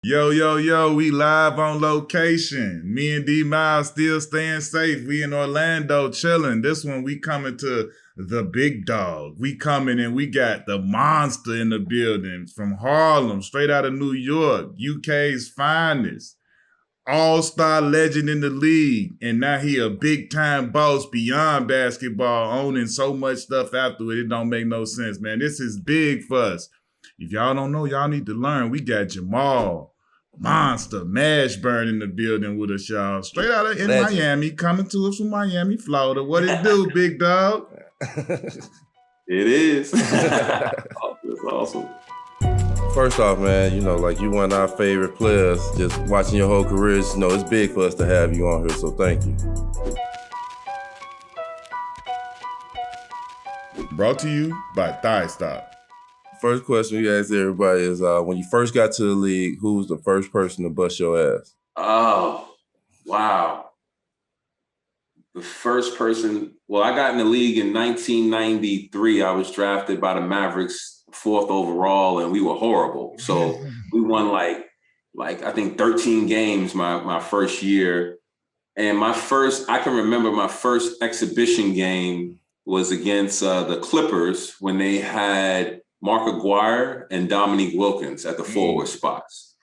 Yo, yo, yo, we live on location. Me and D Miles still staying safe. We in Orlando chilling. This one we coming to the big dog. We coming and we got the monster in the building from Harlem, straight out of New York, UK's finest. All-star legend in the league. And now he a big-time boss beyond basketball, owning so much stuff after it. It don't make no sense, man. This is big for us. If y'all don't know, y'all need to learn. We got Jamal, Monster, Mashburn in the building with us, y'all. Straight out of in Legend. Miami, coming to us from Miami, Florida. What it do, big dog? It is. That's awesome. First off, man, you one of our favorite players. Just watching your whole career, it's big for us to have you on here, so thank you. Brought to you by Thigh Stop. First question we ask everybody is, when you first got to the league, who was the first person to bust your ass? Oh, wow. The first person, I got in the league in 1993. I was drafted by the Mavericks, 4th overall, and we were horrible. So we won like I think 13 games my first year. And I can remember my first exhibition game was against the Clippers when they had Mark Aguirre and Dominique Wilkins at the forward spots.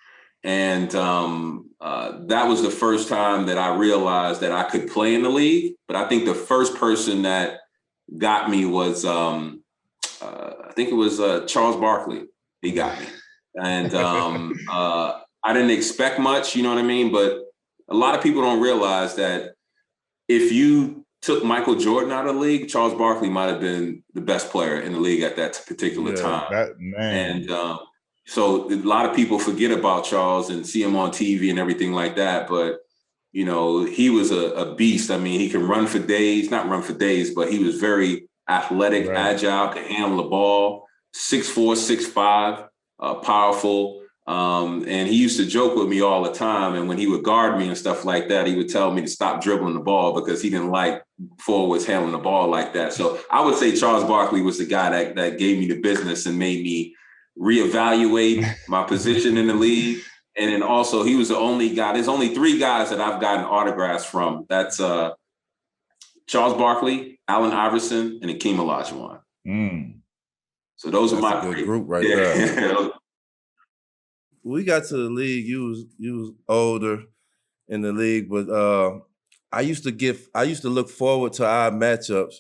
And that was the first time that I realized that I could play in the league. But I think the first person that got me was, I think it was Charles Barkley. He got me. And I didn't expect much, you know what I mean? But a lot of people don't realize that if you took Michael Jordan out of the league, Charles Barkley might have been the best player in the league at that particular time. And so a lot of people forget about Charles and see him on TV and everything like that. But, he was a beast. I mean, he can run for days, not run for days, but he was very athletic, agile, could handle the ball, 6'4", 6'5", powerful. And he used to joke with me all the time. And when he would guard me and stuff like that, he would tell me to stop dribbling the ball because he didn't like forwards handling the ball like that. So I would say Charles Barkley was the guy that gave me the business and made me reevaluate my position in the league. And then also he was the only guy. There's only 3 guys that I've gotten autographs from. That's Charles Barkley, Allen Iverson, and Akeem Olajuwon. So those are my good group right there. We got to the league, you was older in the league, but I used to look forward to our matchups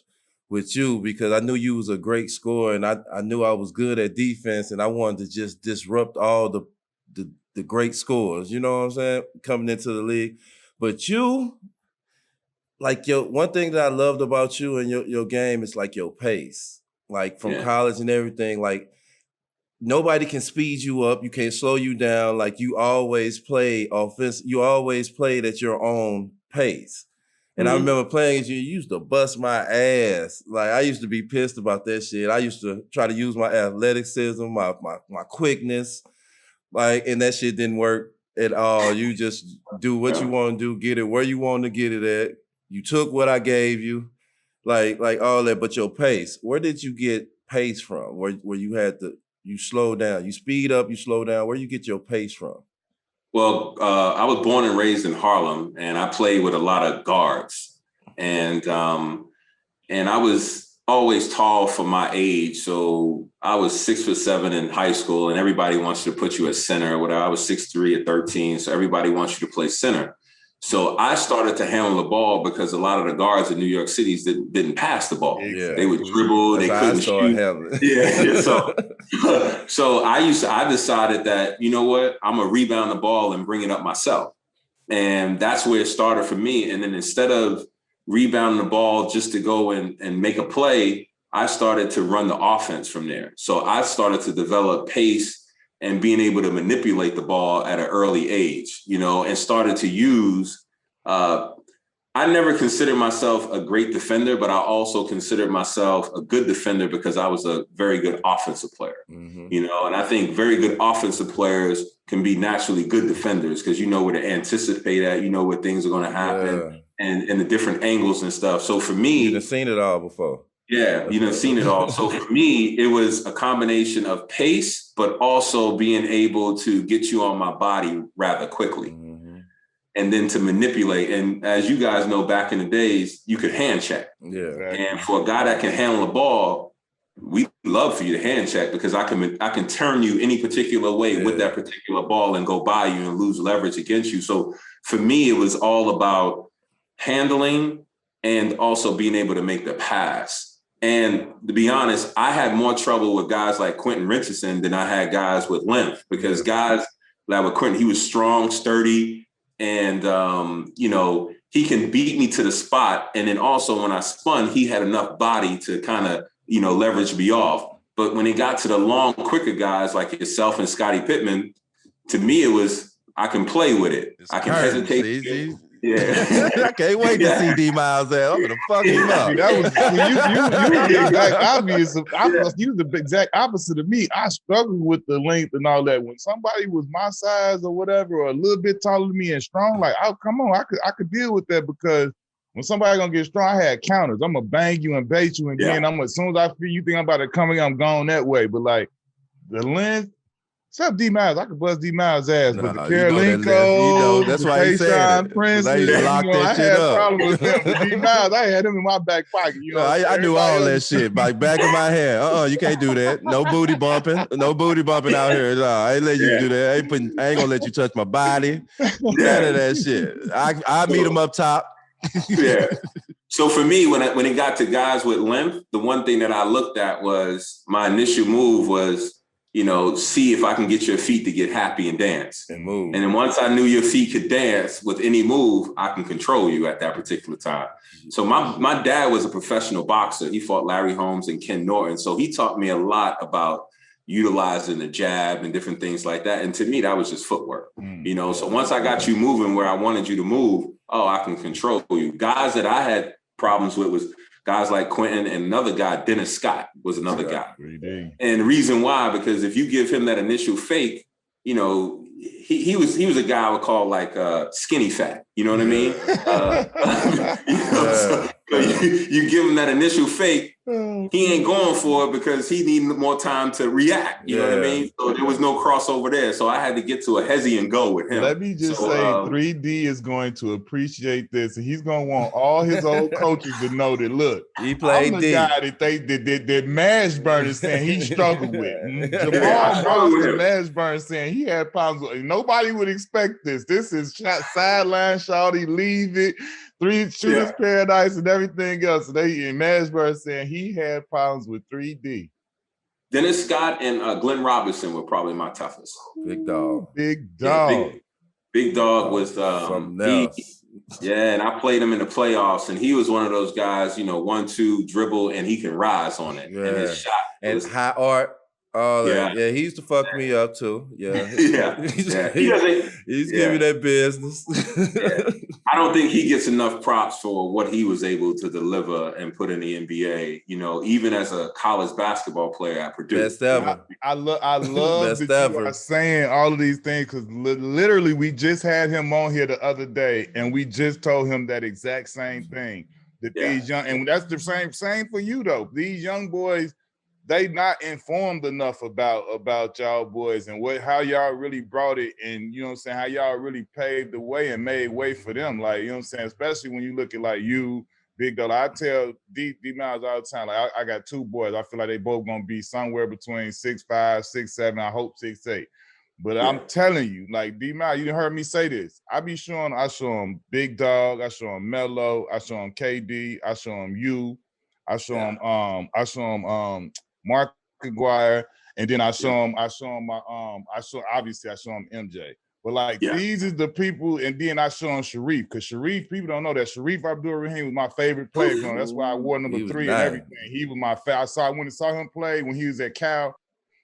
with you because I knew you was a great scorer and I knew I was good at defense and I wanted to just disrupt all the great scores, you know what I'm saying, coming into the league. But you, one thing that I loved about you and your game is like your pace, like from college and everything, like nobody can speed you up. You can't slow you down. Like you always play offense. You always played at your own pace. And I remember playing as you used to bust my ass. Like I used to be pissed about that shit. I used to try to use my athleticism, my quickness, and that shit didn't work at all. You just do what you want to do, get it where you want to get it at. You took what I gave you, like all that. But your pace, where did you get pace from? Where you had to. You slow down, you speed up, you slow down. Where you get your pace from? Well, I was born and raised in Harlem, and I played with a lot of guards, and I was always tall for my age. So I was 6'7" in high school, and everybody wants to put you at center or whatever. I was 6'3" at 13, so everybody wants you to play center. So I started to handle the ball because a lot of the guards in New York City didn't pass the ball. Yeah. They would dribble, they couldn't shoot. So I decided that, you know what, I'm gonna rebound the ball and bring it up myself. And that's where it started for me. And then instead of rebounding the ball just to go and make a play, I started to run the offense from there. So I started to develop pace and being able to manipulate the ball at an early age, and started to use, I never considered myself a great defender, but I also considered myself a good defender because I was a very good offensive player, and I think very good offensive players can be naturally good defenders because you know where to anticipate at, you know where things are going to happen and the different angles and stuff. So for me, you've seen it all before. Yeah, you done seen it all. So for me, it was a combination of pace, but also being able to get you on my body rather quickly. Mm-hmm. And then to manipulate. And as you guys know, back in the days, you could hand check. Yeah. Exactly. And for a guy that can handle the ball, we love for you to hand check because I can turn you any particular way with that particular ball and go by you and lose leverage against you. So for me, it was all about handling and also being able to make the pass. And to be honest, I had more trouble with guys like Quentin Richardson than I had guys with length because guys like with Quentin, he was strong, sturdy, and he can beat me to the spot. And then also when I spun, he had enough body to kind of, leverage me off. But when it got to the long, quicker guys like yourself and Scottie Pippen, to me, it was, I can play with it. I can hesitate. Yeah. I can't wait to see D Miles there. I'm gonna fuck him up. That was you the exact obvious. You the exact opposite of me. I struggled with the length and all that. When somebody was my size or whatever, or a little bit taller than me and strong, like, oh, come on, I could deal with that because when somebody gonna get strong, I had counters. I'm gonna bang you and bait you, and then as soon as I feel you think I'm about to come in, I'm going that way. But like the length. Except D Miles, I could bust D Miles' ass, but the Karolinko, that's why he said Prince, I had problems with him. But D Miles, I had him in my back pocket. I knew all that shit, like back of my head. You can't do that. No booty bumping out here. No, I ain't let you do that. I ain't gonna let you touch my body. None of that shit. I meet him up top. Yeah. So for me, when it got to guys with length, the one thing that I looked at was my initial move was, see if I can get your feet to get happy and dance. And move. And then once I knew your feet could dance with any move, I can control you at that particular time. So my dad was a professional boxer. He fought Larry Holmes and Ken Norton. So he taught me a lot about utilizing the jab and different things like that. And to me, that was just footwork. So once I got you moving where I wanted you to move, I can control you. Guys that I had problems with was guys like Quentin, and another guy, Dennis Scott, was another guy. And the reason why, because if you give him that initial fake, he was a guy I would call like skinny fat. You know what I mean? So you give him that initial fake, he ain't going for it because he needed more time to react. You know what I mean? So there was no crossover there. So I had to get to a hezzy and go with him. Let me just say 3D is going to appreciate this. And he's going to want all his old coaches to know that, look, he played I'm the guy that Mashburn is saying he struggled with. Jamal Bronson, Mashburn saying he had problems with. Nobody would expect this. This is sideline, shawty, leave it. Three shooters paradise and everything else. And Mashburn saying he had problems with 3D. Dennis Scott and Glenn Robinson were probably my toughest. Big dog. Big dog. Big dog was and I played him in the playoffs, and he was one of those guys, 1-2 dribble, and he can rise on it. And his shot and high art. He used to fuck me up too. He's giving that business. I don't think he gets enough props for what he was able to deliver and put in the NBA. Even as a college basketball player at Purdue. Best ever. I love that you are saying all of these things because literally we just had him on here the other day, and we just told him that exact same thing. That these young, and that's the same for you though. These young boys, they not informed enough about y'all boys and how y'all really brought it, and how y'all really paved the way and made way for them. Like, especially when you look at like you, Big Dog. I tell D Miles all the time, like I got two boys. I feel like they both gonna be somewhere between 6'5", 6'7", I hope 6'8". But I'm telling you, like D Miles, you heard me say this. I show him Big Dog, I show him Melo, I show him KD, I show him you, I show him Mark Aguirre, and then I show him MJ. But like these is the people, and then I show him Sharif, because Sharif, people don't know that Sharif Abdul-Rahim was my favorite player. That's why I wore number 3 and everything. He was my favorite. I went and saw him play when he was at Cal.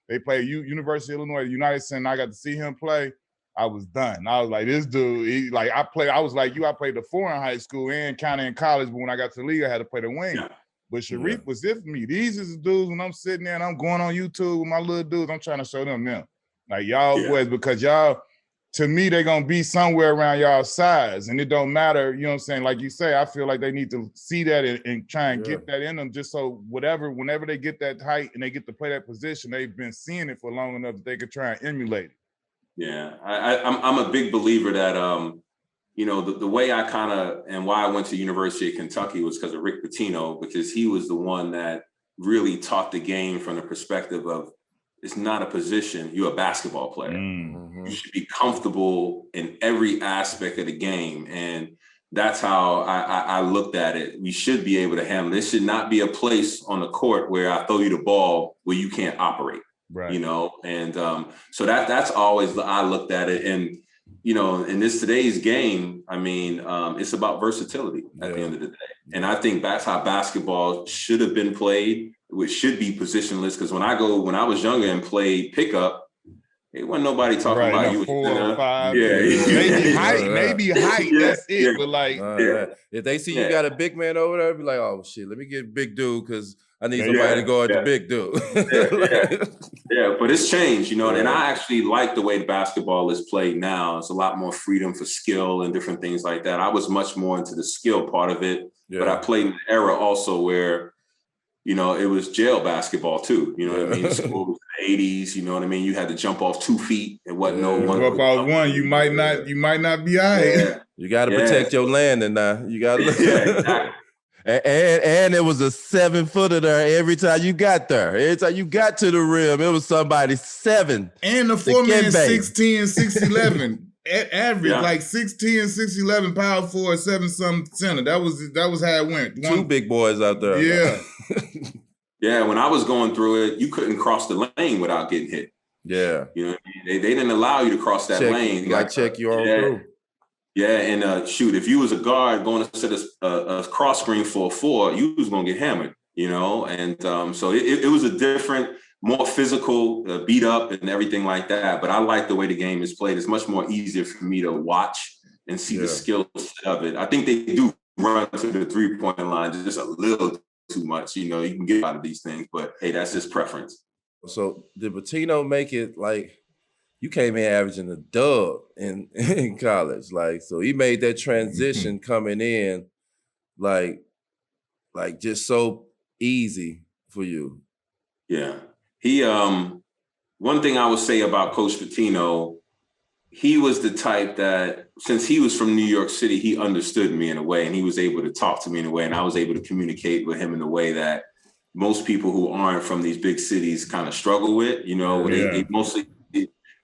They played University of Illinois, United Center. I got to see him play. I was done. I was like, this dude, I was like you, I played the 4 in high school and kind of in college, but when I got to the league, I had to play the wing. Yeah. But Sharif was it for me. These is the dudes when I'm sitting there and I'm going on YouTube with my little dudes, I'm trying to show them. Like y'all boys, because y'all to me, they're gonna be somewhere around y'all size, and it don't matter. You know what I'm saying? Like you say, I feel like they need to see that and try and get that in them, just so whenever they get that height and they get to play that position, they've been seeing it for long enough that they could try and emulate it. Yeah, I'm a big believer that you know, the way I kind of, and why I went to University of Kentucky was because of Rick Pitino, because he was the one that really taught the game from the perspective of, it's not a position, you're a basketball player. Mm-hmm. You should be comfortable in every aspect of the game. And that's how I looked at it. We should be able to handle. This should not be a place on the court where I throw you the ball where you can't operate. Right. You know, and so that's always I looked at it. And you know, in today's game, I mean, it's about versatility at the end of the day. And I think that's how basketball should have been played, which should be positionless. Because when I was younger and played pickup, it wasn't nobody talking about you. 4 or 5. Maybe height. That's it. But like, if they see you got a big man over there, be like, oh shit, let me get big dude because I need somebody to go at the big dude. But it's changed, you know, and I actually like the way basketball is played now. It's a lot more freedom for skill and different things like that. I was much more into the skill part of it, but I played in an era also where, you know, it was jail basketball too. You know what I mean? Schools in the 80s, you know what I mean? You had to jump off 2 feet. It wasn't no one. Jump off one, you might not be all right. You got to protect your landing now. You got to exactly. And it was a 7-footer there every time you got there. Every time you got to the rim, it was somebody 7. And the 4-man 6'10", 6'11". Average, like 6'10", 6'11", power forward, 7-something center. That was how it went. 2 big boys out there. Yeah. Yeah, when I was going through it, you couldn't cross the lane without getting hit. Yeah. You know, they didn't allow you to cross that lane. You got to check your own through. Yeah, and shoot, if you was a guard going to set a cross screen for a 4, you was going to get hammered, you know? And so it was a different, more physical beat up and everything like that. But I like the way the game is played. It's much more easier for me to watch and see the skills of it. I think they do run to the 3-point line just a little too much. You know, you can get out of these things, but hey, that's just preference. So did Pitino make it like, you came in averaging a dub in college, like, so he made that transition coming in, like just so easy for you. Yeah, he. One thing I would say about Coach Pitino, he was the type that, since he was from New York City, he understood me in a way, and he was able to talk to me in a way, and I was able to communicate with him in a way that most people who aren't from these big cities kind of struggle with. You know, they mostly.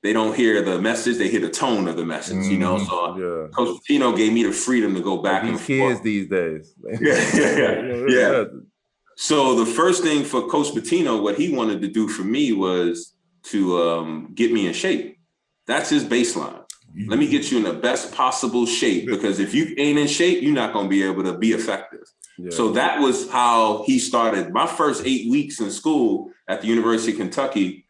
They don't hear the message; they hear the tone of the message. You know, so Coach Pitino gave me the freedom to go back and forth. Kids these days. Yeah. So the first thing for Coach Pitino, what he wanted to do for me was to get me in shape. That's his baseline. Let me get you in the best possible shape, because if you ain't in shape, you're not going to be able to be effective. Yeah. So that was how he started. My first 8 weeks in school at the University of Kentucky,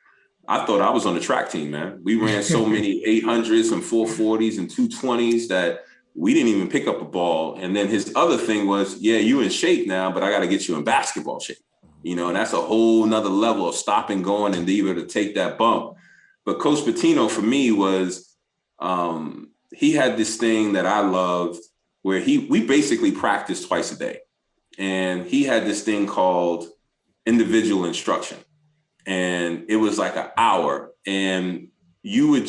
I thought I was on the track team, man. We ran so many 800s and 440s and 220s that we didn't even pick up a ball. And then his other thing was, you in shape now, but I got to get you in basketball shape. You know, and that's a whole nother level of stopping going and be able to take that bump. But Coach Pitino for me was, he had this thing that I loved where we basically practiced twice a day. And he had this thing called individual instruction. And it was like an hour, and he would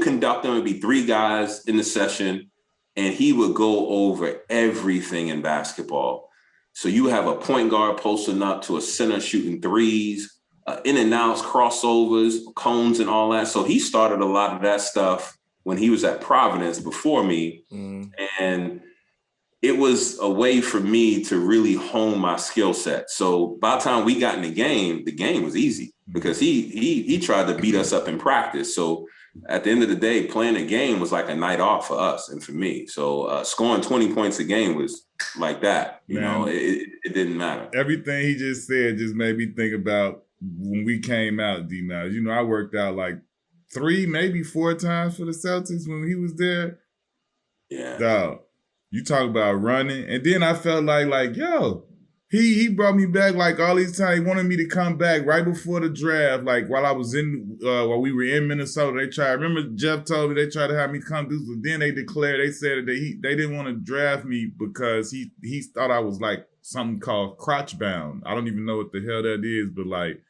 conduct them. It'd be 3 guys in the session, and he would go over everything in basketball. So you have a point guard posting up to a center shooting threes, in and outs, crossovers, cones, and all that. So he started a lot of that stuff when he was at Providence before me. And it was a way for me to really hone my skill set. So by the time we got in the game was easy because he tried to beat us up in practice. So at the end of the day, playing a game was like a night off for us and for me. So scoring 20 points a game was like that. You know, it didn't matter. Everything he just said just made me think about when we came out, D-Miles. You know, I worked out like 3, maybe 4 times for the Celtics when he was there. Yeah. Dog. You talk about running, and then I felt like, yo, He brought me back like all these times. He wanted me to come back right before the draft. Like while we were in Minnesota, remember Jeff told me they tried to have me come do, but then they declared, they said that they didn't want to draft me because he thought I was like something called crotch bound. I don't even know what the hell that is, but like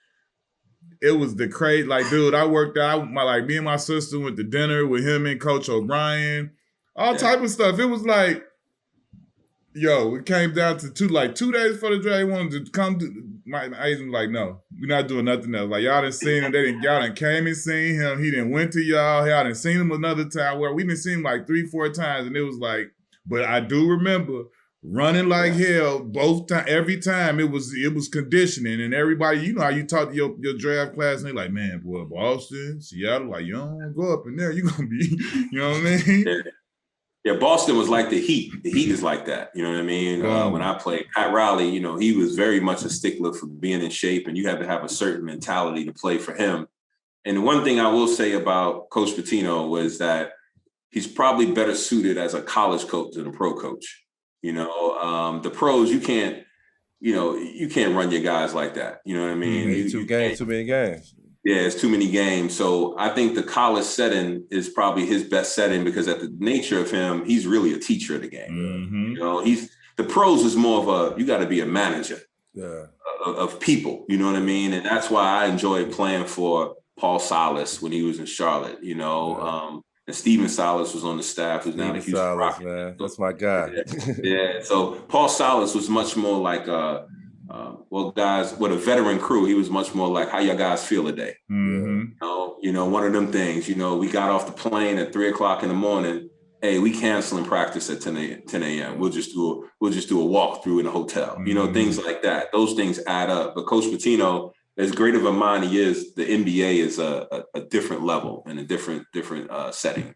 it was the crazy, like, dude, I worked out, me and my sister went to dinner with him and Coach O'Brien, all type of stuff. It was like, yo, it came down to 2 days before the draft. He wanted to come to my agent was like, no, we're not doing nothing else. Like y'all done seen him. Y'all done came and seen him. He didn't went to y'all. Y'all done seen him another time. Where we didn't see him like 3-4 times, and it was like, but I do remember running like hell every time. It was conditioning, and everybody, you know how you talk to your draft class, and they like, man, boy, Boston, Seattle, like you don't want to go up in there. You gonna be, you know what I mean? Yeah, Boston was like the Heat. The Heat is like that. You know what I mean? When I played Pat Riley, you know, he was very much a stickler for being in shape, and you had to have a certain mentality to play for him. And the one thing I will say about Coach Pitino was that he's probably better suited as a college coach than a pro coach. You know, the pros, you can't run your guys like that. You know what I mean? Too many games. Yeah, it's too many games. So I think the college setting is probably his best setting because at the nature of him, he's really a teacher of the game. Mm-hmm. You know, the pros is more of you got to be a manager of people. You know what I mean? And that's why I enjoyed playing for Paul Silas when he was in Charlotte. You know, and Steven Silas was on the staff. Who's now the Houston Rockets. Man, that's my guy. Yeah. So Paul Silas was much more like guys, with a veteran crew, he was much more like, how y'all guys feel today? Mm-hmm. You know, one of them things, you know, we got off the plane at 3:00 in the morning. Hey, we canceling practice at 10 a.m. We'll just do a walkthrough in a hotel, you know, things like that. Those things add up. But Coach Pitino, as great of a mind he is, the NBA is a different level and a different setting.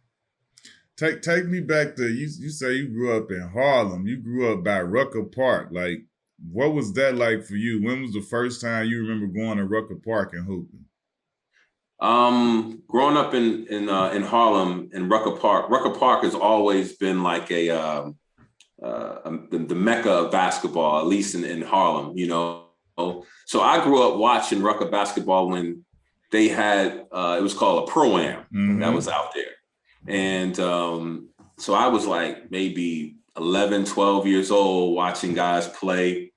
Take me back to, you say you grew up in Harlem. You grew up by Rucker Park. Like, what was that like for you? When was the first time you remember going to Rucker Park and hooping? Growing up in Harlem in Rucker Park has always been like the mecca of basketball, at least in Harlem, you know. So I grew up watching Rucker basketball when they had it was called a Pro-Am that was out there. And so I was like maybe 11, 12 years old watching guys play,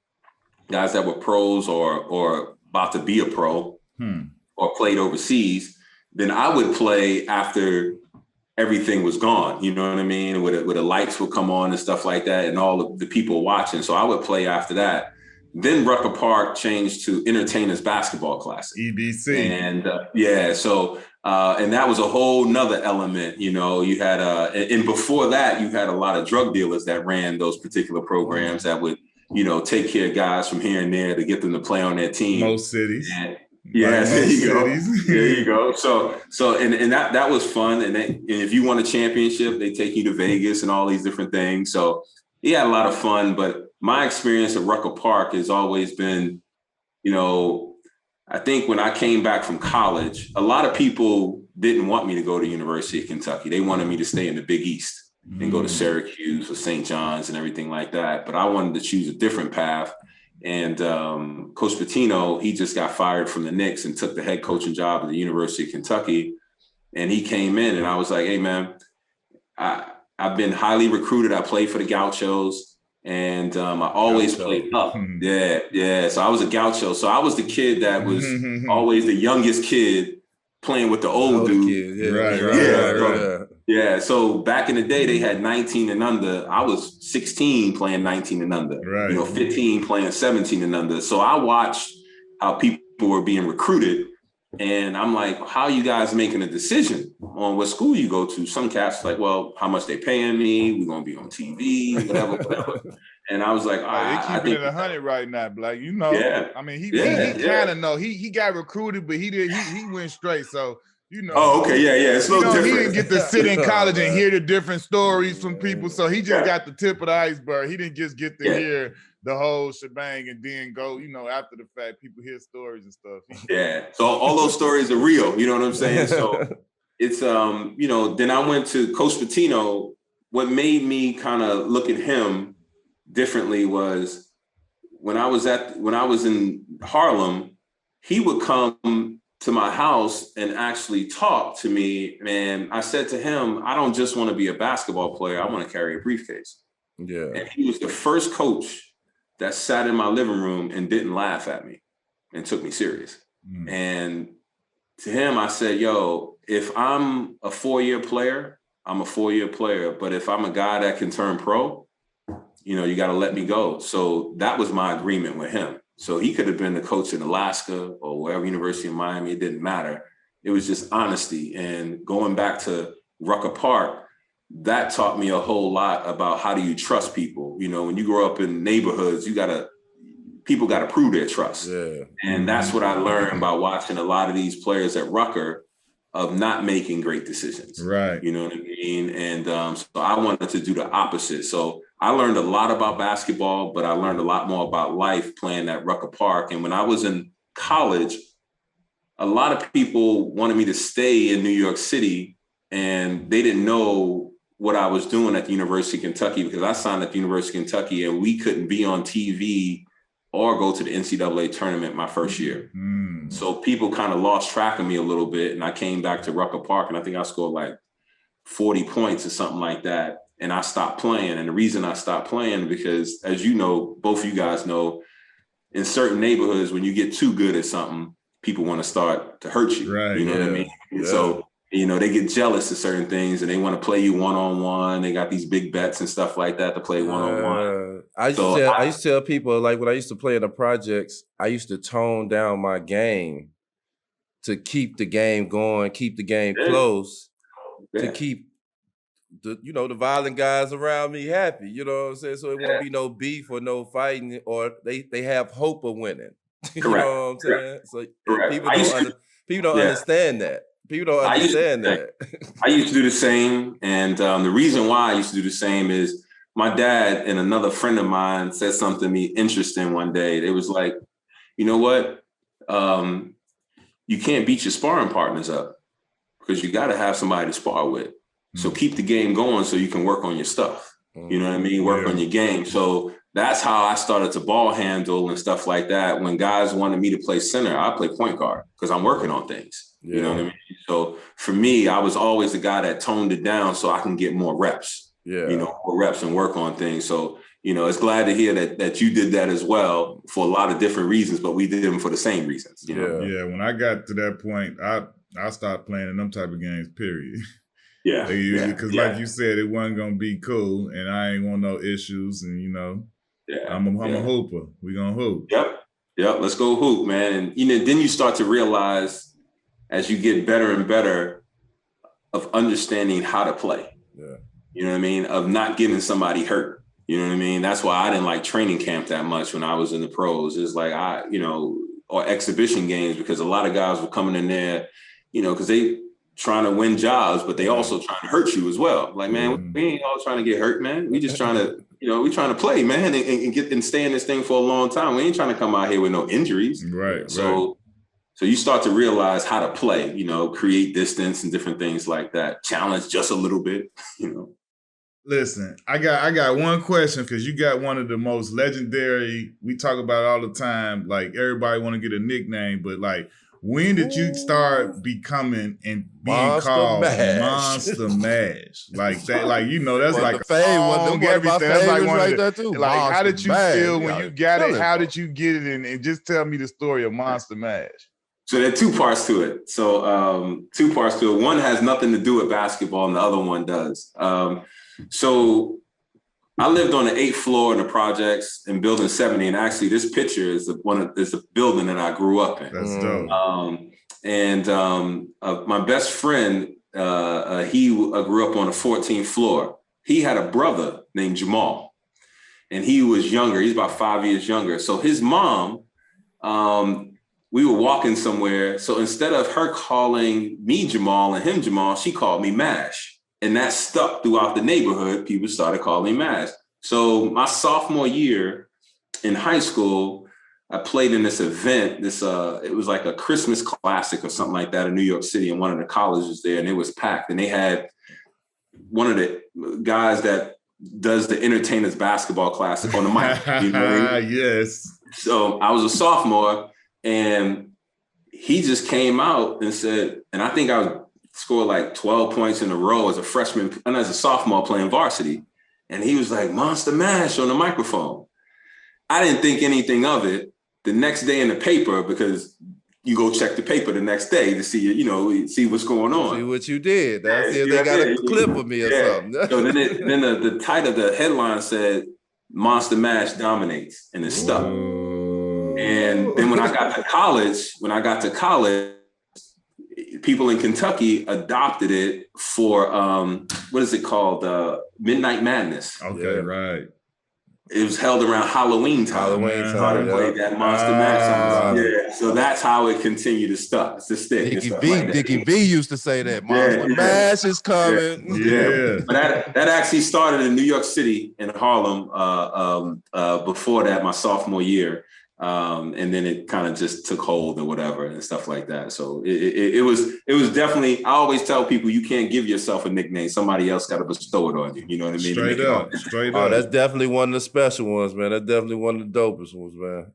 guys that were pros or about to be a pro or played overseas. Then I would play after everything was gone, you know what I mean? Where the lights would come on and stuff like that and all of the people watching. So I would play after that. Then Rucker Park changed to Entertainers Basketball Classic. EBC. And and that was a whole nother element, you know. You had and before that, you had a lot of drug dealers that ran those particular programs that would, you know, take care of guys from here and there to get them to play on their team. Most cities. There you go. So that was fun. And if you won a championship, they take you to Vegas and all these different things. So he had a lot of fun. But my experience at Rucker Park has always been, you know, I think when I came back from college, a lot of people didn't want me to go to University of Kentucky. They wanted me to stay in the Big East and go to Syracuse or St. John's and everything like that. But I wanted to choose a different path. And Coach Pitino, he just got fired from the Knicks and took the head coaching job at the University of Kentucky. And he came in and I was like, hey, man, I've been highly recruited. I played for the Gauchos. And I always played up. Yeah. So I was a Gaucho. So I was the kid that was always the youngest kid playing with the old dude. Right. Yeah. So back in the day, they had 19 and under. I was 16 playing 19 and under. Right. You know, 15 playing 17 and under. So I watched how people were being recruited. And I'm like, how are you guys making a decision on what school you go to? Some cats like, well, how much they paying me? We're going to be on TV, whatever. And I was like, they keeping it 100 right now, Black. You know, I mean, he kind of know. He got recruited, but he went straight. So, you know. Oh, okay. Yeah. It's a little different. He didn't get to sit in college and hear the different stories from people. So he just got the tip of the iceberg. He didn't just get to hear the whole shebang and then go, you know, after the fact, people hear stories and stuff. Yeah. So all those stories are real. You know what I'm saying? So it's, you know, then I went to Coach Pitino. What made me kind of look at him differently was when I was in Harlem, he would come to my house and actually talk to me. And I said to him, I don't just want to be a basketball player. I want to carry a briefcase. Yeah. And he was the first coach that sat in my living room and didn't laugh at me and took me serious. And to him, I said, yo, if I'm a 4-year player, I'm a 4-year player. But if I'm a guy that can turn pro, you know, you got to let me go. So that was my agreement with him. So he could have been the coach in Alaska or wherever, University of Miami, it didn't matter. It was just honesty. And going back to Rucker Park, that taught me a whole lot about how do you trust people. You know, when you grow up in neighborhoods, people got to prove their trust. Yeah. And that's what I learned by watching a lot of these players at Rucker of not making great decisions. Right. You know what I mean? And so I wanted to do the opposite. So I learned a lot about basketball, but I learned a lot more about life playing at Rucker Park. And when I was in college, a lot of people wanted me to stay in New York City, and they didn't know what I was doing at the University of Kentucky, because I signed at the University of Kentucky and we couldn't be on TV or go to the NCAA tournament my first year. So people kind of lost track of me a little bit. And I came back to Rucker Park and I think I scored like 40 points or something like that. And I stopped playing. And the reason I stopped playing, because as you know, both of you guys know, in certain neighborhoods, when you get too good at something, people want to start to hurt you. Right. You know what I mean? Yeah. So, you know, they get jealous of certain things and they want to play you one-on-one. They got these big bets and stuff like that to play one-on-one. I used to tell people, like when I used to play in the projects, I used to tone down my game to keep the game going, keep the game close, to keep the violent guys around me happy. You know what I'm saying? So it won't be no beef or no fighting, or they have hope of winning. You know what I'm saying? So people don't understand that. People don't understand that. I used to do the same. And the reason why I used to do the same is my dad and another friend of mine said something to me interesting one day. They was like, you know what? You can't beat your sparring partners up because you got to have somebody to spar with. So keep the game going so you can work on your stuff. You know what I mean? Work on your game. So that's how I started to ball handle and stuff like that. When guys wanted me to play center, I play point guard because I'm working on things. You know what I mean? So for me, I was always the guy that toned it down so I can get more reps. More reps and work on things. So, it's glad to hear that you did that as well for a lot of different reasons, but we did them for the same reasons. You know? Yeah. When I got to that point, I stopped playing in them type of games, period. Because like you said, it wasn't going to be cool and I ain't want no issues and, I'm a hooper. We going to hoop. Yep. Let's go hoop, man. And, then you start to realize as you get better and better of understanding how to play. You know what I mean? Of not getting somebody hurt. You know what I mean? That's why I didn't like training camp that much when I was in the pros. It's like or exhibition games, because a lot of guys were coming in there, because they trying to win jobs, but they also trying to hurt you as well. Like, man, we ain't all trying to get hurt, man. We just trying to, we trying to play, man, and stay in this thing for a long time. We ain't trying to come out here with no injuries. Right. So you start to realize how to play, create distance and different things like that. Challenge just a little bit, Listen, I got one question, because you got one of the most legendary, we talk about it all the time, like everybody want to get a nickname, but like, when did you start becoming and being called Monster Mash? Like that, that's like a song, everything. That's like one of the, like, how did you feel when you got it? How did you get it? And just tell me the story of Monster Mash. So there are two parts to it. One has nothing to do with basketball and the other one does. So I lived on the 8th floor in the projects in building 70. And actually this picture is the building that I grew up in. That's dope. My best friend, he grew up on the 14th floor. He had a brother named Jamal, and he was younger. He's about 5 years younger. So his mom, we were walking somewhere. So instead of her calling me Jamal and him Jamal, she called me Mash. And that stuck throughout the neighborhood. People started calling me Mash. So my sophomore year in high school, I played in this event. It was like a Christmas classic or something like that in New York City, and one of the colleges there, and it was packed. And they had one of the guys that does the Entertainers Basketball Classic on the mic. You know what I mean? Yes. So I was a sophomore, and he just came out and said, and I think I scored like 12 points in a row as a freshman and as a sophomore playing varsity. And he was like, Monster Mash on the microphone. I didn't think anything of it. The next day in the paper, because you go check the paper the next day to see, see what's going on. See what you did. See if they got a clip of me or something. So then the title, the headline said, Monster Mash dominates, and it stuck. And then when I got to college, people in Kentucky adopted it for what is it called? Midnight Madness. Okay, right. It was held around Halloween time. I played that Monster Mash. Yeah, so that's how it continued to stick. Dickie V used to say that Monster Mash is coming. Yeah. But that actually started in New York City in Harlem before that, my sophomore year. And then it kind of just took hold or whatever and stuff like that. So it was definitely, I always tell people, you can't give yourself a nickname. Somebody else got to bestow it on you. You know what I mean? Straight up. Oh, that's definitely one of the special ones, man. That's definitely one of the dopest ones, man.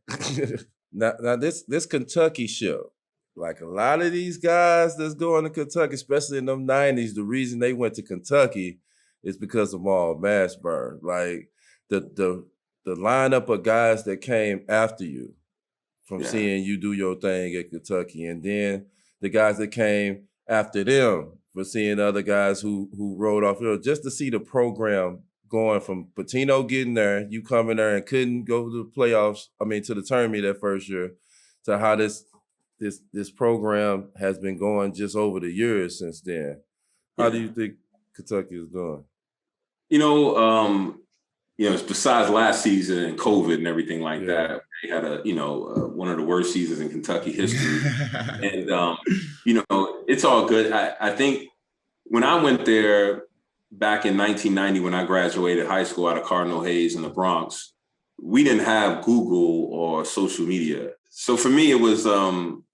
now this Kentucky show, like a lot of these guys that's going to Kentucky, especially in them 90s, the reason they went to Kentucky is because of Maul Mashburn. Like the lineup of guys that came after you from seeing you do your thing at Kentucky, and then the guys that came after them for seeing other guys who rode off, just to see the program going from Pitino getting there, you coming there and couldn't go to the playoffs, to the tournament that first year, to how this program has been going just over the years since then. How do you think Kentucky is doing? Besides last season and COVID and everything like that, they had one of the worst seasons in Kentucky history. And, it's all good. I think when I went there back in 1990, when I graduated high school out of Cardinal Hayes in the Bronx, we didn't have Google or social media. So for me, it was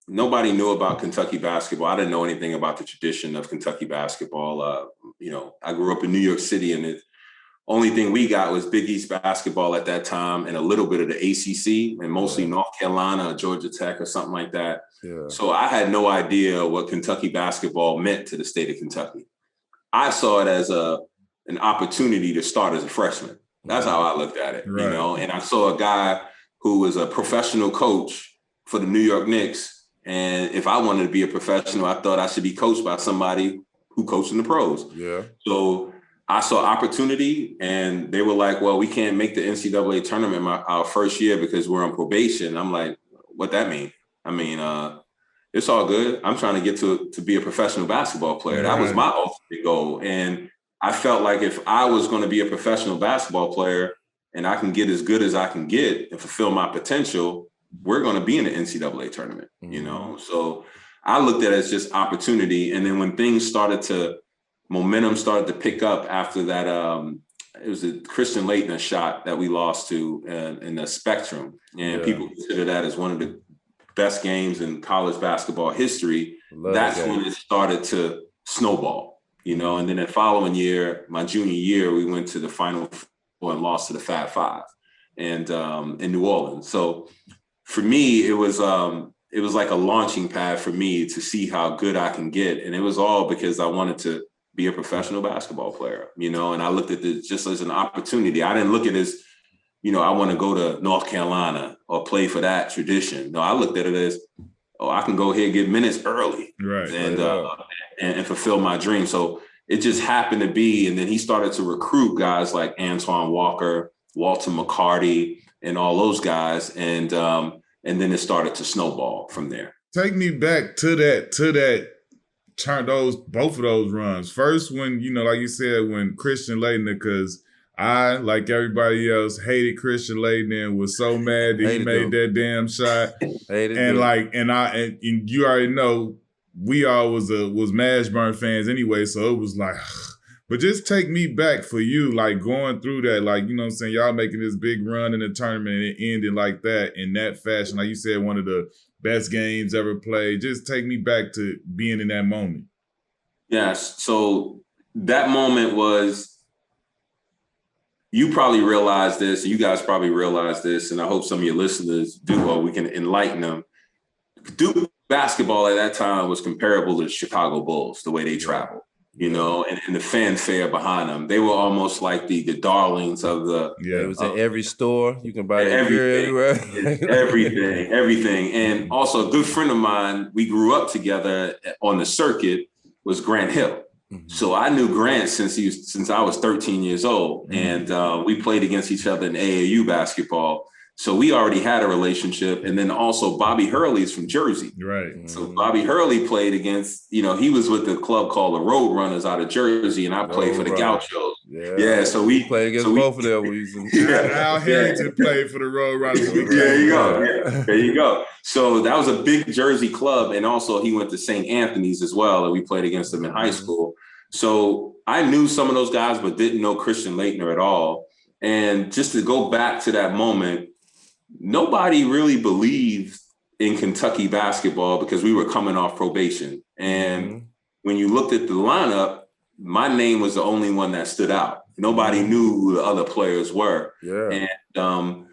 nobody knew about Kentucky basketball. I didn't know anything about the tradition of Kentucky basketball. I grew up in New York City, and the only thing we got was Big East basketball at that time and a little bit of the ACC and mostly North Carolina or Georgia Tech or something like that. Yeah. So I had no idea what Kentucky basketball meant to the state of Kentucky. I saw it as an opportunity to start as a freshman. That's how I looked at it, and I saw a guy who was a professional coach for the New York Knicks. And if I wanted to be a professional, I thought I should be coached by somebody who coached in the pros. Yeah. So I saw opportunity, and they were like, well, we can't make the NCAA tournament our first year because we're on probation. I'm like, what that mean? It's all good. I'm trying to get to be a professional basketball player. That was my ultimate goal. And I felt like if I was going to be a professional basketball player and I can get as good as I can get and fulfill my potential, we're going to be in the NCAA tournament, So I looked at it as just opportunity. And then when momentum started to pick up after that, it was a Christian Laettner shot that we lost to in the Spectrum. And people consider that as one of the best games in college basketball history. That's when it started to snowball, and then the following year, my junior year, we went to the Final Four and lost to the Fab Five and in New Orleans. So for me, it was like a launching pad for me to see how good I can get. And it was all because I wanted to be a professional basketball player, and I looked at this just as an opportunity. I didn't look at it as, I want to go to North Carolina or play for that tradition. No, I looked at it as, I can go here and get minutes early and fulfill my dream. So it just happened to be. And then he started to recruit guys like Antoine Walker, Walter McCarty, and all those guys. And then it started to snowball from there. Take me back to that. Turn both of those runs. First, when, like you said, when Christian Laettner, because I, like everybody else, hated Christian Laettner and was so mad that he made that damn shot. And you already know we all was Mashburn fans anyway, so it was like, but just take me back for you, like going through that, like, you know what I'm saying, y'all making this big run in the tournament and it ended like that in that fashion. Like you said, one of the best games ever played. Just take me back to being in that moment. Yes. So that moment was you probably realize this, you guys probably realize this, and I hope some of your listeners do, or we can enlighten them. Duke basketball at that time was comparable to Chicago Bulls, the way they traveled, you know, and the fanfare behind them. They were almost like the darlings of the. Yeah, it was in every store. You can buy everything, everywhere. everything. And also a good friend of mine, we grew up together on the circuit, was Grant Hill. So I knew Grant since I was 13 years old, and we played against each other in AAU basketball. So we already had a relationship. And then also Bobby Hurley's from Jersey. Right. So Bobby Hurley played against, he was with the club called the Road Runners out of Jersey, and I played for the Gauchos. Yeah, so we played against both of them. Al Harrington played for the Road Runners. There you go. Yeah. There you go. So that was a big Jersey club. And also he went to St. Anthony's as well, and we played against them in high school. So I knew some of those guys, but didn't know Christian Laettner at all. And just to go back to that moment, nobody really believed in Kentucky basketball because we were coming off probation. And when you looked at the lineup, my name was the only one that stood out. Nobody knew who the other players were. Yeah. And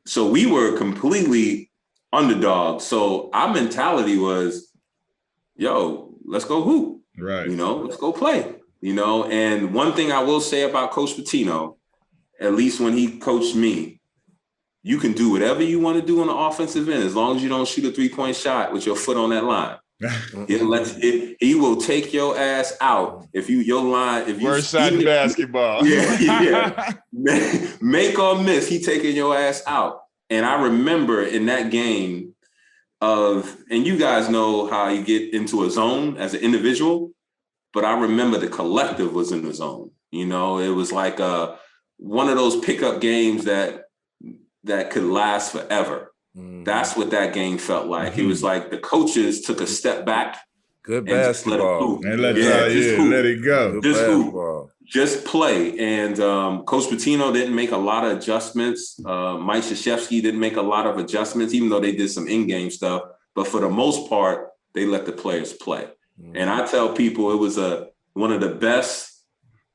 so we were completely underdogs. So our mentality was, yo, let's go hoop. Right. Let's go play. And one thing I will say about Coach Pitino, at least when he coached me, you can do whatever you want to do on the offensive end as long as you don't shoot a 3-point shot with your foot on that line. He will take your ass out if you worst shot in basketball. Yeah. Make or miss, he taking your ass out. And I remember in that game and you guys know how you get into a zone as an individual, but I remember the collective was in the zone. It was like one of those pickup games that could last forever. That's what that game felt like. It was like the coaches took a step back. Good basketball. And let it go. Just play. And Coach Pitino didn't make a lot of adjustments. Mike Krzyzewski didn't make a lot of adjustments, even though they did some in-game stuff. But for the most part, they let the players play. And I tell people it was one of the best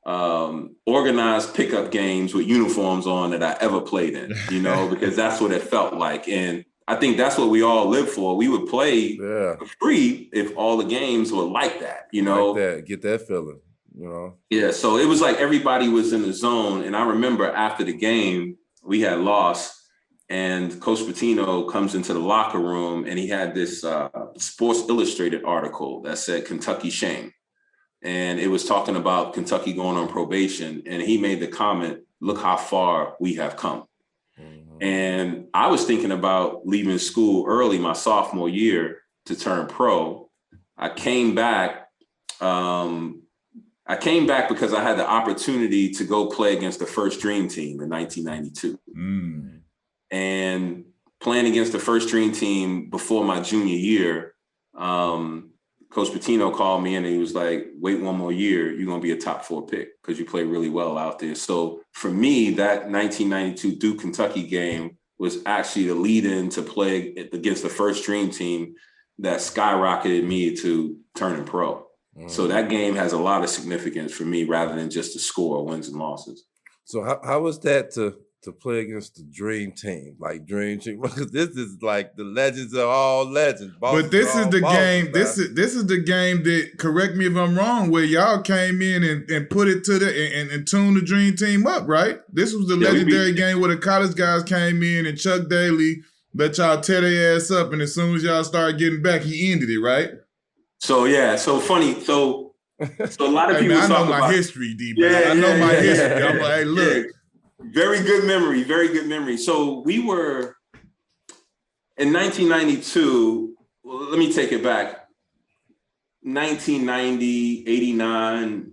organized pickup games with uniforms on that I ever played in, because that's what it felt like. And I think that's what we all live for. We would play for free if all the games were like that, Like that, get that feeling, Yeah, so it was like everybody was in the zone. And I remember after the game, we had lost, and Coach Pitino comes into the locker room, and he had this Sports Illustrated article that said Kentucky shame. And it was talking about Kentucky going on probation. And he made the comment, look how far we have come. And I was thinking about leaving school early my sophomore year to turn pro. I came back because I had the opportunity to go play against the first dream team in 1992. And playing against the first dream team before my junior year, Coach Pitino called me and he was like, wait one more year, you're going to be a top 4 pick because you play really well out there. So for me, that 1992 Duke Kentucky game was actually the lead in to play against the first dream team that skyrocketed me to turning pro. So that game has a lot of significance for me rather than just the score, wins and losses. So how was that to play against the dream team, like dream team? Because this is like the legends of all legends. But this is the game. This is the game that, correct me if I'm wrong, where y'all came in and put it to and tuned the dream team up, right? This was the legendary game where the college guys came in and Chuck Daly let y'all tear their ass up, and as soon as y'all started getting back, he ended it, right? So yeah, so funny. So a lot of people. I know my history, D. I know my history. I'm like, hey, look. Very good memory. Very good memory. So we were in 1992. Well, let me take it back. 1990, 89,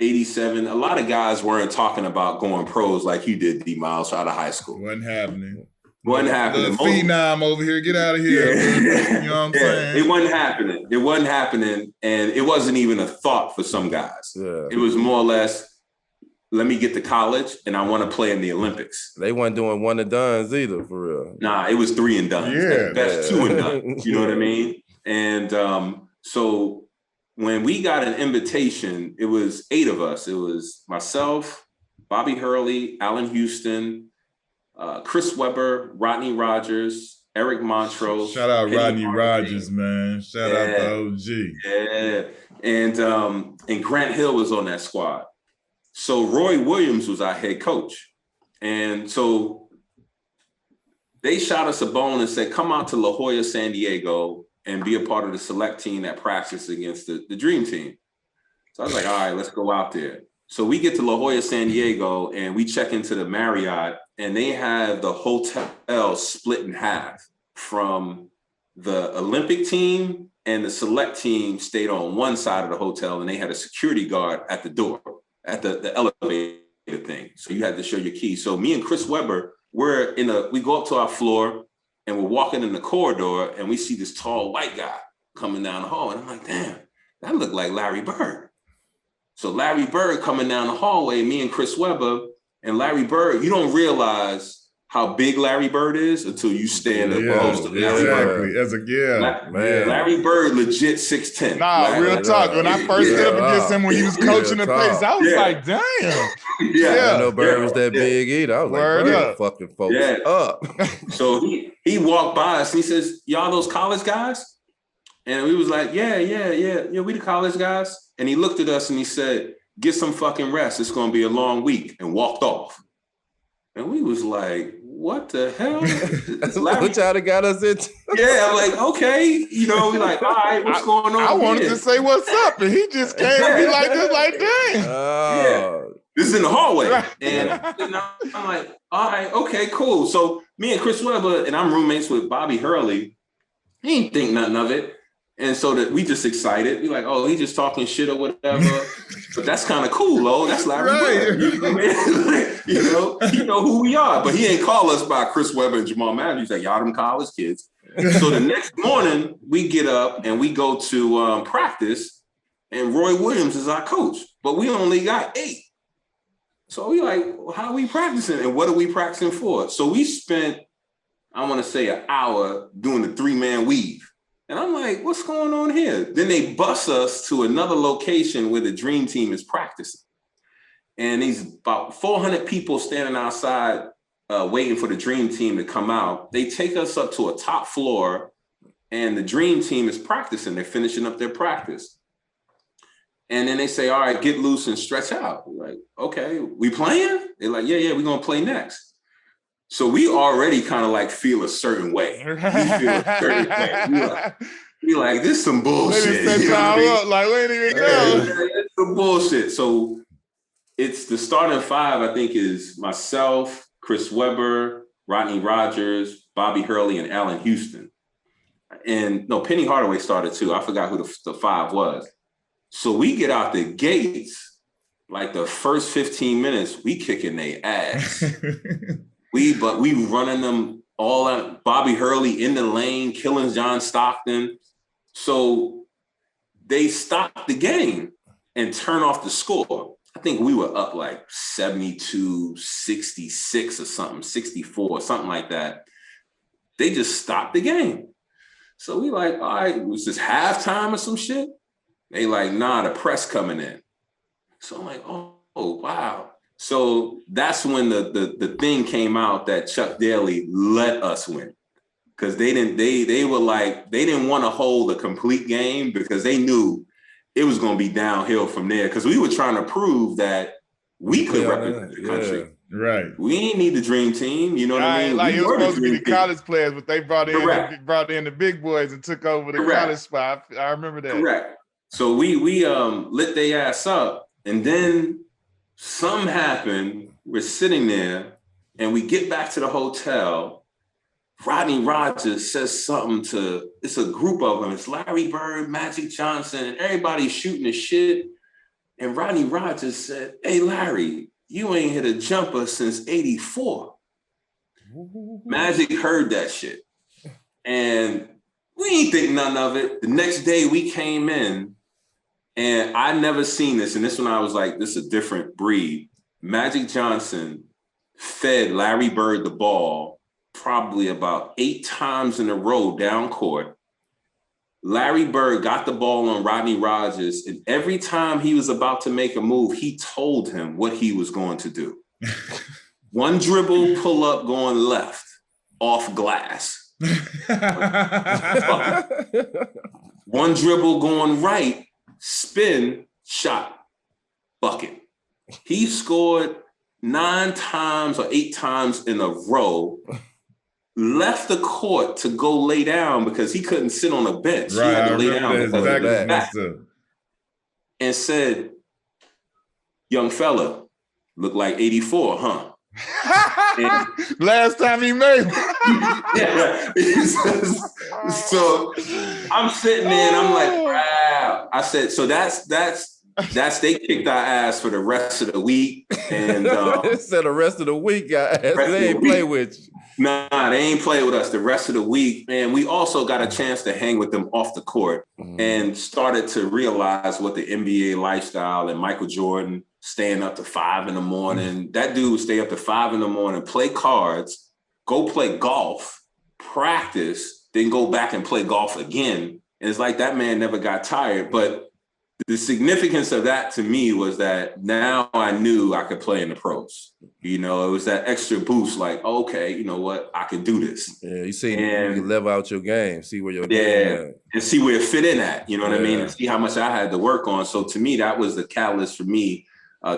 87. A lot of guys weren't talking about going pros like you did, D. Miles, out of high school. Wasn't happening. Wasn't happening. The phenom over here, get out of here. Yeah. You know what I'm saying? It wasn't happening. It wasn't happening, and it wasn't even a thought for some guys. Yeah. It was more or less, let me get to college, and I want to play in the Olympics. They weren't doing one and dones either, for real. Nah, it was 3 and done. Yeah, best 2 and done. You know what I mean? And so when we got an invitation, it was 8 of us. It was myself, Bobby Hurley, Allen Houston, Chris Webber, Rodney Rogers, Eric Montrose. Shout out Rodney Rogers, man. Shout out to OG. Yeah. And Grant Hill was on that squad. So Roy Williams was our head coach. And so they shot us a bone and said, come out to La Jolla, San Diego and be a part of the select team that practiced against the Dream Team. So I was like, all right, let's go out there. So we get to La Jolla, San Diego, and we check into the Marriott, and they have the hotel split in half from the Olympic team, and the select team stayed on one side of the hotel, and they had a security guard at the door, at the elevator thing. So you had to show your key. So me and Chris Webber, we go up to our floor, and we're walking in the corridor, and we see this tall white guy coming down the hall. And I'm like, damn, that looked like Larry Bird. So Larry Bird coming down the hallway, me and Chris Webber, and Larry Bird, you don't realize how big Larry Bird is until you stand up close to Larry Bird. Larry Bird, legit 6'10". Real talk. When I first stood up against him when he was coaching the pace, I was like, damn. I didn't know Bird was that big either. I was like, Bird fucking folks up. So he walked by us and he says, y'all those college guys? And we was like, yeah, we the college guys. And he looked at us and he said, get some fucking rest. It's going to be a long week, and walked off. And we was like, what the hell? What y'all got us into? Yeah, I'm like, okay. We like, all right, what's going on? I wanted to say what's up, and he just came to me like this, like, damn. Yeah. This is in the hallway. And I'm like, all right, okay, cool. So me and Chris Webber, and I'm roommates with Bobby Hurley. He ain't think nothing of it. And so that we just excited. We like, oh, he just talking shit or whatever. But that's kind of cool, though. That's Larry Bird. You know who we are. But he ain't call us by Chris Webber and Jamal Madden. He's like, y'all them college kids. So the next morning, we get up and we go to practice, and Roy Williams is our coach. But we only got 8. So we like, well, how are we practicing? And what are we practicing for? So we spent, I want to say, an hour doing the 3-man weave. And I'm like, what's going on here? Then they bus us to another location where the Dream Team is practicing. And these about 400 people standing outside waiting for the Dream Team to come out. They take us up to a top floor, and the Dream Team is practicing. They're finishing up their practice. And then they say, all right, get loose and stretch out. We're like, okay, we playing? They're like, yeah, we're going to play next. So we already kind of like feel a certain way. We feel a certain way. We like, this some bullshit. Like, we ain't even go. It's some bullshit. So it's the starting 5, I think, is myself, Chris Webber, Rodney Rogers, Bobby Hurley, and Allen Houston. And no, Penny Hardaway started too. I forgot who the 5 was. So we get out the gates, like the first 15 minutes, we kicking their ass. We running them all out. Bobby Hurley in the lane, killing John Stockton. So they stopped the game and turned off the score. I think we were up like 72, 66 or something, 64, something like that. They just stopped the game. So we like, all right, was this halftime or some shit? They like, nah, the press coming in. So I'm like, oh wow. So that's when the thing came out that Chuck Daly let us win, because they didn't want to hold a complete game because they knew it was going to be downhill from there, because we were trying to prove that we could represent the country. Yeah. Right. We ain't need the Dream Team. You know what I mean? Like, it was supposed to be the college players, but they brought in the big boys and took over the college spot. I remember that. Correct. So we lit their ass up, and then something happened. We're sitting there, and we get back to the hotel. Rodney Rogers says something it's a group of them. It's Larry Bird, Magic Johnson, and everybody's shooting the shit. And Rodney Rogers said, hey, Larry, you ain't hit a jumper since 84. Magic heard that shit. And we ain't think nothing of it. The next day we came in, and I never seen this. And this one I was like, this is a different breed. Magic Johnson fed Larry Bird the ball probably about 8 times in a row down court. Larry Bird got the ball on Rodney Rogers, and every time he was about to make a move, he told him what he was going to do. One dribble, pull up, going left, off glass. One dribble, going right, spin, shot, bucket. He scored 9 times or 8 times in a row. Left the court to go lay down because he couldn't sit on a bench. Right, he had to lay down exactly. And said, young fella, look like 84, huh? Last time he made yeah. So I'm sitting there and I'm like, wow. I said, so that's they kicked our ass for the rest of the week. And it said the rest of the week, guys. They ain't play with you. Nah, they ain't play with us the rest of the week. And we also got a chance to hang with them off the court and started to realize what the NBA lifestyle and Michael Jordan staying up to 5 a.m. That dude would stay up to 5 a.m, play cards, go play golf, practice, then go back and play golf again. And it's like that man never got tired. But the significance of that to me was that now I knew I could play in the pros. You know, it was that extra boost, like, okay, you know what, I can do this. Yeah, you see, you can level out your game, see where your game is. And see where it fit in at, you know what I mean? And see how much I had to work on. So to me, that was the catalyst for me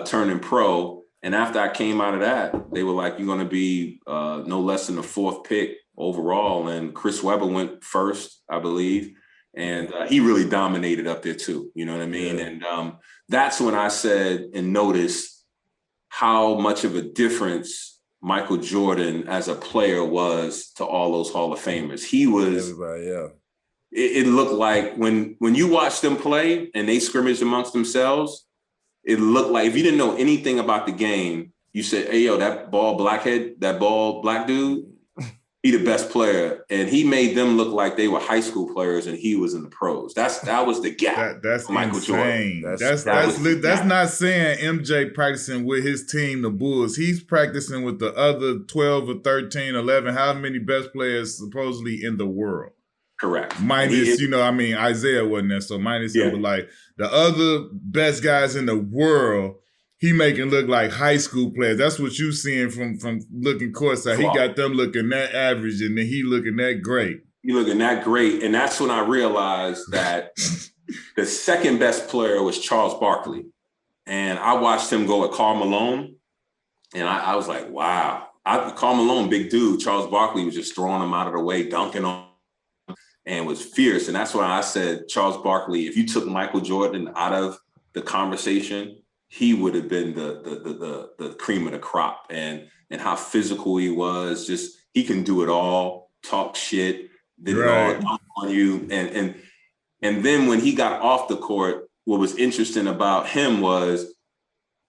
turning pro. And after I came out of that, they were like, you're going to be no less than the 4th pick overall. And Chris Webber went first, I believe. And he really dominated up there too. You know what I mean? Yeah. And that's when I said and noticed how much of a difference Michael Jordan as a player was to all those Hall of Famers. He was, it looked like when you watch them play and they scrimmaged amongst themselves, it looked like if you didn't know anything about the game, you said, hey, yo, that ball black dude, he the best player. And he made them look like they were high school players and he was in the pros. That was the gap. That's Michael insane. Jordan. That's not saying MJ practicing with his team, the Bulls. He's practicing with the other 12 or 13, 11, how many best players supposedly in the world. Correct. Minus, Isaiah wasn't there, so minus him, but like the other best guys in the world, he making look like high school players. That's what you seeing from looking courtside. He got them looking that average, and then he looking that great. He looking that great, and that's when I realized that the second best player was Charles Barkley, and I watched him go at Karl Malone, and I was like, wow. Karl Malone, big dude. Charles Barkley was just throwing him out of the way, dunking on him, and was fierce. And that's why I said Charles Barkley. If you took Michael Jordan out of the conversation, he would have been the cream of the crop, and how physical he was. Just he can do it all, talk shit, did it all, dunk on you, and then when he got off the court, what was interesting about him was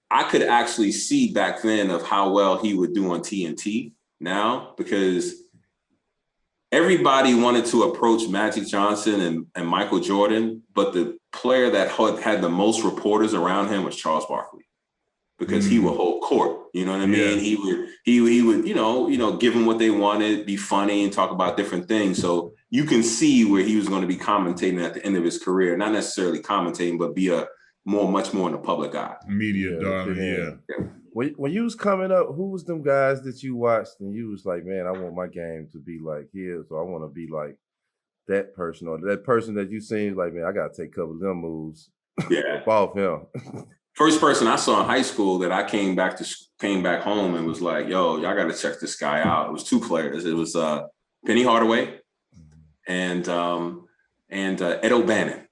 I could actually see back then of how well he would do on TNT now, because everybody wanted to approach Magic Johnson and Michael Jordan, but the player that had the most reporters around him was Charles Barkley, because he would hold court. You know what I mean? He would, give them what they wanted, be funny and talk about different things. So you can see where he was going to be commentating at the end of his career, not necessarily commentating, but be much more in the public eye. Media, darling, When you was coming up, who was them guys that you watched and you was like, man, I want my game to be like his, or I want to be like that person, or that person that you seen like, man, I got to take a couple of them moves off him. First person I saw in high school that I came back home and was like, yo, y'all got to check this guy out. It was 2 players. It was Penny Hardaway and Ed O'Bannon.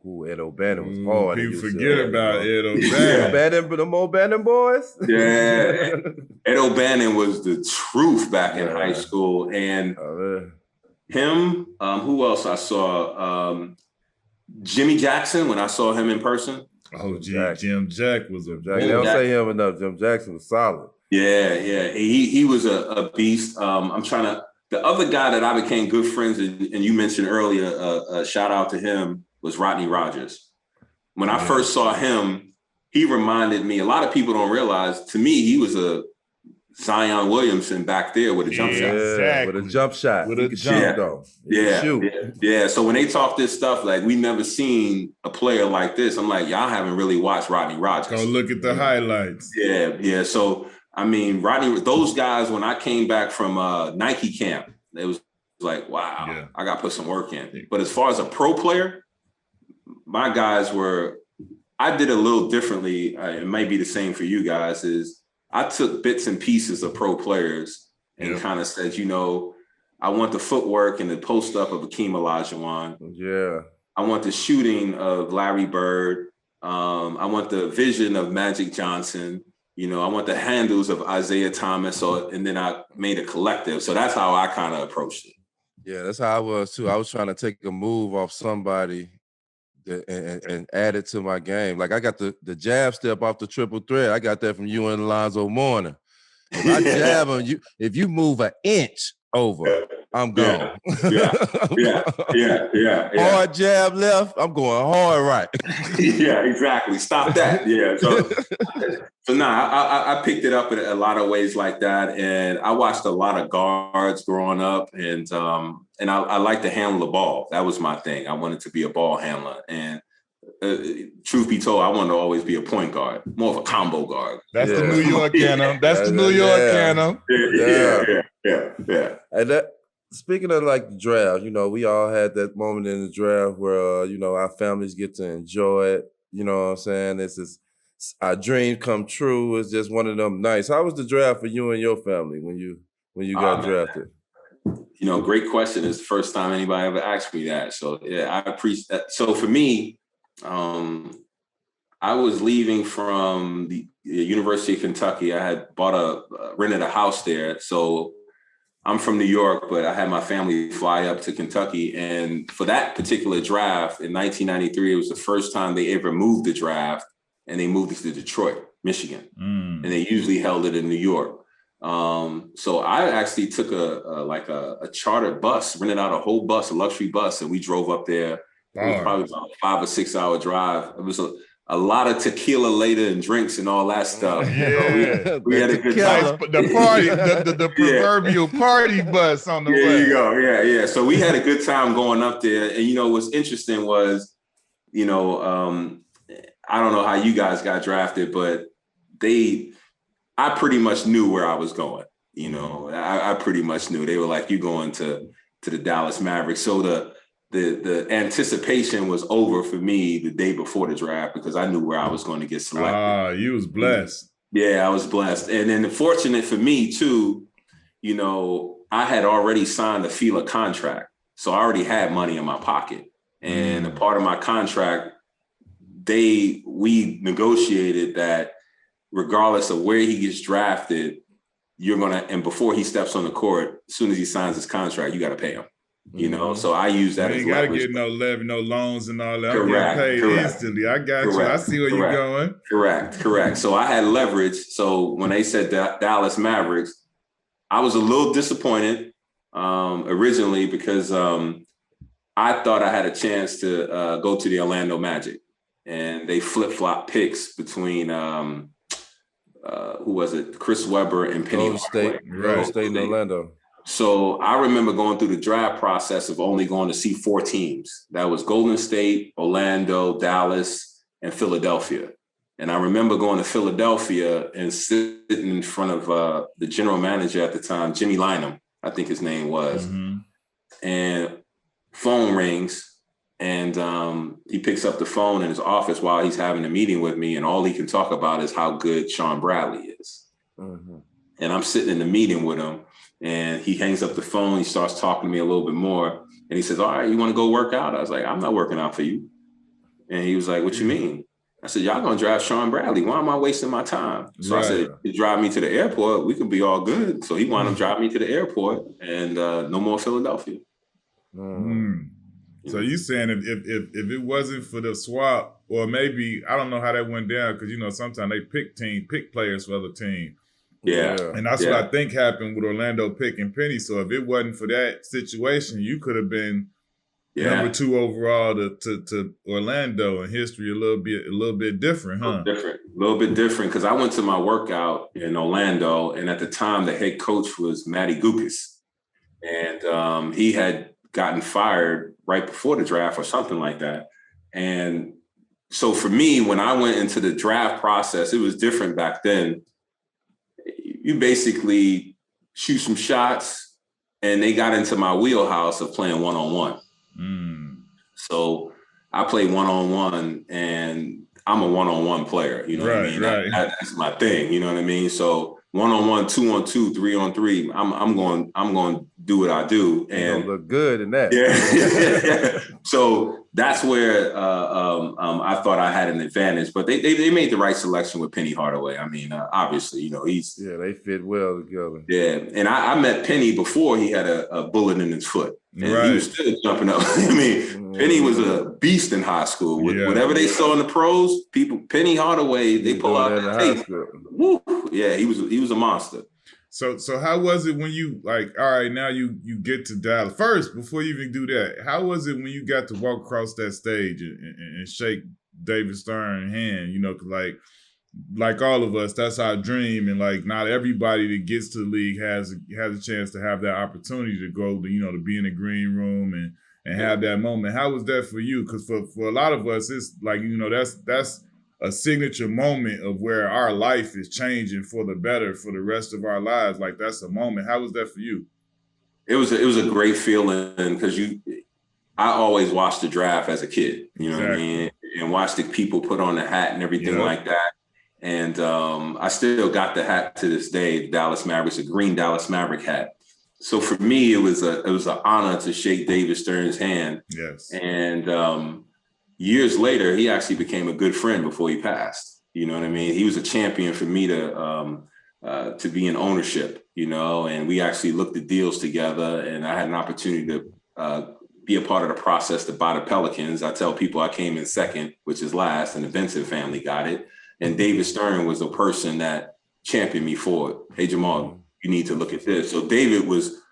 Ooh, Ed O'Bannon was hard. People forget about Ed O'Bannon. Ed O'Bannon, but them O'Bannon boys. Yeah, Ed O'Bannon was the truth back in high school, and him. Who else I saw? Jimmy Jackson. When I saw him in person. Oh, Jim Jack was a. They don't say him enough. Jim Jackson was solid. Yeah. He was a beast. I'm trying to. The other guy that I became good friends, and you mentioned earlier, shout out to him, was Rodney Rogers. When I first saw him, he reminded me, a lot of people don't realize, to me, Zion Williamson back there with a jump shot. Exactly. With a jump shot. With a jump. Though. Yeah. So when they talk this stuff, like we never seen a player like this, I'm like, y'all haven't really watched Rodney Rogers. Go look at the highlights. Yeah. So I mean, those guys, when I came back from Nike camp, it was like, wow, I got to put some work in. But as far as a pro player, my guys I did a little differently. It might be the same for you guys, is I took bits and pieces of pro players and kind of said, I want the footwork and the post up of Akeem Olajuwon. Yeah. I want the shooting of Larry Bird. I want the vision of Magic Johnson. I want the handles of Isaiah Thomas. And then I made a collective. So that's how I kind of approached it. Yeah, that's how I was too. I was trying to take a move off somebody and add it to my game. Like I got the jab step off the triple threat. I got that from you and Alonzo Mourning. If I jab on you, if you move an inch over, I'm gone. Yeah. Hard jab left, I'm going hard right. Yeah, exactly. Stop that. Yeah. So I picked it up in a lot of ways like that, and I watched a lot of guards growing up, and I like to handle the ball. That was my thing. I wanted to be a ball handler, and truth be told, I wanted to always be a point guard, more of a combo guard. That's the New York canon. That's the New York canon. Yeah. And speaking of like the draft, we all had that moment in the draft where our families get to enjoy it. You know what I'm saying? This is our dream come true. It's just one of them nights. How was the draft for you and your family when you got drafted? Great question. It's the first time anybody ever asked me that. So I appreciate that. So for me, I was leaving from the University of Kentucky. I had rented a house there. So I'm from New York, but I had my family fly up to Kentucky. And for that particular draft in 1993, it was the first time they ever moved the draft, and they moved it to Detroit, Michigan. And they usually held it in New York. So I actually took a chartered bus, rented out a whole bus, a luxury bus, and we drove up there. It was probably about a 5 or 6 hour drive. It was a lot of tequila later and drinks and all that stuff. We had a good time. The party, the proverbial party bus on the way. There you go. Yeah. So we had a good time going up there. And what's interesting was, I don't know how you guys got drafted, but I pretty much knew where I was going. I pretty much knew. They were like, you going to the Dallas Mavericks. So the anticipation was over for me the day before the draft, because I knew where I was going to get selected. You was blessed. Yeah, I was blessed. And then fortunate for me too, I had already signed a FILA contract. So I already had money in my pocket. And a part of my contract, we negotiated that regardless of where he gets drafted, and before he steps on the court, as soon as he signs his contract, you got to pay him. So I use that as leverage. You got to get no levy, no loans and all that. Correct, I'm getting paid instantly. I got you. I see where you're going. Correct. So I had leverage. So when they said Dallas Mavericks, I was a little disappointed originally, because I thought I had a chance to go to the Orlando Magic, and they flip-flop picks between who was it? Chris Webber and Penny Golden State in Orlando. So I remember going through the draft process of only going to see 4 teams. That was Golden State, Orlando, Dallas, and Philadelphia. And I remember going to Philadelphia and sitting in front of the general manager at the time, Jimmy Lynam, I think his name was. And phone rings, and he picks up the phone in his office while he's having a meeting with me, and all he can talk about is how good Sean Bradley is. And I'm sitting in the meeting with him, and he hangs up the phone. He starts talking to me a little bit more, and he says, all right, you want to go work out? I was like, I'm not working out for you. And he was like, what you mean? I said, y'all going to draft Sean Bradley. Why am I wasting my time? So I said, you drive me to the airport, we could be all good. So he wound up driving me to the airport, and no more Philadelphia. So you saying if it wasn't for the swap, or maybe, I don't know how that went down, because sometimes they pick players for other teams. Yeah. And that's what I think happened with Orlando picking Penny. So if it wasn't for that situation, you could have been Number 2 overall to Orlando, in history a little bit different, huh? A little bit different, because I went to my workout in Orlando, and at the time the head coach was Matty Gukas, and he had gotten fired right before the draft or something like that. And so for me, when I went into the draft process, it was different back then. You basically shoot some shots, and they got into my wheelhouse of playing one-on-one. So I play one-on-one, and I'm a one-on-one player. You know what I mean? Right. That's my thing. You know what I mean? So 1-on-1, 2-on-2, 3-on-3. I'm going to do what I do, and you look good in that. Yeah. So that's where I thought I had an advantage, but they made the right selection with Penny Hardaway. I mean, obviously, they fit well together. Yeah, and I met Penny before he had a bullet in his foot, and he was still jumping up. I mean, Penny was a beast in high school. Whatever they saw in the pros, Penny Hardaway, they pull out the tape. Woo. Yeah, he was a monster. So how was it when you, like, all right, now you get to Dallas? First, before you even do that, how was it when you got to walk across that stage and shake David Stern's hand? You know, 'cause like all of us, that's our dream, and like not everybody that gets to the league has a chance to have that opportunity to go to, to be in the green room and have that moment. How was that for you? Because for a lot of us, it's like, that's a signature moment of where our life is changing for the better for the rest of our lives. Like, that's a moment. How was that for you? It was a great feeling, because I always watched the draft as a kid, you know what I mean, and watched the people put on the hat and everything like that. And I still got the hat to this day, the Dallas Mavericks, a green Dallas Maverick hat. So for me, it was an honor to shake David Stern's hand. Yes. And years later, he actually became a good friend before he passed. You know what I mean? He was a champion for me to be in ownership, and we actually looked at deals together, and I had an opportunity to be a part of the process to buy the Pelicans. I tell people I came in second, which is last, and the Vincent family got it. And David Stern was the person that championed me for it. Hey, Jamal, you need to look at this. So David was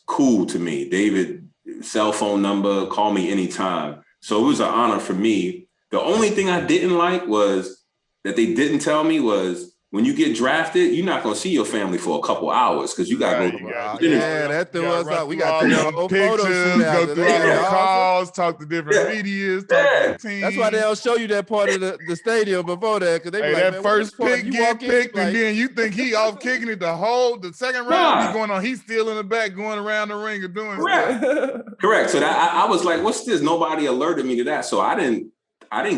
cool to me. David, cell phone number, call me anytime. So it was an honor for me. The only thing I didn't like was that they didn't tell me was, when you get drafted, you're not going to see your family for a couple hours, because you got to go. That threw us out. We got to take pictures, go through all the calls, talk to different medias, talk to the team. That's why they don't show you that part of the stadium before that, because they be like, that first pick get picked, and then you think he off kicking it the second round he's going on. He's still in the back going around the ring and doing stuff. Correct. So that I was like, what's this? Nobody alerted me to that. So I didn't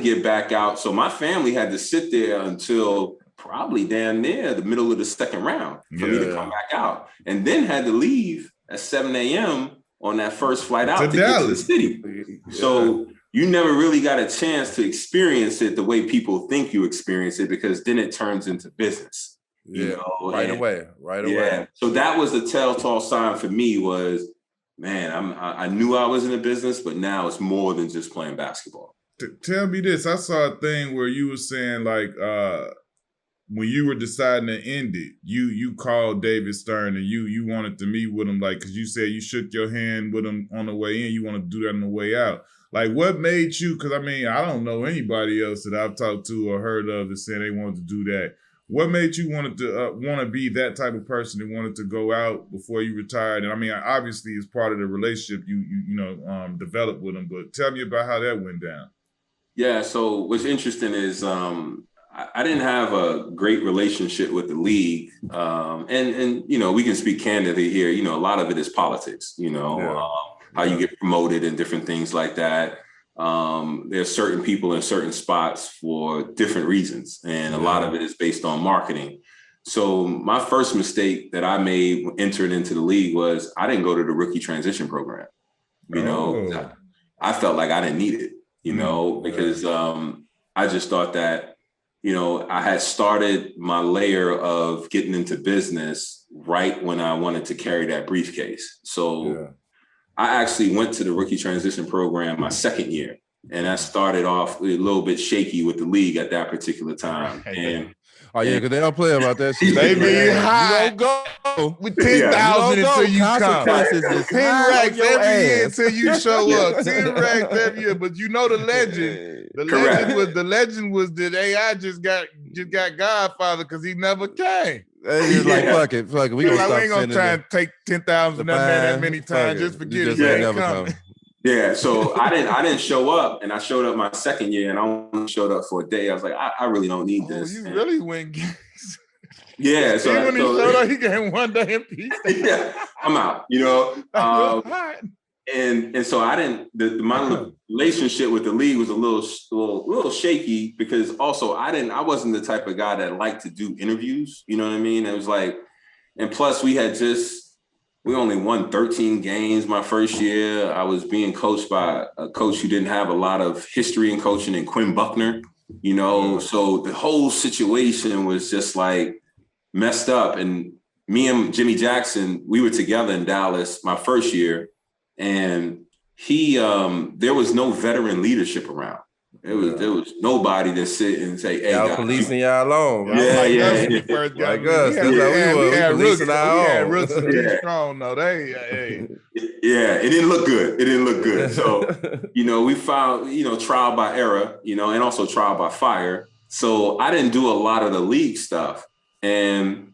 get back out. So my family had to sit there until probably damn near the middle of the second round for me to come back out, and then had to leave at 7 a.m. on that first flight out to get to the city. So you never really got a chance to experience it the way people think you experience it, because then it turns into business. Right away. So that was the telltale sign for me was, man, I knew I was in the business, but now it's more than just playing basketball. Tell me this. I saw a thing where you were saying, like, when you were deciding to end it, you called David Stern and you wanted to meet with him, like, because you said you shook your hand with him on the way in, you wanted to do that on the way out. Like, what made you, because I mean, I don't know anybody else that I've talked to or heard of that said they wanted to do that. What made you want to be that type of person that wanted to go out before you retired? And I mean, obviously it's part of the relationship you developed with him, but tell me about how that went down. Yeah, so what's interesting is I didn't have a great relationship with the league. And we can speak candidly here. A lot of it is politics, how you get promoted and different things like that. There's certain people in certain spots for different reasons. And a lot of it is based on marketing. So my first mistake that I made entering into the league was I didn't go to the rookie transition program. I felt like I didn't need it, because I just thought that, I had started my layer of getting into business right when I wanted to carry that briefcase. So I actually went to the rookie transition program my second year, and I started off a little bit shaky with the league at that particular time. And because they don't play about that shit. They be hot. You don't with 10,000 until you come. 10 racks every year until you show up. 10 racks every year. But you know the legend. The legend was that AI just got Godfather because he never came. They just like fuck it. We ain't gonna try and take 10,000 that many times. Just forget it. Never come. Yeah, so I didn't show up, and I showed up my second year, and I only showed up for a day. I was like, I really don't need this. You really went. Yeah, so when he showed up, he came one day in peace. Yeah, I'm out. And so I didn't. My relationship with the league was a little shaky because also I wasn't the type of guy that liked to do interviews. You know what I mean? It was like, and plus we only won 13 games my first year. I was being coached by a coach who didn't have a lot of history in coaching, and Quinn Buckner. So the whole situation was just like messed up. And me and Jimmy Jackson, we were together in Dallas my first year. And there was no veteran leadership around. There was nobody that sit and say, "Hey, y'all policing y'all alone." Yeah. Like us. That's how we were policing our own. Yeah, strong though. Yeah, it didn't look good. So, we found, trial by error, and also trial by fire. So I didn't do a lot of the league stuff. And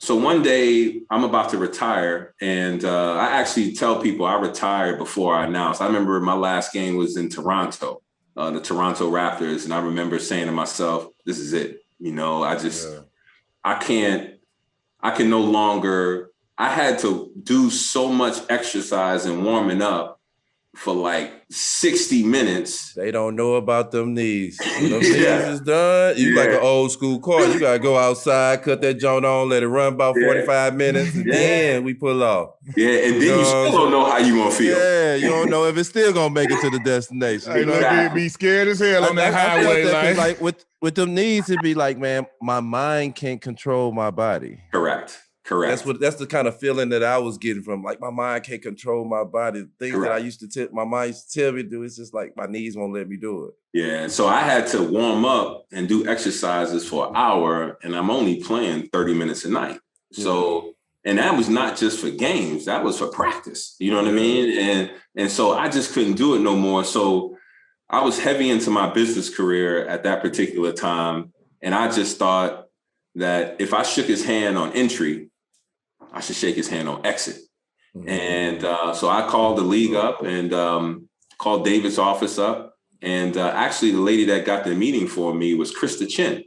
so one day I'm about to retire, and I actually tell people I retired before I announced. I remember my last game was in Toronto, the Toronto Raptors. And I remember saying to myself, this is it. I can no longer, I had to do so much exercise and warming up for like 60 minutes. They don't know about them knees. When them knees is done, you like an old school car. You got to go outside, cut that joint on, let it run about 45 minutes, and then we pull off. Yeah, and then you still don't know how you going to feel. Yeah, you don't know if it's still going to make it to the destination. Exactly. Be scared as hell on that highway. Like with them knees, it'd be like, man, my mind can't control my body. Correct. That's the kind of feeling that I was getting from, like, my mind can't control my body. Things that I used to my mind used to tell me to do, it's just like my knees won't let me do it. Yeah, so I had to warm up and do exercises for an hour, and I'm only playing 30 minutes a night. So, and that was not just for games, that was for practice. You know what I mean? And so I just couldn't do it no more. So I was heavy into my business career at that particular time, and I just thought that if I shook his hand on entry, I should shake his hand on exit. Mm-hmm. And so I called the league up and called David's office up. And actually the lady that got the meeting for me was Krista Chin.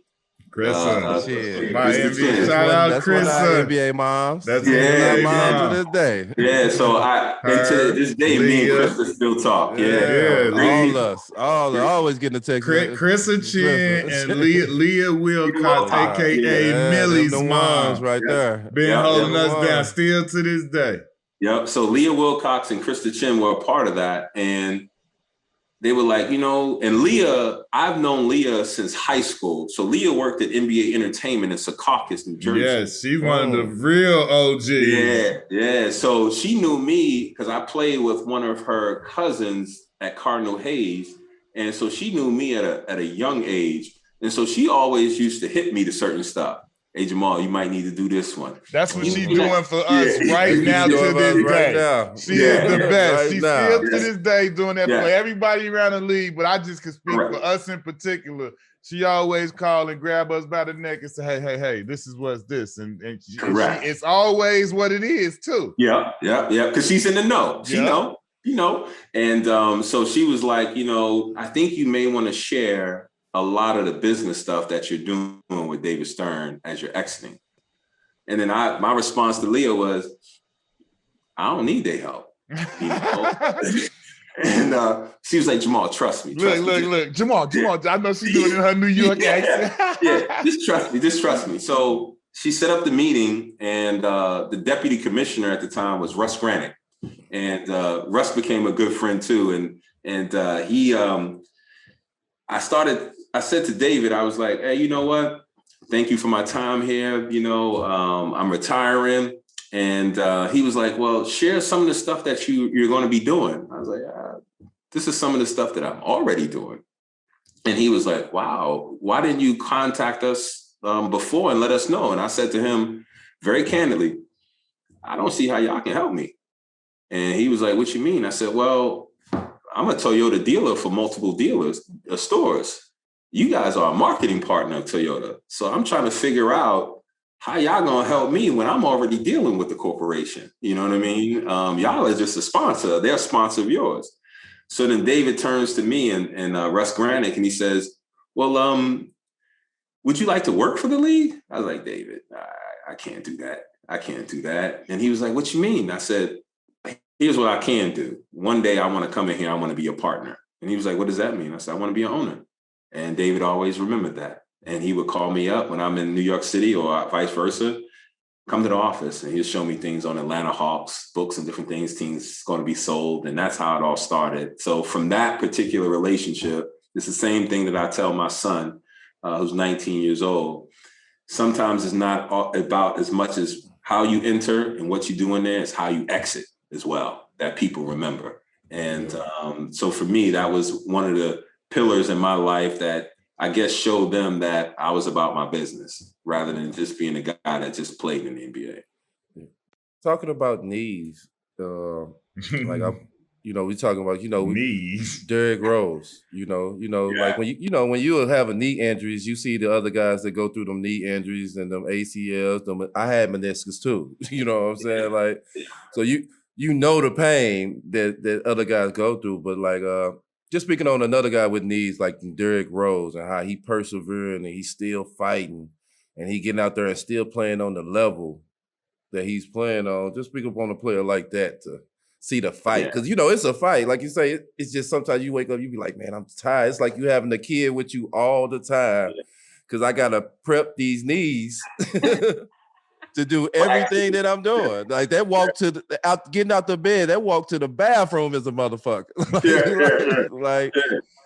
Krista. My NBA. Shout out Krista. NBA moms. That's NBA moms to this day. Yeah, so to this day, me and Krista still talk. All always getting a text. Krista Chin and Leah Wilcox, aka Millie's moms right there. Been holding us down still to this day. Yep. So Leah Wilcox and Krista Chin were a part of that. And they were like, and Leah, I've known Leah since high school. So Leah worked at NBA Entertainment in Secaucus, New Jersey. Yes, she's one of the real OGs. Yeah. So she knew me because I played with one of her cousins at Cardinal Hayes. And so she knew me at a young age. And so she always used to hit me to certain stuff. Hey, Jamal, you might need to do this one. That's what she's doing for us right now to this day. She is the best. She's still to this day doing that for everybody around the league, but I just can speak for us in particular. She always call and grab us by the neck and say, hey, this is what's this. And it's always what it is, too. Yeah. Because she's in the know. She know. And so she was like, I think you may want to share a lot of the business stuff that you're doing with David Stern as you're exiting. And then my response to Leah was, I don't need their help. And she was like, Jamal, trust me. Look, Jamal, I know she's doing it in her New York accent. Just trust me. So she set up the meeting, and the deputy commissioner at the time was Russ Granick. And Russ became a good friend too. And he, I said to David, I was like, hey, you know what? Thank you for my time here. I'm retiring. And he was like, well, share some of the stuff that you're going to be doing. I was like, this is some of the stuff that I'm already doing. And he was like, wow, why didn't you contact us before and let us know? And I said to him very candidly, I don't see how y'all can help me. And he was like, what you mean? I said, well, I'm a Toyota dealer for multiple stores. You guys are a marketing partner of Toyota. So I'm trying to figure out how y'all gonna help me when I'm already dealing with the corporation. You know what I mean? Y'all are just a sponsor. They're a sponsor of yours. So then David turns to me and Russ Granick, and he says, well, would you like to work for the league? I was like, David, I can't do that. I can't do that. And he was like, what you mean? I said, here's what I can do. One day I want to come in here. I want to be a partner. And he was like, what does that mean? I said, I want to be an owner. And David always remembered that. And he would call me up when I'm in New York City or vice versa, come to the office, and he'll show me things on Atlanta Hawks, books and different things, teams going to be sold. And that's how it all started. So from that particular relationship, it's the same thing that I tell my son, who's 19 years old. Sometimes it's not about as much as how you enter and what you do in there, it's how you exit as well, that people remember. And so for me, that was one of the pillars in my life that I guess showed them that I was about my business rather than just being a guy that just played in the NBA. Talking about knees, like we talking about, knees. Derrick Rose, like when you have a knee injuries, you see the other guys that go through them knee injuries and them ACLs. I had meniscus too. You know what I'm saying? Like, so you know the pain that other guys go through, but like just speaking on another guy with knees like Derrick Rose and how he persevering and he's still fighting and he getting out there and still playing on the level that he's playing on. Just speak up on a player like that to see the fight. Because, it's a fight. Like you say, it's just sometimes you wake up, you be like, man, I'm tired. It's like you having a kid with you all the time because I got to prep these knees to do everything that I'm doing. Like that walk getting out the bed, that walk to the bathroom is a motherfucker. Like,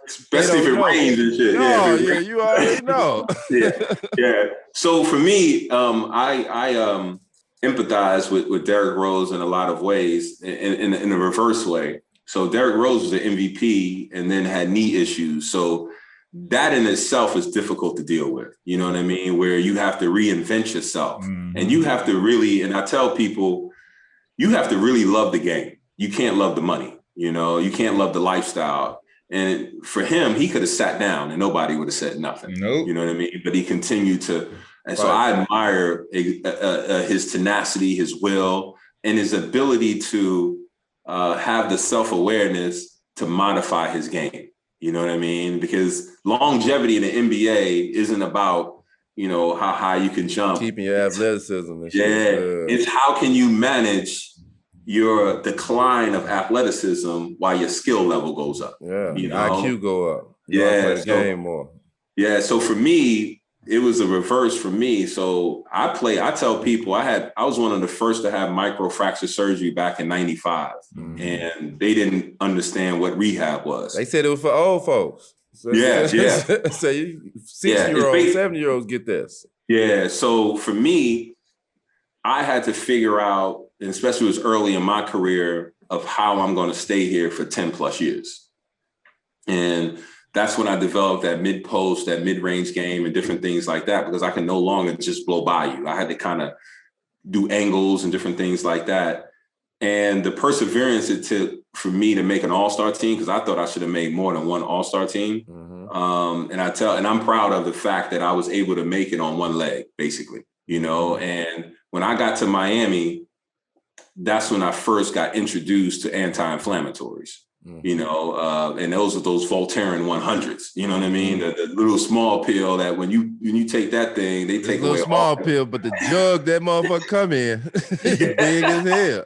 especially if it rains and shit. You already know. So for me, I empathize with Derrick Rose in a lot of ways, in a reverse way. So Derrick Rose was an MVP and then had knee issues. So that in itself is difficult to deal with. You know what I mean? Where you have to reinvent yourself and you have to really, and I tell people, you have to really love the game. You can't love the money, you can't love the lifestyle. And for him, he could have sat down and nobody would have said nothing. Nope. You know what I mean? But he continued to, and so I admire his tenacity, his will, and his ability to have the self-awareness to modify his game. You know what I mean? Because longevity in the NBA isn't about, how high you can jump. Keeping your athleticism. And it's how can you manage your decline of athleticism while your skill level goes up. IQ go up. Play the game more. So for me, it was a reverse for me. So I tell people I was one of the first to have microfracture surgery back in 95. And they didn't understand what rehab was. They said it was for old folks. So, So 60-year-olds, 70-year-olds get this. So for me, I had to figure out, and especially it was early in my career, of how I'm going to stay here for 10 plus years. And that's when I developed that mid-post, that mid-range game and different things like that, because I can no longer just blow by you. I had to kind of do angles and different things like that. And the perseverance it took for me to make an all-star team, because I thought I should have made more than one all-star team. And I'm proud of the fact that I was able to make it on one leg, basically, and when I got to Miami, that's when I first got introduced to anti-inflammatories. And those are those Voltaren 100s. You know what I mean? The little small pill that when you take that thing, they take away. Small pill, but the jug that motherfucker come in, big as hell.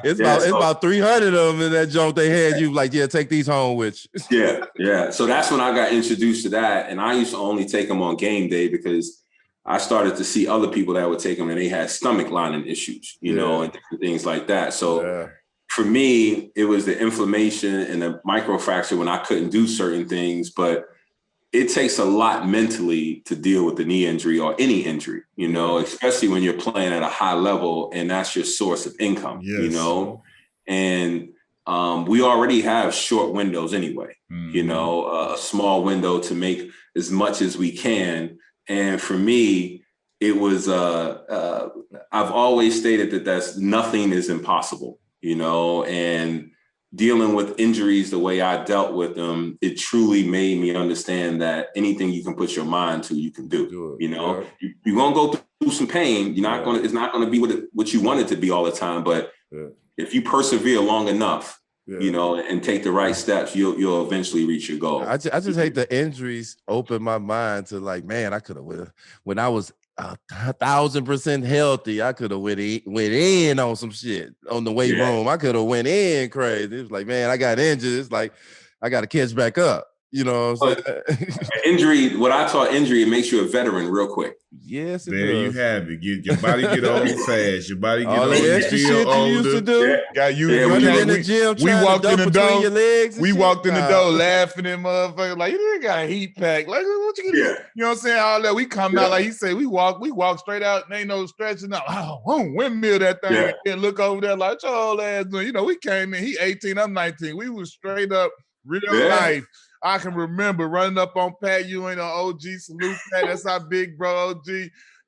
It's about 300 of them in that joint they had you like, take these home with you. So that's when I got introduced to that, and I used to only take them on game day because I started to see other people that would take them and they had stomach lining issues, and different things like that. So. For me, it was the inflammation and the microfracture when I couldn't do certain things, but it takes a lot mentally to deal with the knee injury or any injury, especially when you're playing at a high level and that's your source of income, and we already have short windows anyway, a small window to make as much as we can. And for me, it was, I've always stated that nothing is impossible, and dealing with injuries the way I dealt with them, it truly made me understand that anything you can put your mind to, you can do. You're going to go through some pain. It's not going to be what you want it to be all the time. But if you persevere long enough, and take the right steps, you'll eventually reach your goal. I just hate the injuries open my mind to like, man, I could have, when I was 1,000% healthy, I could have went in on some shit on the weight room. I could have went in crazy. It was like, man, I got injured. It's like, I got to catch back up. You know what I'm saying? Injury, what I taught injury, it makes you a veteran real quick. Yes, it there does. you have it. Your body get old fast. Your body get all old. the extra shit you used to do. In the gym. We walked in the door. We walked in the door laughing at motherfuckers like, you got a heat pack. Like, what you gonna do? You know what I'm saying? All that. We come out like he said. We walk straight out. And ain't no stretching out. Windmill that thing and look over there like your old ass doing. We came in. He 18. I'm 19. We was straight up real life. I can remember running up on Pat Ewing on OG, salute Pat, that's our big bro OG,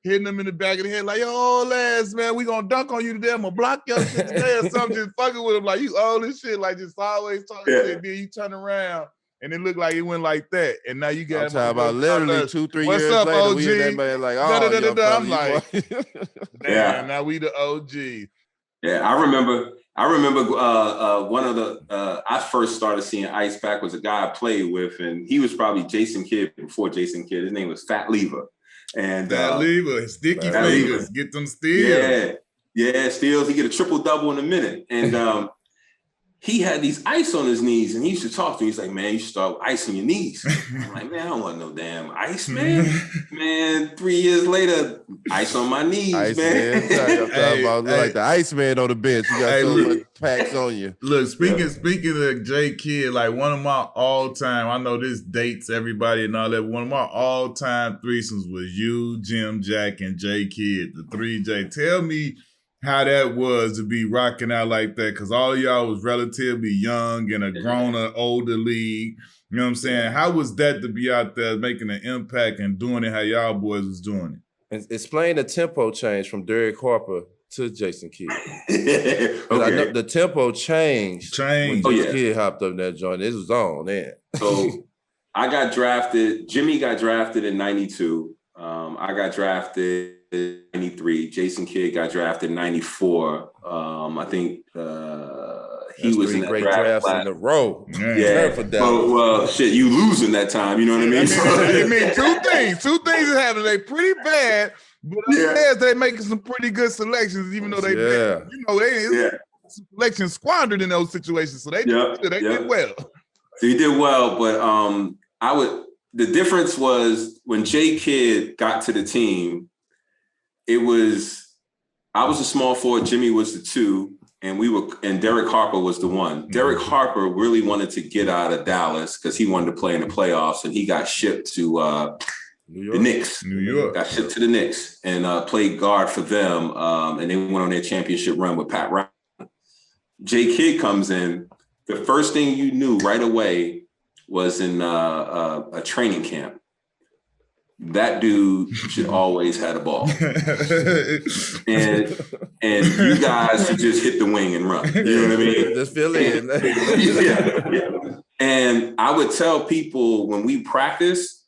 hitting him in the back of the head like, yo, old ass, man, we gonna dunk on you today, I'm gonna block your shit today or something, just fucking with him like, you old as shit, like just always talking shit, then you turn around and it looked like it went like that, and now you got talking about literally 2-3 years up, later, OG? we in that man like, I'm like, damn, now we the OG. Yeah, I remember one of the I first started seeing Ice Pack was a guy I played with, and he was probably Jason Kidd before Jason Kidd. His name was Fat Lever. And Fat Lever, sticky fingers, get them steals. Yeah, steals. He get a triple-double in a minute. And he had these ice on his knees, and he used to talk to me. He's like, man, you should start with ice on your knees. I'm like, man, I don't want no damn ice, man. Man, 3 years later, ice on my knees, ice man. I'm talking about like the Iceman on the bench. You got so much packs on you. Look, speaking of J Kidd, like one of my all-time, I know this dates everybody and all that, one of my all-time threesomes was you, Jim, Jack, and J Kidd, the 3J. Tell me how that was to be rocking out like that, because all of y'all was relatively young in a grown or older league. You know what I'm saying? How was that to be out there making an impact and doing it how y'all boys was doing it? And explain the tempo change from Derek Harper to Jason Kidd. Okay. I know the tempo changed when Jason Kidd hopped up that joint. It was on then. So I got drafted. Jimmy got drafted in 92. I got drafted in 93. Jason Kidd got drafted in 94. I think he was in that great draft drafts in a row. Yeah. Well, shit, you losing that time. You know what I mean? I mean, two things that happened. They pretty bad, but they making some pretty good selections, even though they selection squandered in those situations. So they did well. They did well, but the difference was when J Kidd got to the team, I was a small forward, Jimmy was the 2, and Derek Harper was the 1. Derek Harper really wanted to get out of Dallas because he wanted to play in the playoffs, and he got shipped to the Knicks. New York. Got shipped to the Knicks and played guard for them, and they went on their championship run with Pat Riley. J Kidd comes in. The first thing you knew right away was in a training camp. That dude should always had a ball. and you guys should just hit the wing and run. You know what I mean? Just fill in. And I would tell people when we practice,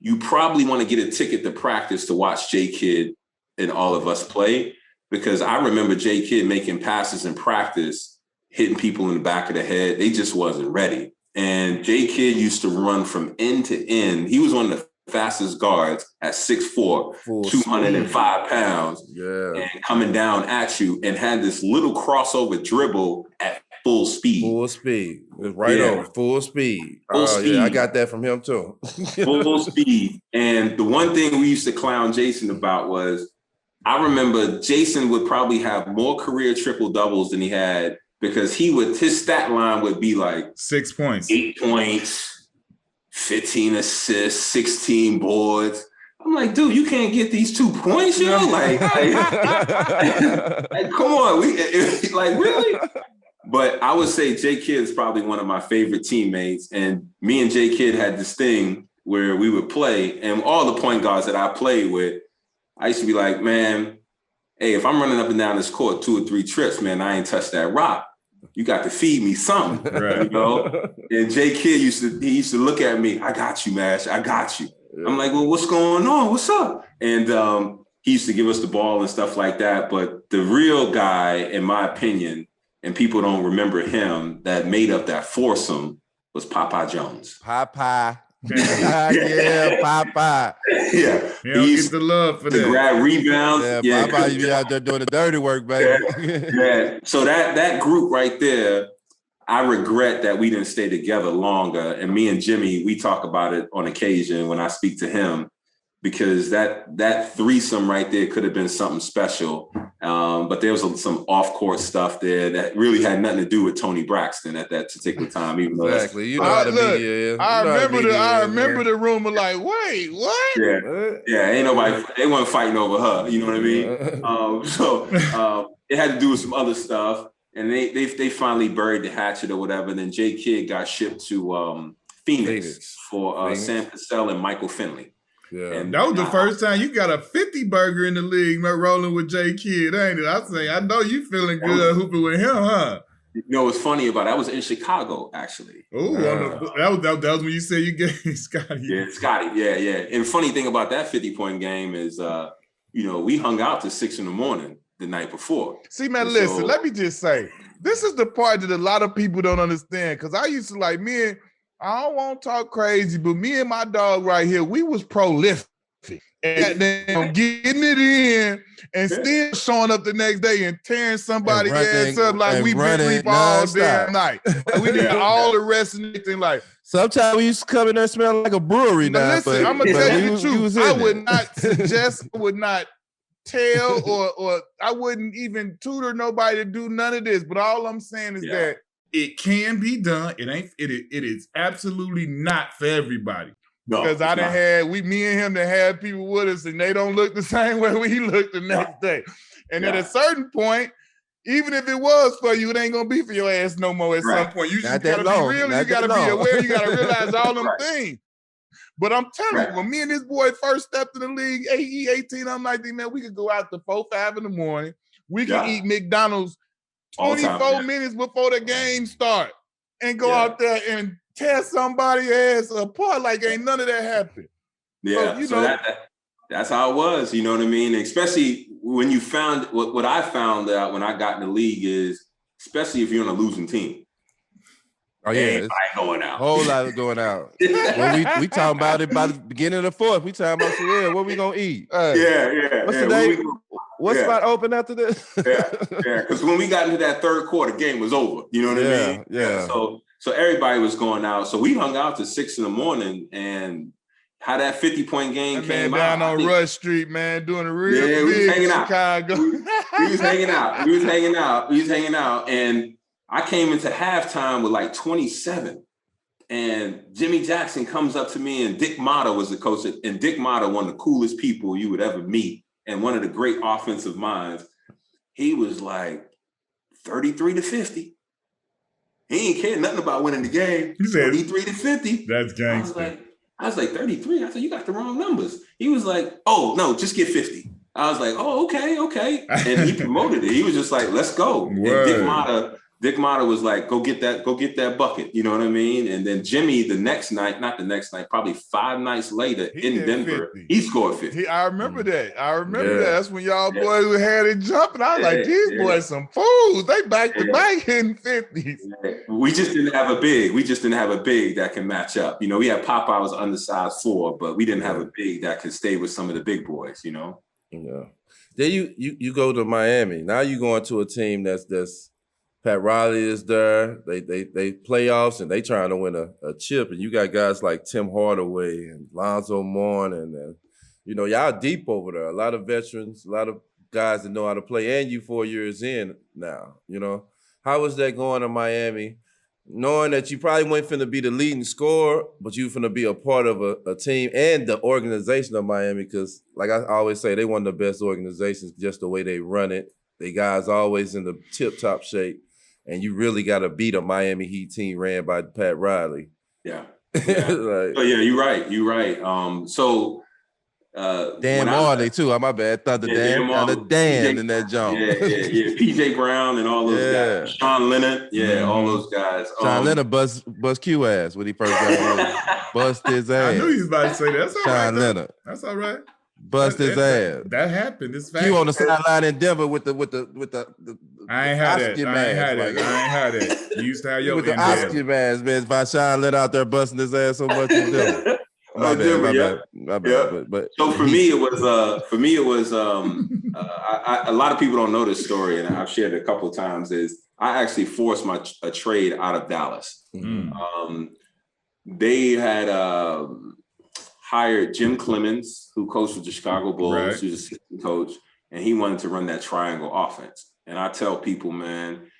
you probably want to get a ticket to practice to watch J Kidd and all of us play, because I remember J Kidd making passes in practice, hitting people in the back of the head. They just wasn't ready. And J Kidd used to run from end to end. He was one of the fastest guards at 6'4", 205 pounds, and coming down at you, and had this little crossover dribble at full speed. Full speed. Right on. Full speed. Full speed. Yeah, I got that from him too. Full speed. And the one thing we used to clown Jason about was, I remember Jason would probably have more career triple doubles than he had, because his stat line would be like 6 points, 8 points, 15 assists, 16 boards. I'm like, dude, you can't get these 2 points, you know? Like come on, like really? But I would say J Kidd is probably one of my favorite teammates, and me and J Kidd had this thing where we would play, and all the point guards that I played with, I used to be like, man, hey, if I'm running up and down this court 2 or 3 trips, man, I ain't touched that rock. You got to feed me something, right. You know? And J Kidd used to look at me, I got you, Mash, I got you. Yeah. I'm like, well, what's going on? What's up? And he used to give us the ball and stuff like that. But the real guy, in my opinion, and people don't remember him, that made up that foursome was Popeye Jones. Popeye. Yeah, Popeye. Yeah. He don't get the love for that. Grab rebounds. Yeah, Popeye, you be out there doing the dirty work, baby. Yeah. So that group right there, I regret that we didn't stay together longer. And me and Jimmy, we talk about it on occasion when I speak to him, because that threesome right there could have been something special. But there was some off-court stuff there that really had nothing to do with Tony Braxton at that particular time. Even though exactly, you know how the media is. I remember the rumor. Like, wait, what? Yeah. Ain't nobody. They weren't fighting over her. You know what I mean? So it had to do with some other stuff, and they finally buried the hatchet or whatever. And then J Kidd got shipped to Phoenix for Sam Cassell and Michael Finley. Yeah. And that was the first time you got a 50 burger in the league, man, rolling with J Kidd, ain't it? I know you feeling good hooping with him, huh? You know what's funny about it? I was in Chicago, actually. Oh, that was when you said you gave Scotty. Yeah, Scotty. Yeah. And funny thing about that 50-point game is, we hung out till 6 a.m. the night before. See, man, listen, let me just say, this is the part that a lot of people don't understand, because I used to I don't want to talk crazy, but me and my dog right here, we was prolific. And then getting it in and still showing up the next day and tearing somebody's ass up like we been reap all damn night. Like we did all the rest and anything like. Sometimes we used to come in there smelling like a brewery now. Listen, I'm going to tell you the truth. I would not suggest, would not tell, or I wouldn't even tutor nobody to do none of this. But all I'm saying is that it can be done. It is absolutely not for everybody. No, because I done had me and him that had people with us, and they don't look the same way we look the next day. And at a certain point, even if it was for you, it ain't gonna be for your ass no more. At some point, you just gotta be real. You gotta be aware. You gotta realize all them things. But I'm telling you, when me and this boy first stepped in the league, 18, I'm like, man, we could go out to 4, 5 in the morning. We can eat McDonald's 24 minutes before the game start and go out there and tear somebody's ass apart like ain't none of that happened. Yeah, so that's how it was, you know what I mean? Especially when you found, what I found out when I got in the league is, especially if you're on a losing team. Oh yeah, it's going out. Whole lot of going out. Well, we talking about it by the beginning of the fourth. We talking about what we gonna eat. What's today? What's about open after this? Because when we got into that third quarter, game was over. You know what I mean? Yeah. So everybody was going out. So we hung out till 6 a.m. and how that 50-point game came out. Down on Rush Street, man, doing a real big hanging Chicago. We was hanging out. We was hanging out. And I came into halftime with like 27. And Jimmy Jackson comes up to me, and Dick Motta was the coach. And Dick Motta, one of the coolest people you would ever meet, and one of the great offensive minds. He was like 33-50. He ain't care nothing about winning the game. He said 33-50. That's gangster. I was like 33. I said, you got the wrong numbers. He was like, oh no, just get 50. I was like, oh, okay. And he promoted it. He was just like, let's go. Word. And Dick Motta was like, go get that bucket. You know what I mean? And then Jimmy, probably 5 nights later in Denver, 50. He scored 50. I remember that. that. That's when y'all boys had it jumping. I was like, these boys some fools. They back to back hitting 50s. Yeah. We just didn't have a big. That can match up. You know, we had Popeye was undersized 4, but we didn't have a big that could stay with some of the big boys, you know? Yeah. Then you go to Miami. Now you going to a team that's Pat Riley is there. They playoffs and they trying to win a chip. And you got guys like Tim Hardaway and Lonzo Mourning, and y'all deep over there. A lot of veterans, a lot of guys that know how to play. And you 4 years in now. How is that going to Miami? Knowing that you probably weren't finna be the leading scorer, but you finna be a part of a team and the organization of Miami, because like I always say, they one of the best organizations, just the way they run it. They guys always in the tip-top shape. And you really got to beat a Miami Heat team ran by Pat Riley. Yeah. You're right. So Dan Marley too. My bad. Thunder Dan. Dan in that jump. Yeah. PJ Brown and all those guys. Sean Leonard. Yeah, all those guys. Sean Leonard bust Q ass when he first got bust his ass. I knew he was about to say that. That's all right. Sean Leonard. That's all right. Bust his ass. That happened. It's Q on the sideline in Denver with the I ain't had that. I ain't had that. You used to have your with the Oscar mask, man. By Sean Leonard out there busting his ass so much in Denver. My bad. But so for me, it was a lot of people don't know this story, and I've shared it a couple of times. Is I actually forced a trade out of Dallas. They had hired Jim Clemens, who coached with the Chicago Bulls, right. who's assistant coach, and he wanted to run that triangle offense. And I tell people, man,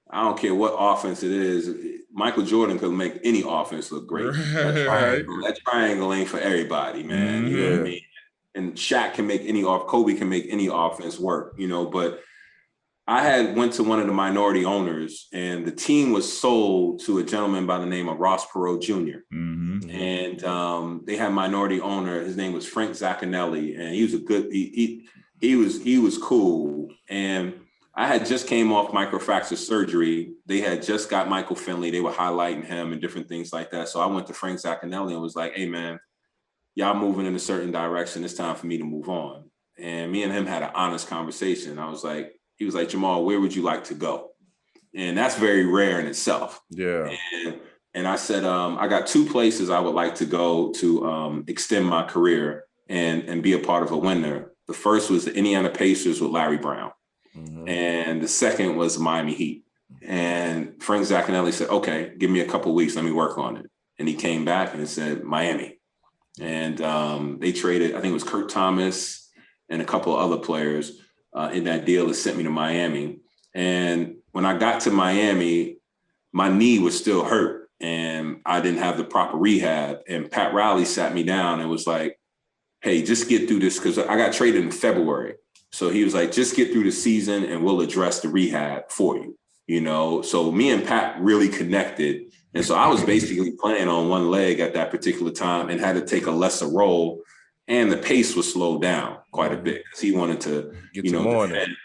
I don't care what offense it is. Michael Jordan could make any offense look great. That triangle ain't for everybody, man. You know what I mean? And Shaq can make Kobe can make any offense work, but I went to one of the minority owners, and the team was sold to a gentleman by the name of Ross Perot Jr. And they had minority owner. His name was Frank Zaccanelli, and he was he was cool. And I had just came off microfracture surgery. They had just got Michael Finley. They were highlighting him and different things like that. So I went to Frank Zaccanelli and was like, hey, man, y'all moving in a certain direction. It's time for me to move on. And me and him had an honest conversation. He was like, Jamal, where would you like to go? And that's very rare in itself. Yeah. And I said, I got two places I would like to go to extend my career and be a part of a winner. The first was the Indiana Pacers with Larry Brown. And the second was Miami Heat. And Frank Zaccanelli said, okay, give me a couple of weeks. Let me work on it. And he came back and said, Miami. And they traded, I think it was Kurt Thomas and a couple of other players in that deal that sent me to Miami. And when I got to Miami, my knee was still hurt and I didn't have the proper rehab. And Pat Riley sat me down and was like, hey, just get through this, because I got traded in February. So he was like, just get through the season and we'll address the rehab for you, So me and Pat really connected. And so I was basically playing on one leg at that particular time and had to take a lesser role. And the pace was slowed down quite a bit because he wanted to, get to morning.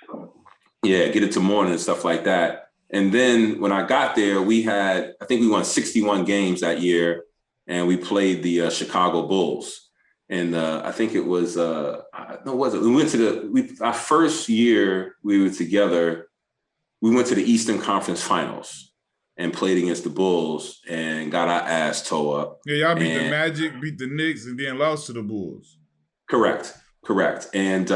Get it to morning and stuff like that. And then when I got there, I think we won 61 games that year, and we played the Chicago Bulls. And I think it was, we went to our first year we were together, we went to the Eastern Conference Finals and played against the Bulls and got our ass tore up. Yeah, y'all beat the Magic, beat the Knicks, and then lost to the Bulls. Correct. And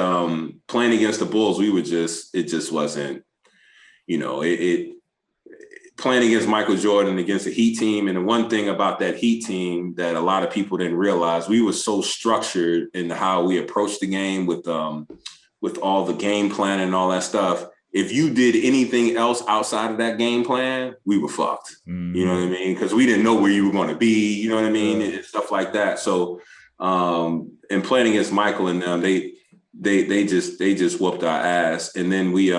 playing against the Bulls, it just wasn't, playing against Michael Jordan against the Heat team. And the one thing about that Heat team that a lot of people didn't realize, we were so structured in how we approached the game with all the game plan and all that stuff. If you did anything else outside of that game plan, we were fucked. You know what I mean? Because we didn't know where you were going to be, you know what I mean? And stuff like that. So, and playing against Michael and them, they just whooped our ass. And then we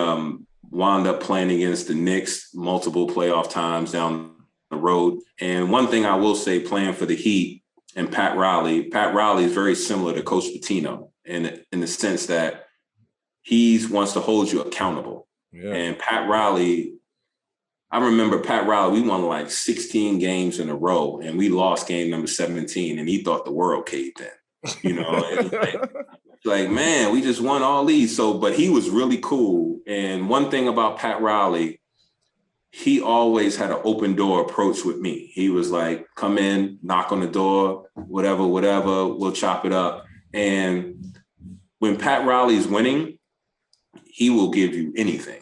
wound up playing against the Knicks multiple playoff times down the road. And one thing I will say, playing for the Heat and Pat Riley is very similar to Coach Pitino in the sense that he wants to hold you accountable. Yeah. And Pat Riley, I remember Pat Riley, we won like 16 games in a row and we lost game number 17 and he thought the world caved in, like, man, we just won all these. So, but he was really cool. And one thing about Pat Riley, he always had an open door approach with me. He was like, come in, knock on the door, whatever, we'll chop it up. And when Pat Riley's winning, he will give you anything.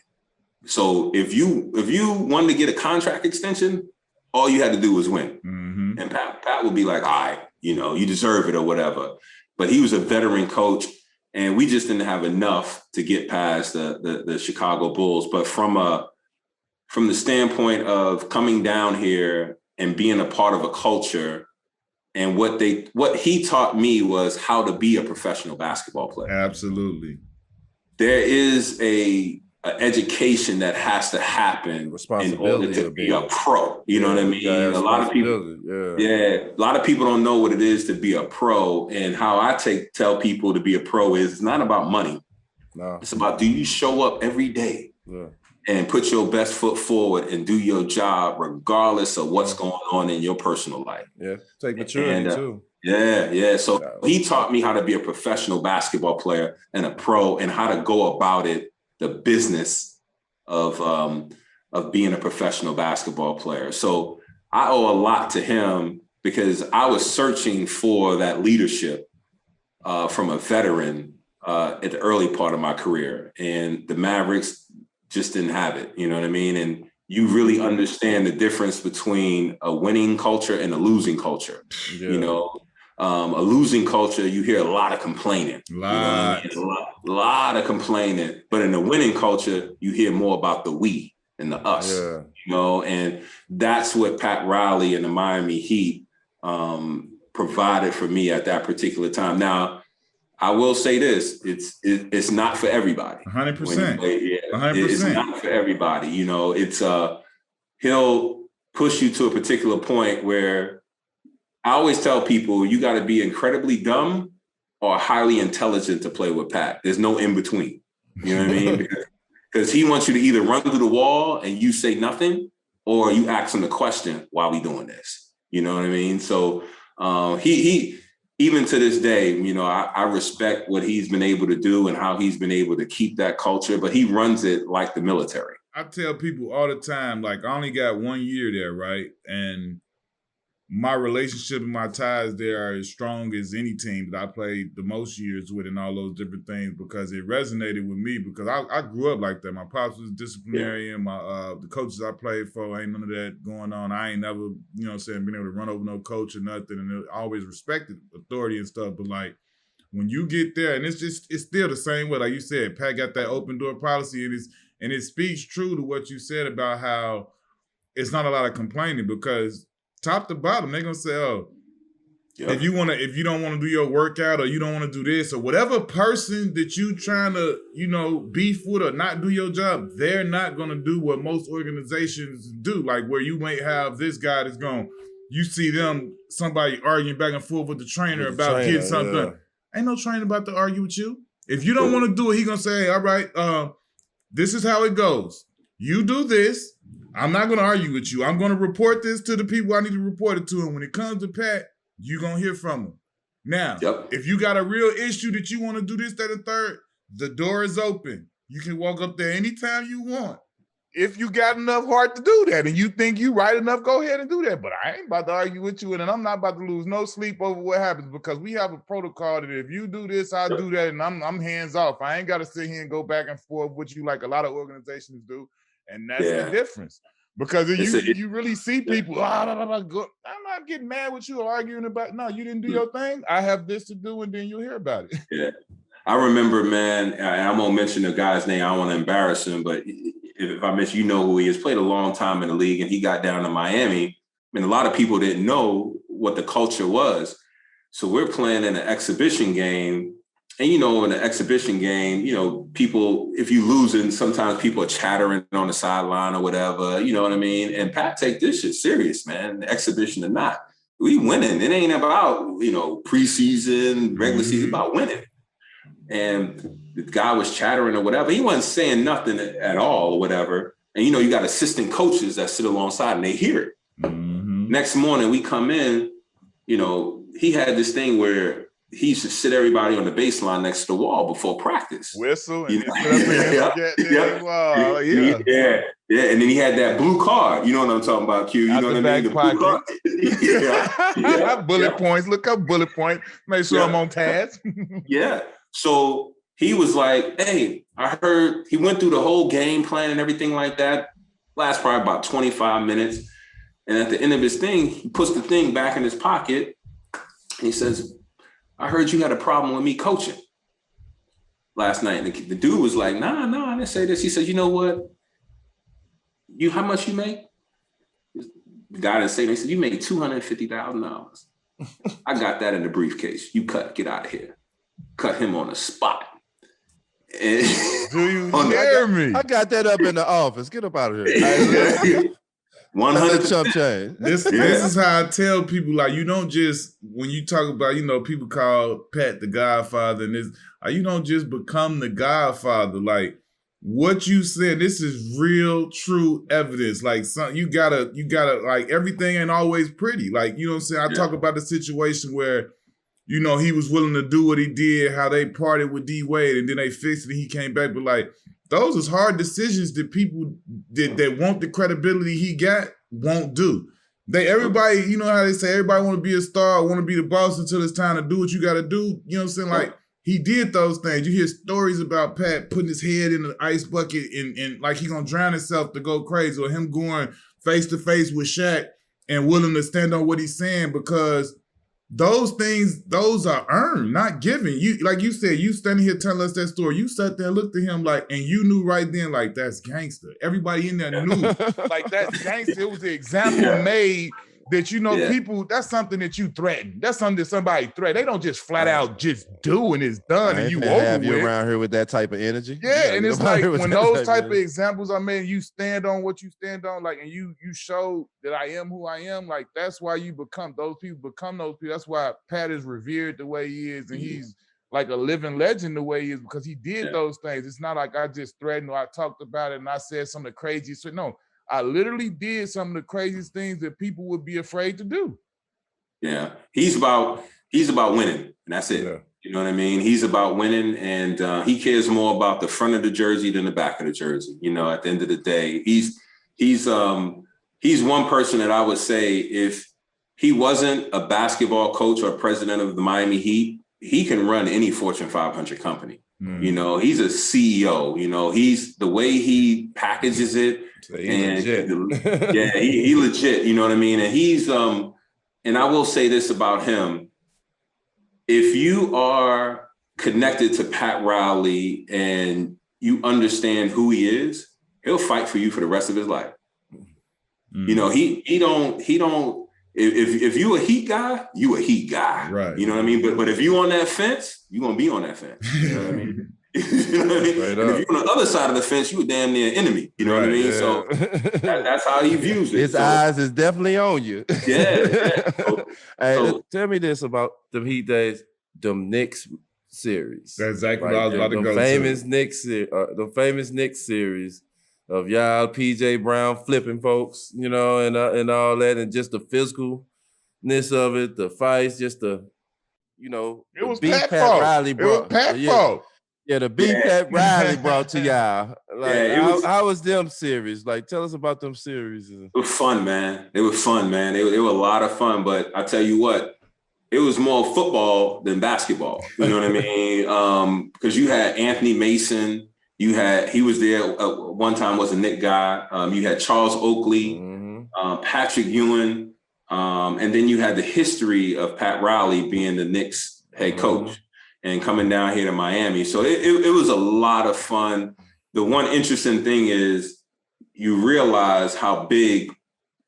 So if you wanted to get a contract extension, all you had to do was win. Mm-hmm. And Pat would be like, all right, you deserve it or whatever. But he was a veteran coach, and we just didn't have enough to get past the Chicago Bulls. But from the standpoint of coming down here and being a part of a culture, and what he taught me was how to be a professional basketball player. Absolutely. There is a education that has to happen in order to be a pro. You know what I mean? A lot of people, a lot of people don't know what it is to be a pro. And how I tell people to be a pro is it's not about money. No. It's about, do you show up every day and put your best foot forward and do your job regardless of what's going on in your personal life? Yeah, take maturity too. Yeah. So he taught me how to be a professional basketball player and a pro, and how to go about it, the business of being a professional basketball player. So I owe a lot to him, because I was searching for that leadership from a veteran at the early part of my career, and the Mavericks just didn't have it. You know what I mean? And you really understand the difference between a winning culture and a losing culture. Yeah. You know, a losing culture, you hear a lot of complaining. A lot of complaining. But in a winning culture, you hear more about the we and the us. Yeah. You know, and that's what Pat Riley and the Miami Heat provided for me at that particular time. Now, I will say this: it's not for everybody. 100%. 100%. It's not for everybody. You know, it's he'll push you to a particular point where I always tell people you got to be incredibly dumb or highly intelligent to play with Pat. There's no in between. You know what I mean? Because he wants you to either run through the wall and you say nothing, or you ask him a question while we doing this. You know what I mean? So he even to this day, you know, I respect what he's been able to do and how he's been able to keep that culture, but he runs it like the military. I tell people all the time, like, I only got 1 year there, right? And my relationship and my ties there are as strong as any team that I played the most years with, and all those different things, because it resonated with me, because I grew up like that. My pops was disciplinarian. My the coaches I played for, ain't none of that going on. I ain't never, you know what I'm saying, been able to run over no coach or nothing, and I always respected authority and stuff. But like, when you get there, and it's still the same way, like you said, Pat got that open door policy, and it speaks true to what you said about how it's not a lot of complaining, because top to bottom, they're gonna say, "Oh, if you don't want to do your workout, or you don't want to do this, or whatever person that you trying to, you know, beef with or not do your job, they're not gonna do what most organizations do. Like, where you might have this guy that's going, you see somebody arguing back and forth with the trainer about getting something done. Ain't no trainer about to argue with you. If you don't want to do it, he gonna say, all right, this is how it goes. You do this. I'm not going to argue with you. I'm going to report this to the people I need to report it to. And when it comes to Pat, you're going to hear from him. Now, if you got a real issue that you want to do this, that, and third, the door is open. You can walk up there anytime you want. If you got enough heart to do that and you think you right enough, go ahead and do that. But I ain't about to argue with you, and I'm not about to lose no sleep over what happens, because we have a protocol that if you do this, I'll do that, and I'm hands off. I ain't got to sit here and go back and forth with you like a lot of organizations do. And that's the difference. Because you really see people, I'm not getting mad with you or arguing about, no, you didn't do your thing. I have this to do, and then you'll hear about it. Yeah. I remember, man, I'm going to mention the guy's name. I don't want to embarrass him, but if I mention, you know who he is. Played a long time in the league, and he got down to Miami. I mean, a lot of people didn't know what the culture was. So we're playing in an exhibition game. And, you know, in an exhibition game, you know, people, if you losing, sometimes people are chattering on the sideline or whatever, you know what I mean? And Pat take this shit serious, man, the exhibition or not. We winning. It ain't about, you know, preseason, regular season, about winning. And the guy was chattering or whatever. He wasn't saying nothing at all or whatever. And, you know, you got assistant coaches that sit alongside and they hear it. Mm-hmm. Next morning we come in, you know, he had this thing where he used to sit everybody on the baseline next to the wall before practice. Whistle. And And then he had that blue card. You know what I'm talking about, Q? You know what I mean? The blue card. Bullet points. Look up bullet points. Make sure I'm on task. So he was like, hey, I heard he went through the whole game plan and everything like that. Last probably about 25 minutes. And at the end of his thing, he puts the thing back in his pocket. And he says, I heard you had a problem with me coaching last night. And the dude was like, no, I didn't say this. He said, you know what? How much you make? The guy didn't say that. He said, you make $250,000. I got that in the briefcase. You get out of here. Cut him on the spot. Do you hear me? I got that up in the office. Get up out of here. 100 chump change. This is how I tell people, like, you don't just, when you talk about, people call Pat the Godfather, and this, you don't just become the Godfather. Like, what you said, this is real, true evidence. Like, you gotta, like, everything ain't always pretty. Like, you know what I'm saying? I talk about the situation where, he was willing to do what he did, how they parted with D Wade, and then they fixed it, and he came back. But, like, those is hard decisions that people that want the credibility he got won't do. Everybody, you know how they say, everybody want to be a star, want to be the boss until it's time to do what you got to do. You know what I'm saying? Like, he did those things. You hear stories about Pat putting his head in the ice bucket and like he gonna drown himself to go crazy, or him going face to face with Shaq and willing to stand on what he's saying, because those things, those are earned, not given. You, like you said, you standing here telling us that story. You sat there and looked at him like, and you knew right then, like, that's gangster. Everybody in there knew, like, that's gangster. It was the example made that, people, that's something that you threaten. That's something that somebody threaten. They don't just flat out just do and it's done and you over have with. You around here with that type of energy. Yeah, and it's like when those type of examples are made, you stand on what you stand on, like, and you show that I am who I am. Like, that's why you become those people. That's why Pat is revered the way he is, and he's like a living legend the way he is, because he did those things. It's not like I just threatened or I talked about it and I said some of the craziest shit. No, I literally did some of the craziest things that people would be afraid to do. Yeah, he's about winning, and that's it. Yeah. You know what I mean? He's about winning, and he cares more about the front of the jersey than the back of the jersey. At the end of the day, he's one person that I would say, if he wasn't a basketball coach or president of the Miami Heat, he can run any Fortune 500 company. Mm. He's a CEO. He's the way he packages it. So he's legit. Yeah, he legit. You know what I mean? And he's and I will say this about him: if you are connected to Pat Riley and you understand who he is, he'll fight for you for the rest of his life. Mm. He don't. If you a Heat guy, you a Heat guy. Right. You know what I mean? But if you on that fence, you gonna be on that fence. You know what I mean? You know what I mean? Right. And if you're on the other side of the fence, you a damn near enemy. You know what I mean? Yeah. So that's how he views it. His eyes is definitely on you. Yeah. So, tell me this about the Heat days, the Knicks series. That's exactly what I was about to go to. The famous Knicks series of y'all, PJ Brown flipping folks, and all that, and just the physicalness of it, the fights, just the, it was Pat Riley, bro. It was Pat fault. Yeah, the beat Pat Riley brought to y'all. Like, how was them series? Like, tell us about them series. It was fun, man. They were fun, man. They were a lot of fun, but I tell you what, it was more football than basketball. You know what I mean? Because you had Anthony Mason. He was there one time, was a Knick guy. You had Charles Oakley, Patrick Ewing, and then you had the history of Pat Riley being the Knicks head coach and coming down here to Miami. So it was a lot of fun. The one interesting thing is you realize how big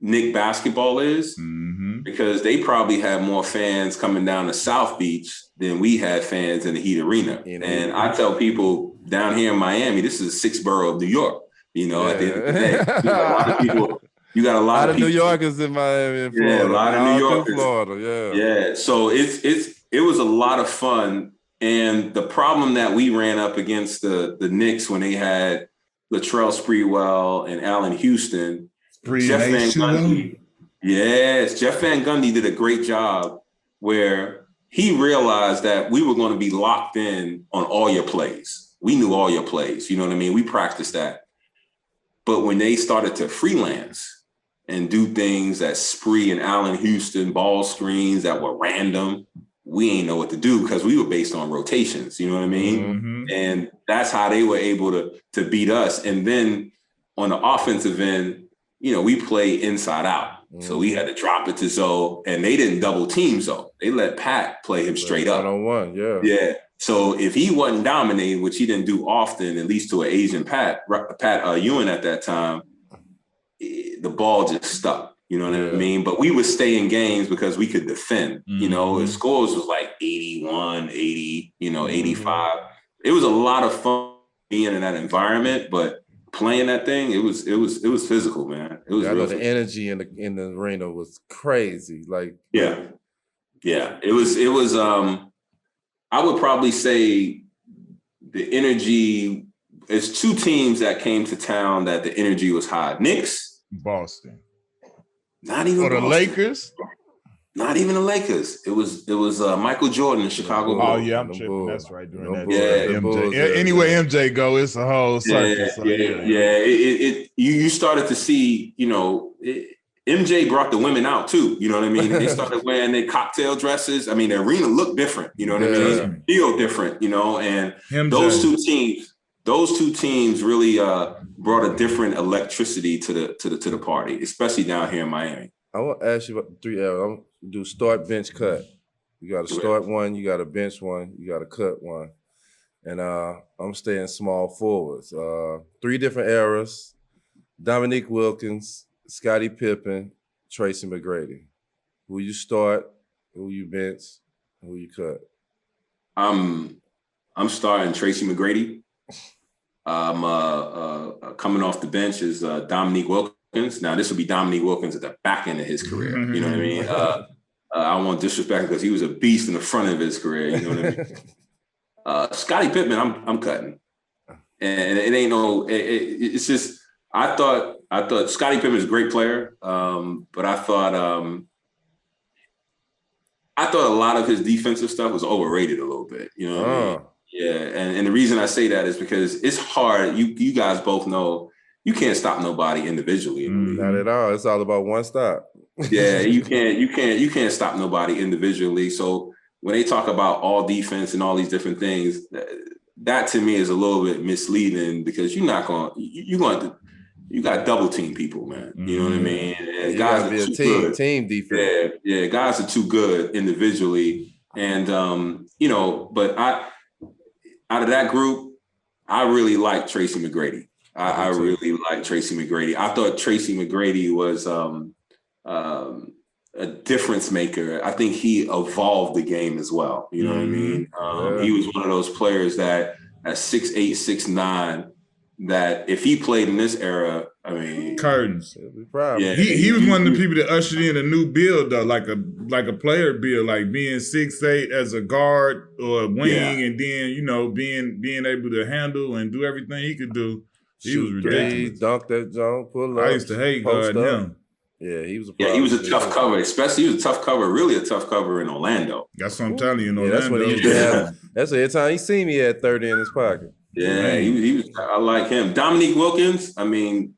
Knick basketball is, because they probably had more fans coming down to South Beach than we had fans in the Heat Arena. And I tell people, down here in Miami, this is the sixth borough of New York. At the end of the day, you got a lot of people. New Yorkers in Miami and Florida. Yeah, a lot of New Yorkers. Florida, yeah. So it was a lot of fun. And the problem that we ran up against the Knicks when they had Latrell Sprewell and Allen Houston, Jeff Van Gundy. Yes, Jeff Van Gundy did a great job where he realized that we were going to be locked in on all your plays. We knew all your plays. You know what I mean? We practiced that. But when they started to freelance and do things that Spree and Allen Houston, ball screens that were random, we ain't know what to do because we were based on rotations. You know what I mean? And that's how they were able to beat us. And then on the offensive end, we play inside out. So we had to drop it to Zoe, and they didn't double team Zoe. They let Pat play him straight up. 1-on-1, yeah. Yeah. So if he wasn't dominating, which he didn't do often, at least to an Asian Pat Ewing at that time, the ball just stuck. You know what I mean? But we would stay in games because we could defend. The scores was like 81, 80, 85. It was a lot of fun. being in that environment, but playing that thing, it was physical, man. It was. I know the energy in the arena was crazy. Like yeah, it was. I would probably say the energy. It's two teams that came to town that the energy was high. Knicks, Boston, not even the Boston. Lakers. Not even the Lakers. It was Michael Jordan in Chicago. Oh yeah, I'm tripping. That's right. During that, MJ. Anyway, MJ go. It's a whole circus. You started to see, MJ brought the women out too. You know what I mean? They started wearing their cocktail dresses. I mean, the arena looked different. You know what I mean? Feel different. And MJ. Those two teams really brought a different electricity to the party, especially down here in Miami. I want to ask you about 3 areas. I'm going to do start, bench, cut. You got to start one, you got to bench one, you got to cut one. And I'm staying small forwards. 3 different eras: Dominique Wilkins, Scottie Pippen, Tracy McGrady. Who you start, who you bench, who you cut? I'm starting Tracy McGrady. Coming off the bench is Dominique Wilkins. Now, this will be Dominique Wilkins at the back end of his career. You know what I mean? I don't want to disrespect him because he was a beast in the front of his career. You know what I mean? Scottie Pippen, I'm cutting, and it ain't no. It's just I thought Scottie Pippen is a great player, but I thought a lot of his defensive stuff was overrated a little bit. You know what I mean? Yeah, and the reason I say that is because it's hard. You guys both know. You can't stop nobody individually. Not at all. It's all about one stop. Yeah, you can't stop nobody individually. So when they talk about all defense and all these different things, that to me is a little bit misleading because you got double team people, man. You know what I mean? And guys are be a team defense. Yeah, guys are too good individually, and but out of that group, I really like Tracy McGrady. I really like Tracy McGrady. I thought Tracy McGrady was a difference maker. I think he evolved the game as well. You know what I mean? He was one of those players that at 6'8", 6'9", that if he played in this era, I mean, curtains. Yeah, he was one of the people that ushered in a new build, though, like a player build, like being 6'8" as a guard or a wing, and then being able to handle and do everything he could do. He was ridiculous. Dunk that jump, pull up. I used to hate guarding him. Yeah, he was. He was a tough cover, especially he was a tough cover, really a tough cover in Orlando. That's what I'm telling you, in Orlando. That's what he used to have. That's every time he see me, he had 30 in his pocket. Yeah, he was. I like him. Dominique Wilkins. I mean,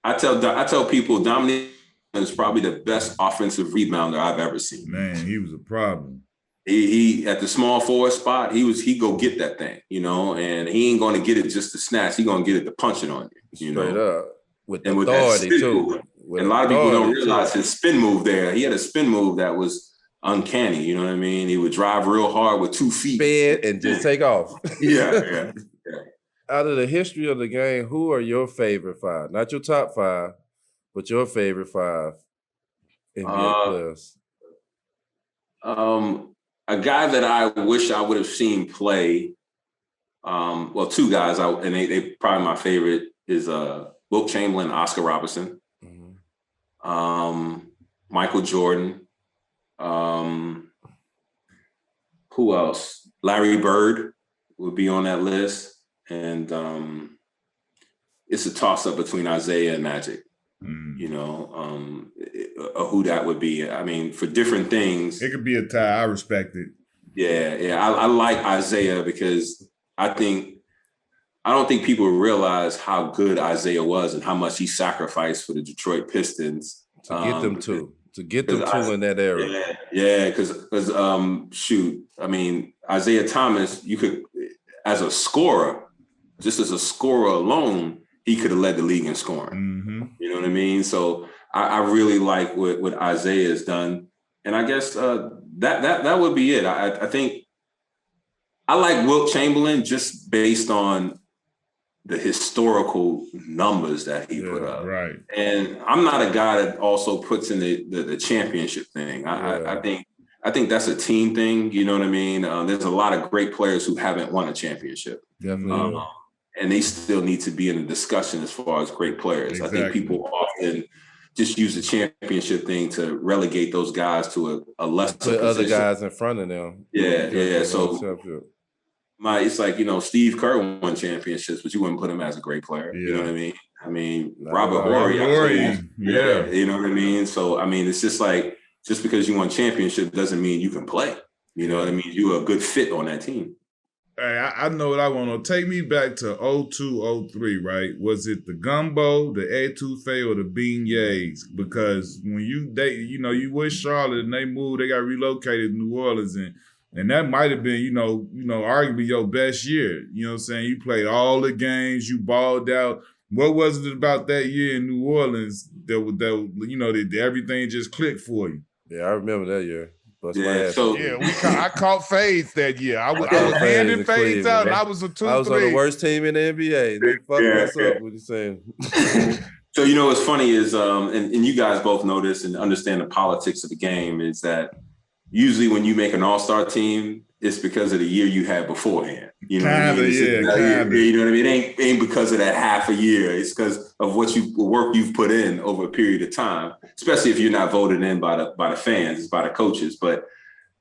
I tell people Dominique is probably the best offensive rebounder I've ever seen. Man, he was a problem. He at the small forward spot, he go get that thing, and he ain't going to get it just to snatch. He going to get it to punch it on you, Straight up. With and authority, with too. And a lot of people don't realize his spin move there. He had a spin move that was uncanny. You know what I mean? He would drive real hard with 2 feet. Spin and just take off. Yeah. Out of the history of the game, who are your favorite 5? Not your top 5, but your favorite 5 NBA players. A guy that I wish I would have seen play, 2 guys, and they probably my favorite is Wilt Chamberlain, Oscar Robertson, Michael Jordan. Who else? Larry Bird would be on that list. And it's a toss-up between Isaiah and Magic. Who that would be. I mean, for different things. It could be a tie. I respect it. Yeah. I like Isaiah because I don't think people realize how good Isaiah was and how much he sacrificed for the Detroit Pistons. To get them two in that era. Yeah, because I mean, Isaiah Thomas, you could, as a scorer, just as a scorer alone, he could have led the league in scoring. You know what I mean? So I really like what Isaiah has done. And I guess that would be it. I think I like Wilt Chamberlain just based on the historical numbers that he put up. Right. And I'm not a guy that also puts in the championship thing. I think that's a team thing. You know what I mean? There's a lot of great players who haven't won a championship. Definitely. and they still need to be in the discussion as far as great players. Exactly. I think people often just use the championship thing to relegate those guys to a lesser put position. Other guys in front of them. Yeah. So it's like, Steve Kerr won championships, but you wouldn't put him as a great player. Yeah. You know what I mean? I mean, Robert Horry. Yeah. You know what I mean? So, I mean, it's just like, just because you won championship doesn't mean you can play. You know what I mean? You're a good fit on that team. Hey, I know what I want to take me back to 02, 03, right? Was it the gumbo, the etouffee, or the beignets? Because when you with Charlotte and they moved, they got relocated to New Orleans, and that might have been, arguably your best year. You know what I'm saying? You played all the games, you balled out. What was it about that year in New Orleans that everything just clicked for you? Yeah, I remember that year. I caught fades that year. I was handing fades out, and I was a 2-3. I was on the worst team in the NBA. They fucked us up. What you saying? So what's funny is, and you guys both know this and understand the politics of the game, is that usually when you make an all-star team, it's because of the year you had beforehand. You know what I mean? You know what I mean? It ain't because of that half a year. It's because of work you've put in over a period of time, especially if you're not voted in by the fans, it's by the coaches. But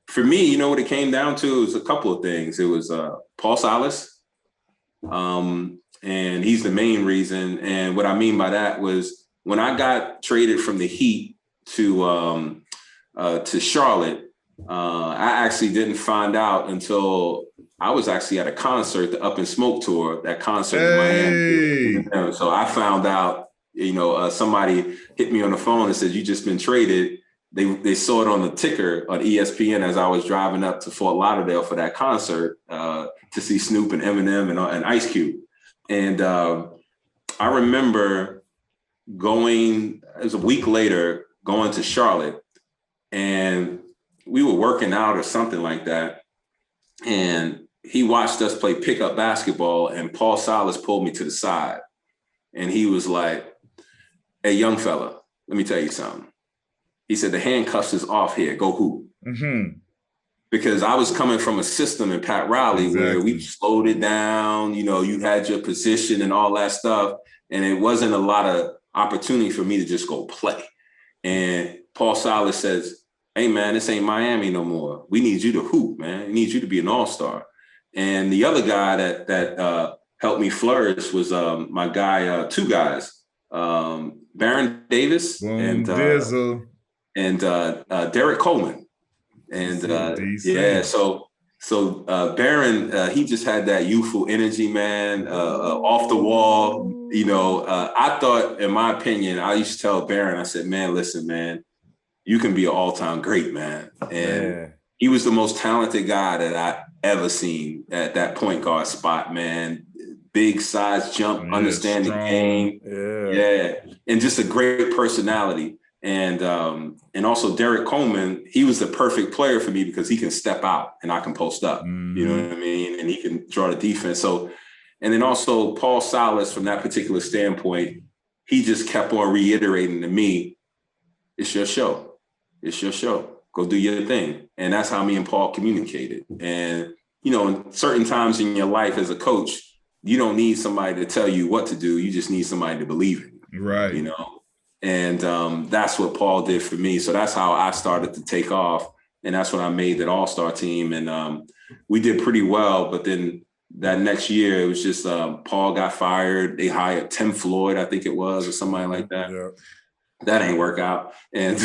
for me, what it came down to was a couple of things. It was Paul Silas, and he's the main reason. And what I mean by that was when I got traded from the Heat to Charlotte, I actually didn't find out until I was actually at a concert, the Up in Smoke tour, that concert in Miami. So I found out, somebody hit me on the phone and said, "You just been traded." They saw it on the ticker on ESPN as I was driving up to Fort Lauderdale for that concert to see Snoop and Eminem and Ice Cube. And I remember it was a week later, going to Charlotte, and we were working out or something like that. And he watched us play pickup basketball, and Paul Silas pulled me to the side. And he was like, "Hey, young fella, let me tell you something." He said, "The handcuffs is off here. Go hoop." Mm-hmm. Because I was coming from a system in Pat Riley where we slowed it down. You had your position and all that stuff. And it wasn't a lot of opportunity for me to just go play. And Paul Silas says, "Hey, man, this ain't Miami no more. We need you to hoop, man. We need you to be an all-star." And the other guy that helped me flourish was my guy, two guys, Baron Davis and Derek Coleman. And so Baron, he just had that youthful energy, man, off the wall. I thought, in my opinion, I used to tell Baron, I said, "Man, listen, man, you can be an all-time great, man." And he was the most talented guy that I ever seen at that point guard spot, man. Big size jump, understand the game. Yeah. And just a great personality. And also Derek Coleman, he was the perfect player for me because he can step out and I can post up. Mm-hmm. You know what I mean? And he can draw the defense. So, and then also Paul Silas, from that particular standpoint, he just kept on reiterating to me, "It's your show. It's your show. Go do your thing." And that's how me and Paul communicated. And, in certain times in your life as a coach, you don't need somebody to tell you what to do. You just need somebody to believe in you. Right. And that's what Paul did for me. So that's how I started to take off. And that's when I made that all-star team. And we did pretty well. But then that next year, it was just Paul got fired. They hired Tim Floyd, I think it was, or somebody like that. Yeah. That ain't work out. And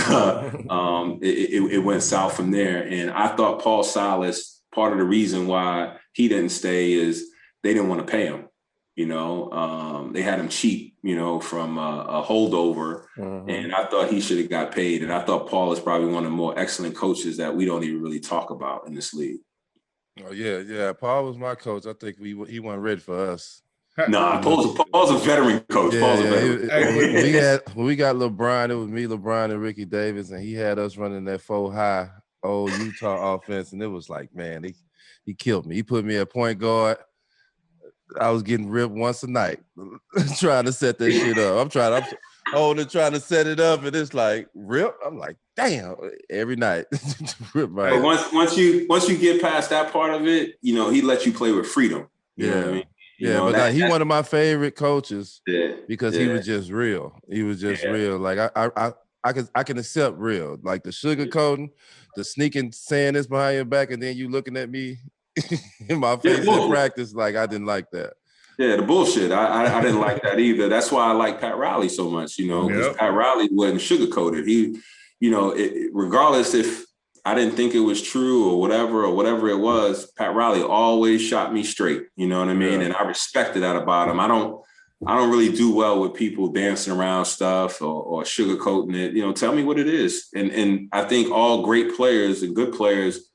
it went south from there. And I thought Paul Silas, part of the reason why he didn't stay is they didn't want to pay him. They had him cheap, from a holdover. Mm-hmm. And I thought he should have got paid. And I thought Paul is probably one of the more excellent coaches that we don't even really talk about in this league. Oh, yeah. Paul was my coach. I think he wasn't ready for us. Nah, Paul's a veteran coach. Yeah, Paul's a veteran. When we got LeBron, it was me, LeBron, and Ricky Davis, and he had us running that 4-high old Utah offense, and it was like, man, he killed me. He put me at point guard. I was getting ripped once a night trying to set that shit up. I'm trying to set it up, and it's like rip. I'm like, damn, every night. Rip my but once you get past that part of it, he lets you play with freedom. You know what I mean? Yeah, but now he one of my favorite coaches because he was just real. He was just real. Like I can accept real. Like the sugarcoating, the sneaking saying this behind your back, and then you looking at me in my face in practice. Like I didn't like that. Yeah, the bullshit. I didn't like that either. That's why I like Pat Riley so much, because Pat Riley wasn't sugarcoated. He, regardless if I didn't think it was true or whatever it was, Pat Riley always shot me straight. You know what I mean? And I respected that about him. I don't really do well with people dancing around stuff or sugarcoating it. Tell me what it is. And I think all great players and good players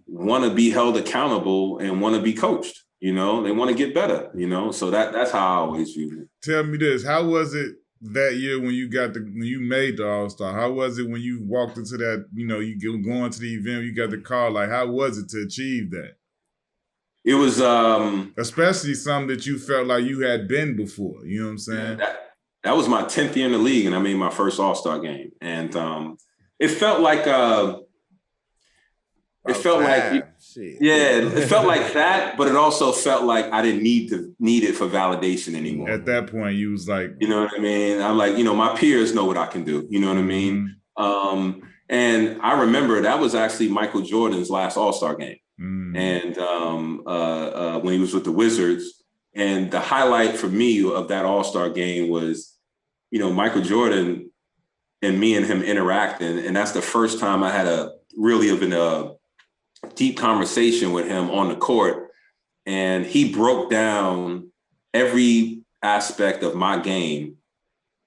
want to be held accountable and want to be coached. They want to get better. So that's how I always view it. Tell me this: how was it that year when you made the All-Star? How was it when you walked into that? You going to the event, you got the call. Like, how was it to achieve that? It was especially something that you felt like you had been before. You know what I'm saying? That was my 10th year in the league, and I made my first All-Star game, and it felt like. It felt like that, but it also felt like I didn't need it for validation anymore. At that point, you was like, you know what I mean? I'm like, my peers know what I can do. You know what I mean? Mm-hmm. And I remember that was actually Michael Jordan's last All-Star game. Mm-hmm. And when he was with the Wizards, and the highlight for me of that All-Star game was, Michael Jordan and me and him interacting. And that's the first time I had a deep conversation with him on the court, and he broke down every aspect of my game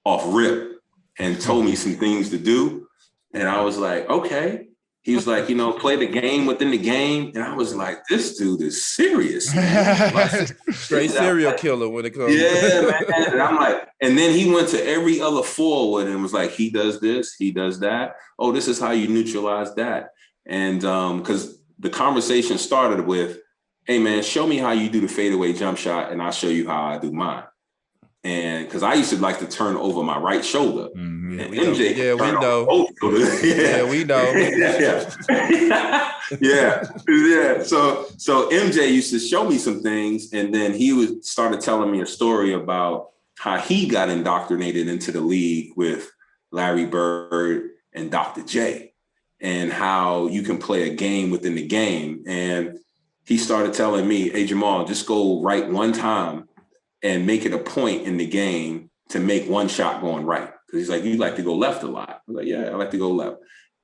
off rip and told me some things to do. And I was like, okay. He was like, play the game within the game. And I was like, this dude is serious. Like, straight serial killer when it comes. Yeah, man. And I'm like, and then he went to every other forward and was like, he does this, he does that. Oh, this is how you neutralize that. And because the conversation started with, hey, man, show me how you do the fadeaway jump shot, and I'll show you how I do mine. And because I used to like to turn over my right shoulder. Mm-hmm. And MJ, we know. We know. Yeah. So MJ used to show me some things, and then he started telling me a story about how he got indoctrinated into the league with Larry Bird and Dr. J, and how you can play a game within the game. And he started telling me, hey, Jamal, just go right one time and make it a point in the game to make one shot going right. Because he's like, you like to go left a lot. I was like, yeah, I like to go left.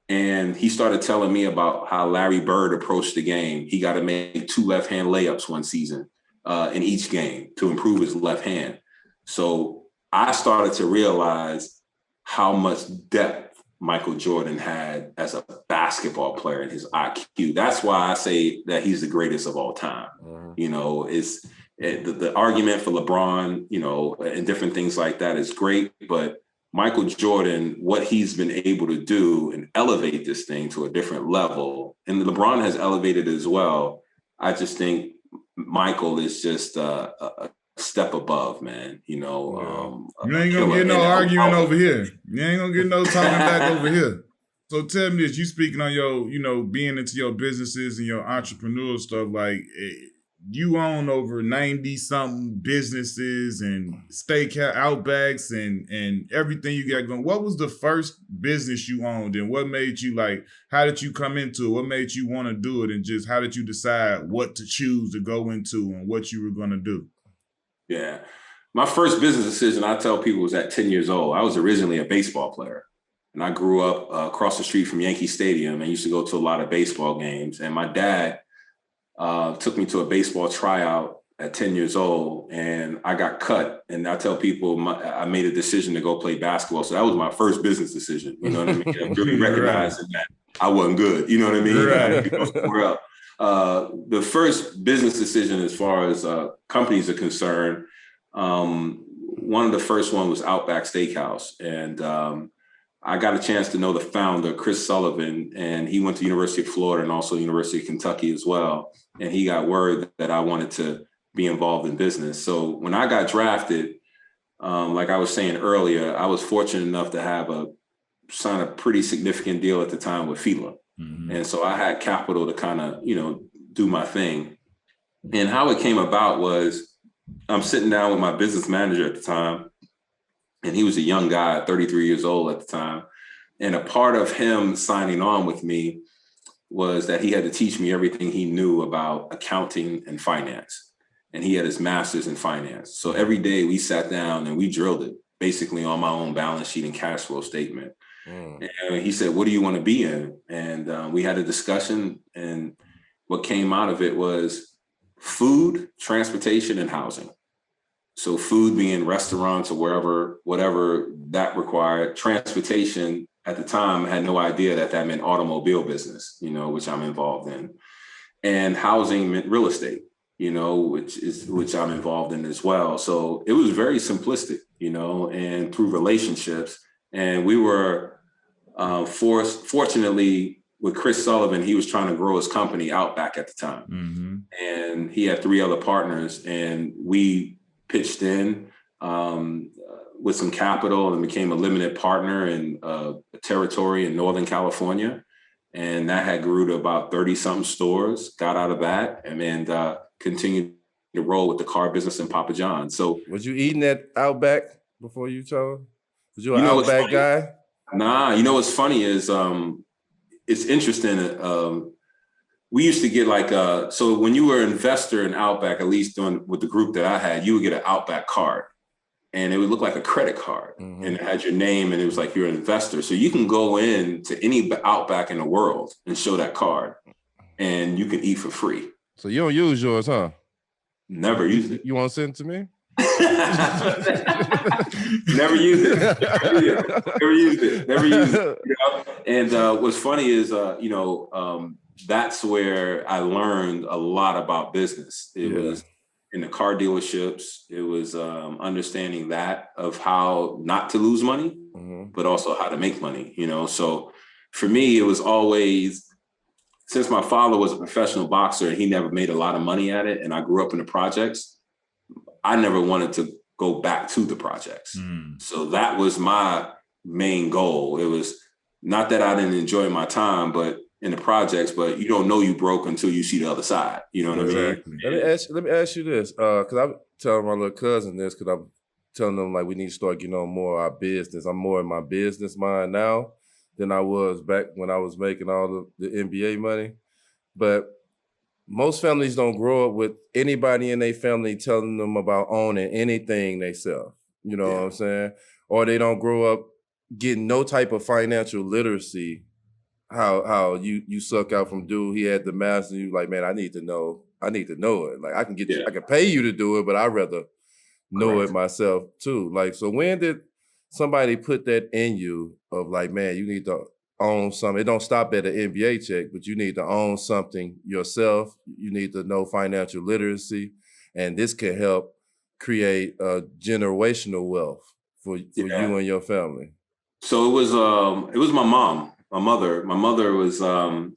And he started telling me about how Larry Bird approached the game. He got to make 2 left-hand layups one season in each game to improve his left hand. So I started to realize how much depth Michael Jordan had as a basketball player in his IQ. That's why I say that he's the greatest of all time. It's the argument for LeBron, and different things like that is great, but Michael Jordan, what he's been able to do and elevate this thing to a different level, and LeBron has elevated it as well. I just think Michael is just a step above, man. You ain't gonna get no arguing over here. You ain't gonna get no talking back over here. So tell me this: you speaking on your, being into your businesses and your entrepreneurial stuff. Like, you own over 90-something businesses and steak Outbacks and everything you got going. What was the first business you owned, and what made you how did you come into it? What made you want to do it, and just how did you decide what to choose to go into and what you were going to do? Yeah. My first business decision, I tell people, was at 10 years old. I was originally a baseball player, and I grew up across the street from Yankee Stadium and used to go to a lot of baseball games. And my dad took me to a baseball tryout at 10 years old, and I got cut. And I tell people I made a decision to go play basketball. So that was my first business decision. You know what I mean? I'm really recognizing that I wasn't good. You know what I mean? Right. The first business decision, as far as companies are concerned, one of the first one was Outback Steakhouse. And I got a chance to know the founder, Chris Sullivan, and he went to University of Florida and also University of Kentucky as well. And he got word that I wanted to be involved in business. So when I got drafted, like I was saying earlier, I was fortunate enough to sign a pretty significant deal at the time with Fila. Mm-hmm. And so I had capital to kind of, do my thing. And how it came about was I'm sitting down with my business manager at the time, and he was a young guy, 33 years old at the time. And a part of him signing on with me was that he had to teach me everything he knew about accounting and finance. And he had his master's in finance. So every day we sat down and we drilled it basically on my own balance sheet and cash flow statement. And he said, what do you want to be in? And we had a discussion, and what came out of it was food, transportation, and housing. So food being restaurants or whatever that required. Transportation at the time, I had no idea that meant automobile business, which I'm involved in. And housing meant real estate, which I'm involved in as well. So it was very simplistic, and through relationships. And we were fortunately with Chris Sullivan, he was trying to grow his company Outback at the time. Mm-hmm. And he had 3 other partners, and we pitched in with some capital and became a limited partner in a territory in Northern California. And that had grew to about 30 something stores, got out of that, and then continued to roll with the car business in Papa John's. So was you eating at Outback before you told? Was you an Outback guy? Nah, what's funny is it's interesting. We used to get so when you were an investor in Outback, at least with the group that I had, you would get an Outback card, and it would look like a credit card, and it had your name, and it was like you're an investor. So you can go in to any Outback in the world and show that card, and you can eat for free. So you don't use yours, huh? Never used it. You want to send it to me? Never used it. Never used it. And what's funny is, that's where I learned a lot about business. It was in the car dealerships. It was understanding that of how not to lose money, but also how to make money, So for me, it was always, since my father was a professional boxer and he never made a lot of money at it, and I grew up in the projects, I never wanted to go back to the projects. So that was my main goal. It was not that I didn't enjoy my time, but in the projects, but you don't know you broke until you see the other side. You know what I mean? Let me ask you this, because I'm telling my little cousin this, because I'm telling them like we need to start getting on more of our business. I'm more in my business mind now than I was back when I was making all the NBA money. But most families don't grow up with anybody in their family telling them about owning anything they sell. You know what I'm saying? Or they don't grow up getting no type of financial literacy. How you suck out from dude, he had the master, and you like, man, I need to know it. Like I can get you, I can pay you to do it, but I'd rather know it myself too. Like, so when did somebody put that in you of like, man, you need to own something? It don't stop at an NBA check, but you need to own something yourself. You need to know financial literacy, and this can help create a generational wealth for you and your family. So it was my mom. My mother was, my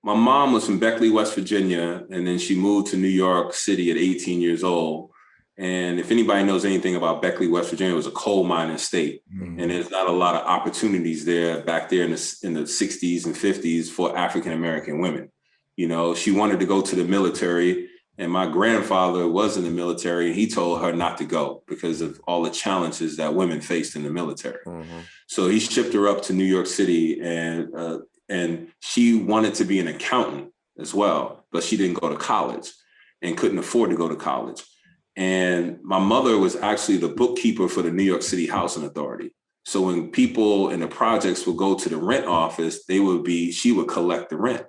mom was from Beckley, West Virginia, and then she moved to New York City at 18 years old. And if anybody knows anything about Beckley, West Virginia, it was a coal mining state. And there's not a lot of opportunities there back there in the 60s and 50s for African-American women. She wanted to go to the military, and my grandfather was in the military, and he told her not to go because of all the challenges that women faced in the military. So he shipped her up to New York City, and she wanted to be an accountant as well, but she didn't go to college and couldn't afford to go to college. And my mother was actually the bookkeeper for the New York City Housing Authority. So when people in the projects would go to the rent office, she would collect the rent.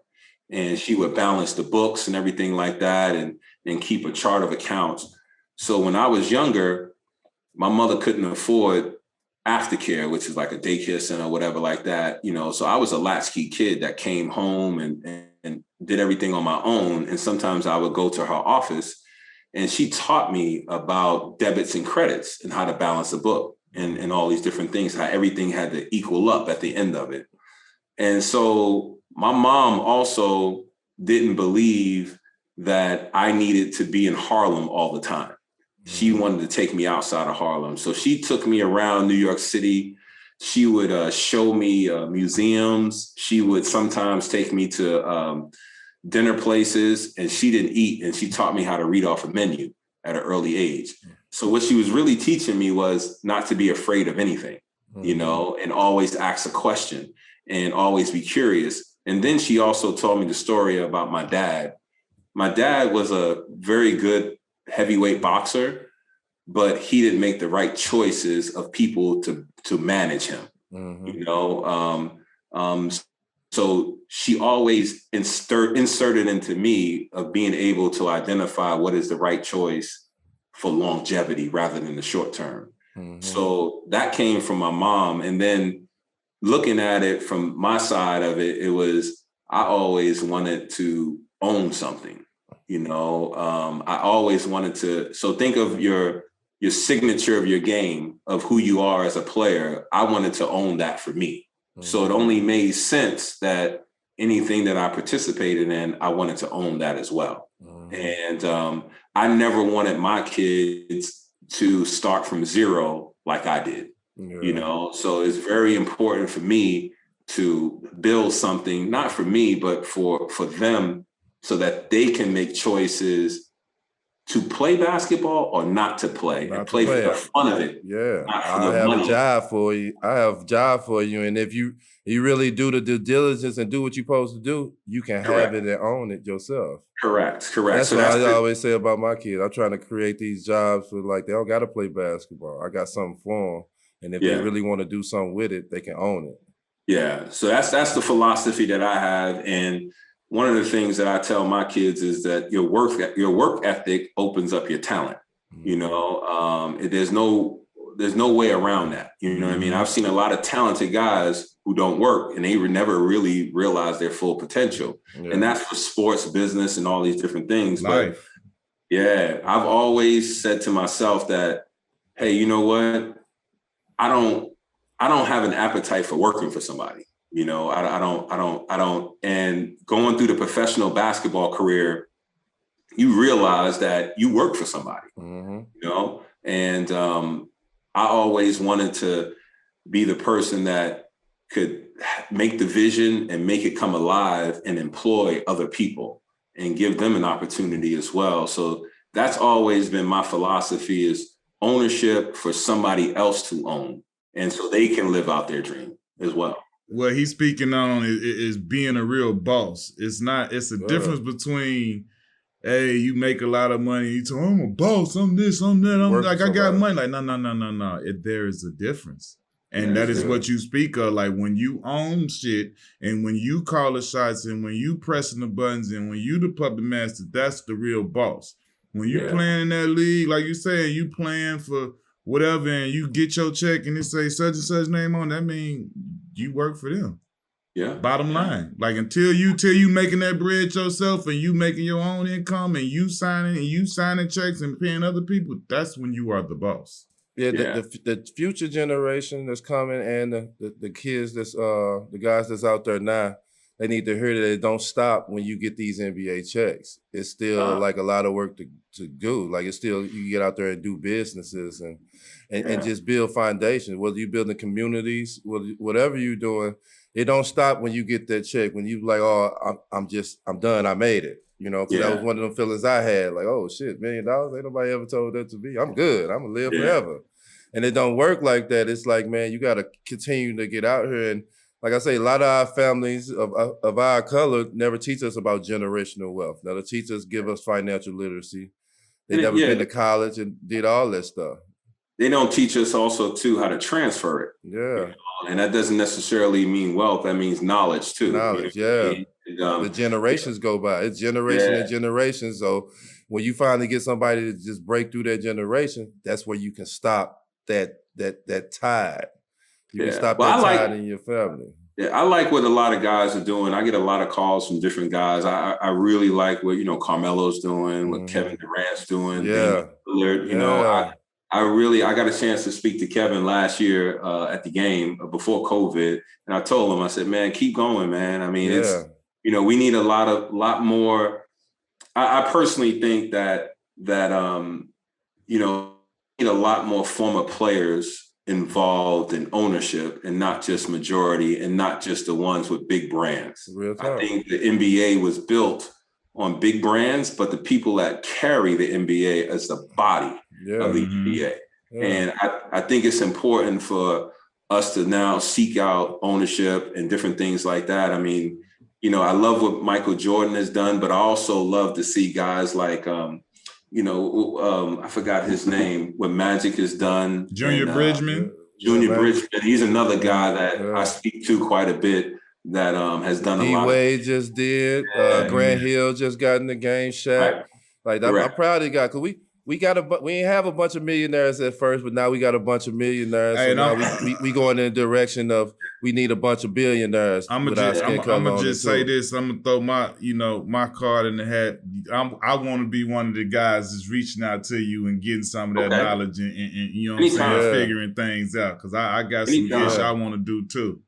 And she would balance the books and everything like that, and keep a chart of accounts. So when I was younger, my mother couldn't afford aftercare, which is like a daycare center or whatever like that. So I was a latchkey kid that came home and did everything on my own. And sometimes I would go to her office, and she taught me about debits and credits and how to balance a book and all these different things, how everything had to equal up at the end of it. And so my mom also didn't believe that I needed to be in Harlem all the time. She wanted to take me outside of Harlem. So she took me around New York City. She would show me museums. She would sometimes take me to dinner places, and she didn't eat, and she taught me how to read off a menu at an early age. So what she was really teaching me was not to be afraid of anything, you know, and always ask a question and always be curious. And then she also told me the story about my dad. My dad was a very good heavyweight boxer, but he didn't make the right choices of people to manage him, you know. So she always inserted into me of being able to identify what is the right choice for longevity rather than the short term. So that came from my mom. And then looking at it from my side of it, it was, I always wanted to own something, you know. I always wanted to, so think of your signature of your game, of who you are as a player. I wanted to own that for me. So it only made sense that anything that I participated in, I wanted to own that as well. And I never wanted my kids to start from zero like I did, you know? So it's very important for me to build something, not for me, but for them, so that they can make choices to play basketball or not to play, and play for the fun of it. Yeah, I have a job for you. I have a job for you. And if you really do the due diligence and do what you're supposed to do, you can have it and own it yourself. Correct. That's what I always say about my kids. I'm trying to create these jobs for, like, they don't got to play basketball. I got something for them. And if they really want to do something with it, they can own it. Yeah, so that's the philosophy that I have. And one of the things that I tell my kids is that your work ethic opens up your talent. You know, there's no way around that. You know what I mean? I've seen a lot of talented guys who don't work, and they never really realize their full potential. And that's for sports, business, and all these different things. Life. But yeah, I've always said to myself that, hey, you know what? I don't have an appetite for working for somebody. You know, I don't. And going through the professional basketball career, you realize that you work for somebody, you know? And I always wanted to be the person that could make the vision and make it come alive and employ other people and give them an opportunity as well. So that's always been my philosophy, is ownership for somebody else to own. And so they can live out their dream as well. What he's speaking on is being a real boss. It's a difference between, hey, you make a lot of money, you tell, I'm a boss, I'm this, I'm that, I'm like, I got money. Like, no. There is a difference. And that is what you speak of. Like, when you own shit and when you call the shots and when you pressing the buttons and when you the puppet master, that's the real boss. When you playing in that league, like you said, you playing for whatever, and you get your check and it say such and such name on, that mean you work for them. Yeah. Bottom line. Like, until you making that bread yourself and you making your own income and you signing checks and paying other people, that's when you are the boss. Yeah, the future generation that's coming and the kids that's the guys that's out there now, they need to hear that it don't stop when you get these NBA checks. It's still like a lot of work to do. Like, it's still, you get out there and do businesses and just build foundations. Whether you building communities, whatever you're doing, it don't stop when you get that check. When you like, oh, I'm done, I made it. You know, because that was one of them feelings I had. Like, oh shit, $1 million, ain't nobody ever told that to me. I'm good, I'm gonna live forever. And it don't work like that. It's like, man, you gotta continue to get out here. And like I say, a lot of our families of our color never teach us about generational wealth. Now, the teachers give us financial literacy. They never been to college and did all that stuff. They don't teach us also too how to transfer it. Yeah. You know? And that doesn't necessarily mean wealth. That means knowledge too. Knowledge, the generations go by. It's generation and generation. So when you finally get somebody to just break through that generation, that's where you can stop that tide. You can stop that tide in your family. Yeah, I like what a lot of guys are doing. I get a lot of calls from different guys. I really like what, Carmelo's doing, what Kevin Durant's doing. Yeah. I got a chance to speak to Kevin last year at the game before COVID. And I told him, I said, man, keep going, man. I mean, it's, we need a lot more. I personally think that need a lot more former players involved in ownership and not just majority and not just the ones with big brands. Real talk. I think the NBA was built on big brands, but the people that carry the NBA as the body of the NBA. Yeah. And I think it's important for us to now seek out ownership and different things like that. I mean, you know, I love what Michael Jordan has done, but I also love to see guys like, I forgot his name, what Magic has done. Junior Bridgman. Junior Bridgman. He's another guy that I speak to quite a bit that has done a lot. D-Wade just did. Grant Hill just got in the game. Shaq. Right. Like I'm proud of the guy, because we didn't have a bunch of millionaires at first, but now we got a bunch of millionaires. Hey, so now we going in the direction of we need a bunch of billionaires. I'm gonna just say this. I'm gonna throw my card in the hat. I want to be one of the guys that's reaching out to you and getting some of that knowledge and you know what I'm saying, figuring things out, because I got some ish I want to do too.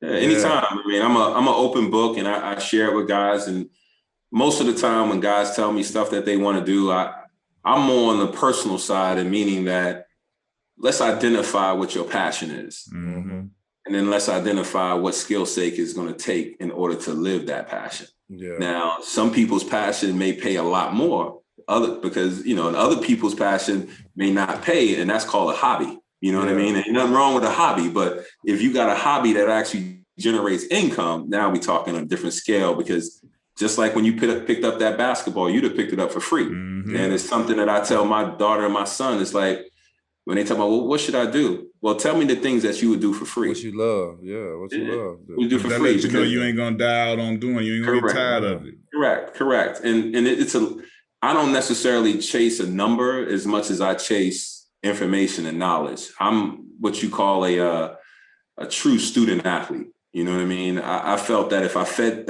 Yeah, anytime. I mean, I'm an open book, and I share it with guys. And most of the time, when guys tell me stuff that they want to do, I'm more on the personal side, and meaning that let's identify what your passion is. Mm-hmm. And then let's identify what skill set is going to take in order to live that passion. Yeah. Now, some people's passion may pay a lot more, because, you know, and other people's passion may not pay, and that's called a hobby. You know what I mean? And nothing wrong with a hobby, but if you got a hobby that actually generates income, now we're talking on a different scale, because just like when you picked up that basketball, you'd have picked it up for free. Mm-hmm. And it's something that I tell my daughter and my son. It's like, when they talk about, well, what should I do? Well, tell me the things that you would do for free. What you love. Yeah, what you love. What you do for free. You know you ain't going to die out on doing. You ain't going to get tired of it. Correct. And I don't necessarily chase a number as much as I chase information and knowledge. I'm what you call a true student athlete. You know what I mean? I felt that if I fed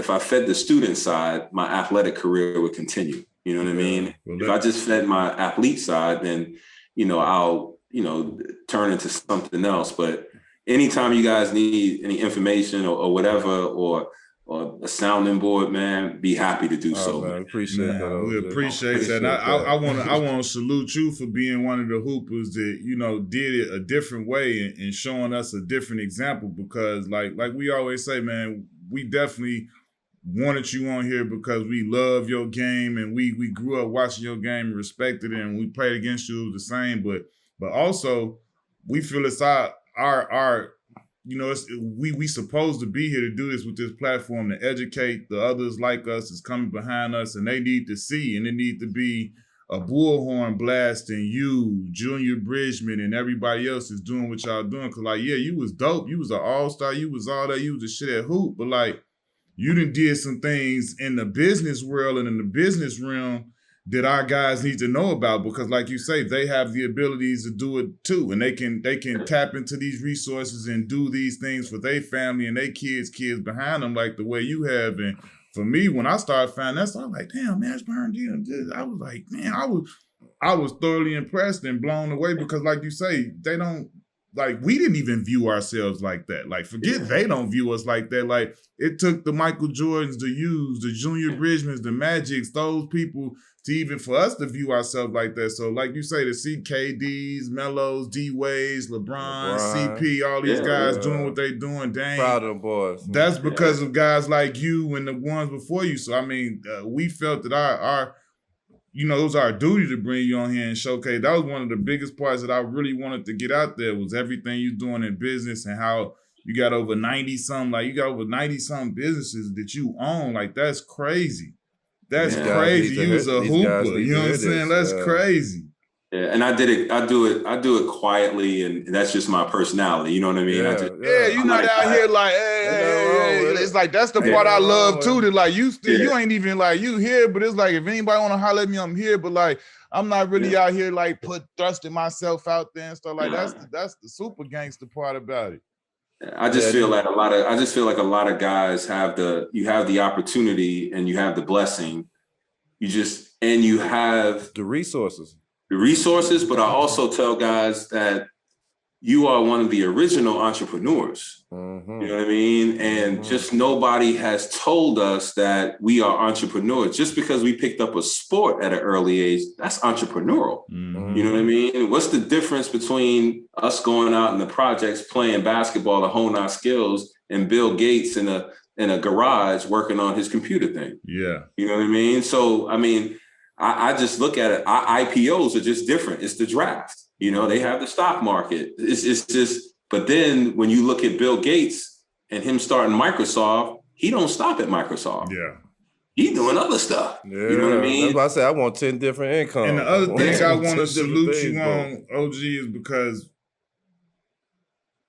the student side, my athletic career would continue. You know what I mean? Well, if I just fed my athlete side, then, you know, I'll, you know, turn into something else. But anytime you guys need any information or whatever, or a sounding board, man, be happy to do so. Man, appreciate that. We appreciate that. And I want to salute you for being one of the hoopers that, you know, did it a different way and showing us a different example, because like we always say, man, we definitely wanted you on here because we love your game, and we grew up watching your game and respected it, and we played against you the same, but also we feel it's our you know, we supposed to be here to do this with this platform, to educate the others like us that's coming behind us, and they need to see, and it need to be a bullhorn blast, and you, Junior Bridgman, and everybody else is doing what y'all doing. Cause like, yeah, you was dope. You was an all-star. You was all that. You was the shit at hoop. But like, you done did some things in the business world and in the business realm that our guys need to know about, because like you say, they have the abilities to do it too. And they can tap into these resources and do these things for their family and their kids behind them, like the way you have. And for me, when I started finding that, I was like, damn, Mashburn, I was like, man, I was thoroughly impressed and blown away, because like you say, they don't, like, we didn't even view ourselves like that. Like, forget they don't view us like that. Like, it took the Michael Jordans, the Hughes, the Junior Bridgmans, the Magics, those people to even for us to view ourselves like that. So, like you say, to see KDs, Melos, D-Ways, LeBron, CP, all these guys doing what they doing, dang. Proud of them boys. That's because of guys like you and the ones before you. So, I mean, we felt that our you know, it was our duty to bring you on here and showcase. That was one of the biggest parts that I really wanted to get out there, was everything you're doing in business and how you got over 90-some, like you got over 90-some businesses that you own. Like, that's crazy. That's crazy. You was a hooper. You know what I'm saying? That's crazy. Yeah, and I do it quietly, and that's just my personality. You know what I mean? You're not out here like, hey. It's like, that's the part I love too. That like, you ain't even like, you here, but it's like, if anybody want to holler at me, I'm here. But like, I'm not really out here like thrusting myself out there and stuff like that. That's the super gangster part about it. I just feel like a lot of guys have the opportunity and you have the blessing. You have the resources. But I also tell guys that you are one of the original entrepreneurs. Mm-hmm. You know what I mean? And just nobody has told us that we are entrepreneurs. Just because we picked up a sport at an early age, that's entrepreneurial. Mm-hmm. You know what I mean? What's the difference between us going out in the projects, playing basketball to hone our skills, and Bill Gates and in a garage working on his computer thing. Yeah. You know what I mean? So, I mean, I just look at it. IPOs are just different. It's the draft. You know, they have the stock market. It's just, but then when you look at Bill Gates and him starting Microsoft, he don't stop at Microsoft. Yeah. He's doing other stuff. Yeah, you know what I mean? That's why I say I want 10 different incomes. And the other thing I want to 10 salute things, you bro. on, OG, is because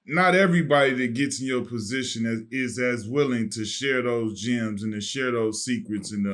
not everybody that gets in your position is as willing to share those gems and to share those secrets. And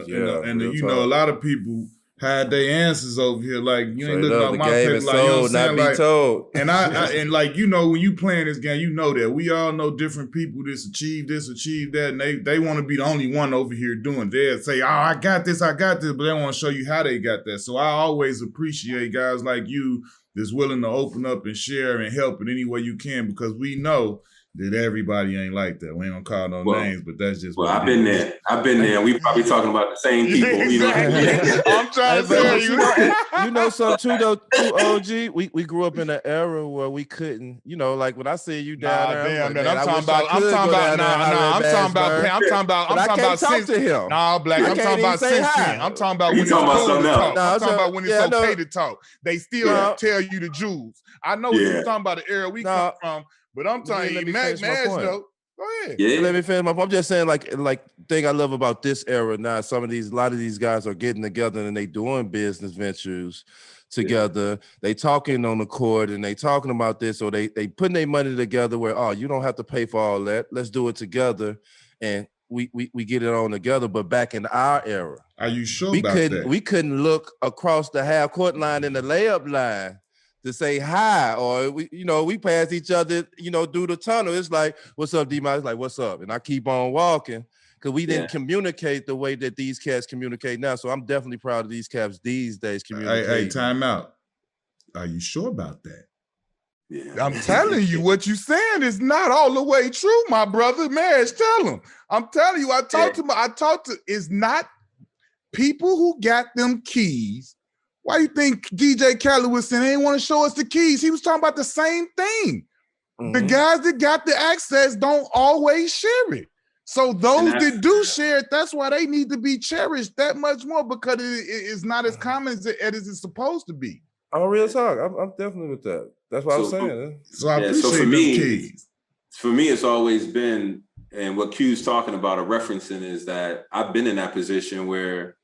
you know, a lot of people had their answers over here. Like, you ain't looking at my paper, like, you know what I'm saying? Like, told. And and like, you know, when you playing this game, you know that we all know different people that's achieved this, achieved that, and they want to be the only one over here doing. They'll say, "Oh, I got this," but they want to show you how they got that. So I always appreciate guys like you that's willing to open up and share and help in any way you can, because we know that everybody ain't like that. We ain't gonna call no names, but that's just I've been there. I've been there. We probably talking about the same people. You know? I'm trying to tell you. You know something too, though, too, OG. We grew up in an era where we couldn't, you know, like when I see you down there. I'm talking about since him. Nah, Black. I'm talking about since then. I'm talking about when it's cool to talk. I'm talking about when it's okay to talk. They still tell you the jewels. I know what you're talking about, the era we come from. But I'm telling you, Mash, though. Go ahead. Yeah. Let me finish my point. I'm just saying, like thing I love about this era now, a lot of these guys are getting together and they doing business ventures together. Yeah. They talking on the court and they talking about this, or they putting their money together where, oh, you don't have to pay for all that. Let's do it together. And we get it on together. But back in our era, are you sure about that? We couldn't look across the half court line in the layup line to say hi, or we pass each other, through the tunnel. It's like, "What's up, D-Miles?" It's like, "What's up?" And I keep on walking because we didn't communicate the way that these cats communicate now. So I'm definitely proud of these cats these days communicating. Hey, time out. Are you sure about that? Yeah. I'm telling you, what you saying is not all the way true, my brother. Marriage, tell him. I'm telling you, I talked to it's not people who got them keys. Why you think DJ Khaled was saying they didn't want to show us the keys? He was talking about the same thing. Mm-hmm. The guys that got the access don't always share it. So those that do share it, that's why they need to be cherished that much more, because it is not as common as it's supposed to be. Oh, real talk. I'm definitely with that. That's what I was saying. So I appreciate the keys. For me, it's always been, and what Q's talking about or referencing is that I've been in that position where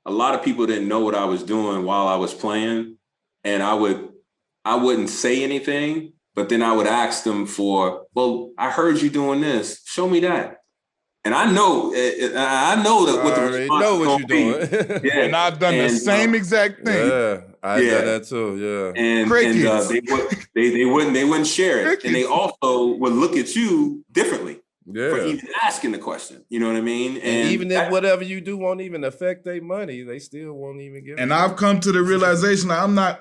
a lot of people didn't know what I was doing while I was playing, and I wouldn't say anything, but then I would ask them for, "Well, I heard you doing this. Show me that." And I know that what the response know what you're doing. Yeah. And I've done the same exact thing. Yeah, I've done that too. Yeah. And they wouldn't share it, and they also would look at you differently. Yeah. For even asking the question, you know what I mean? And even if whatever you do won't even affect their money, they still won't even give. And I've come to the realization that I'm not.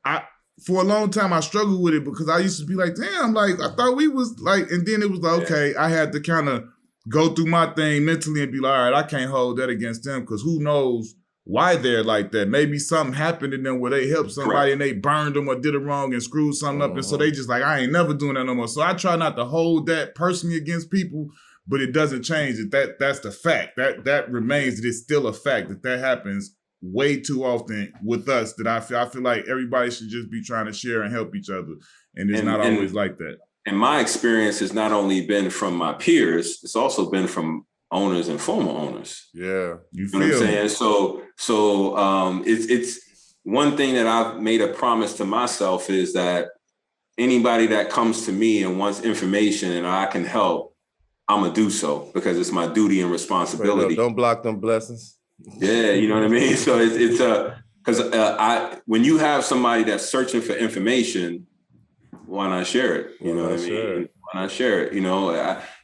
I for a long time I struggled with it, because I used to be like, "Damn, like I thought we was like," and then it was like, okay, I had to kind of go through my thing mentally and be like, "All right, I can't hold that against them, because who knows why they're like that? Maybe something happened to them where they helped somebody and they burned them or did it wrong and screwed something up. And so they just like, I ain't never doing that no more." So I try not to hold that personally against people, but it doesn't change it. That's the fact. That remains, that it's still a fact that happens way too often with us, that I feel like everybody should just be trying to share and help each other. And it's not always like that. And my experience has not only been from my peers, it's also been from owners and former owners. Yeah. You know what I'm saying? So it's one thing that I've made a promise to myself is that anybody that comes to me and wants information and I can help, I'm gonna do so, because it's my duty and responsibility. Don't block them blessings. Yeah, you know what I mean? So it's because when you have somebody that's searching for information, why not share it? You know what I mean? Why not share it? You know,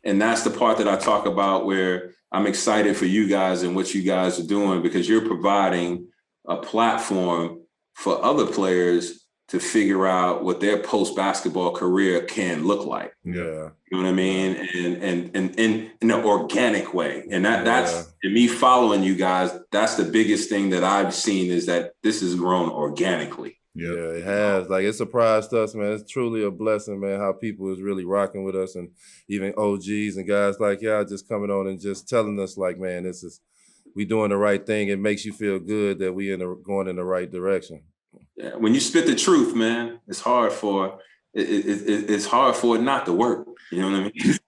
and that's the part that I talk about, where I'm excited for you guys and what you guys are doing, because you're providing a platform for other players to figure out what their post-basketball career can look like. Yeah. You know what I mean? And in an organic way. And that's, and me following you guys, that's the biggest thing that I've seen, is that this has grown organically. Yeah, it has. Like, it surprised us, man. It's truly a blessing, man, how people is really rocking with us, and even OGs and guys like y'all just coming on and just telling us, like, man, we doing the right thing. It makes you feel good that we going in the right direction. Yeah, when you spit the truth, man, it's hard for it not to work. You know what I mean?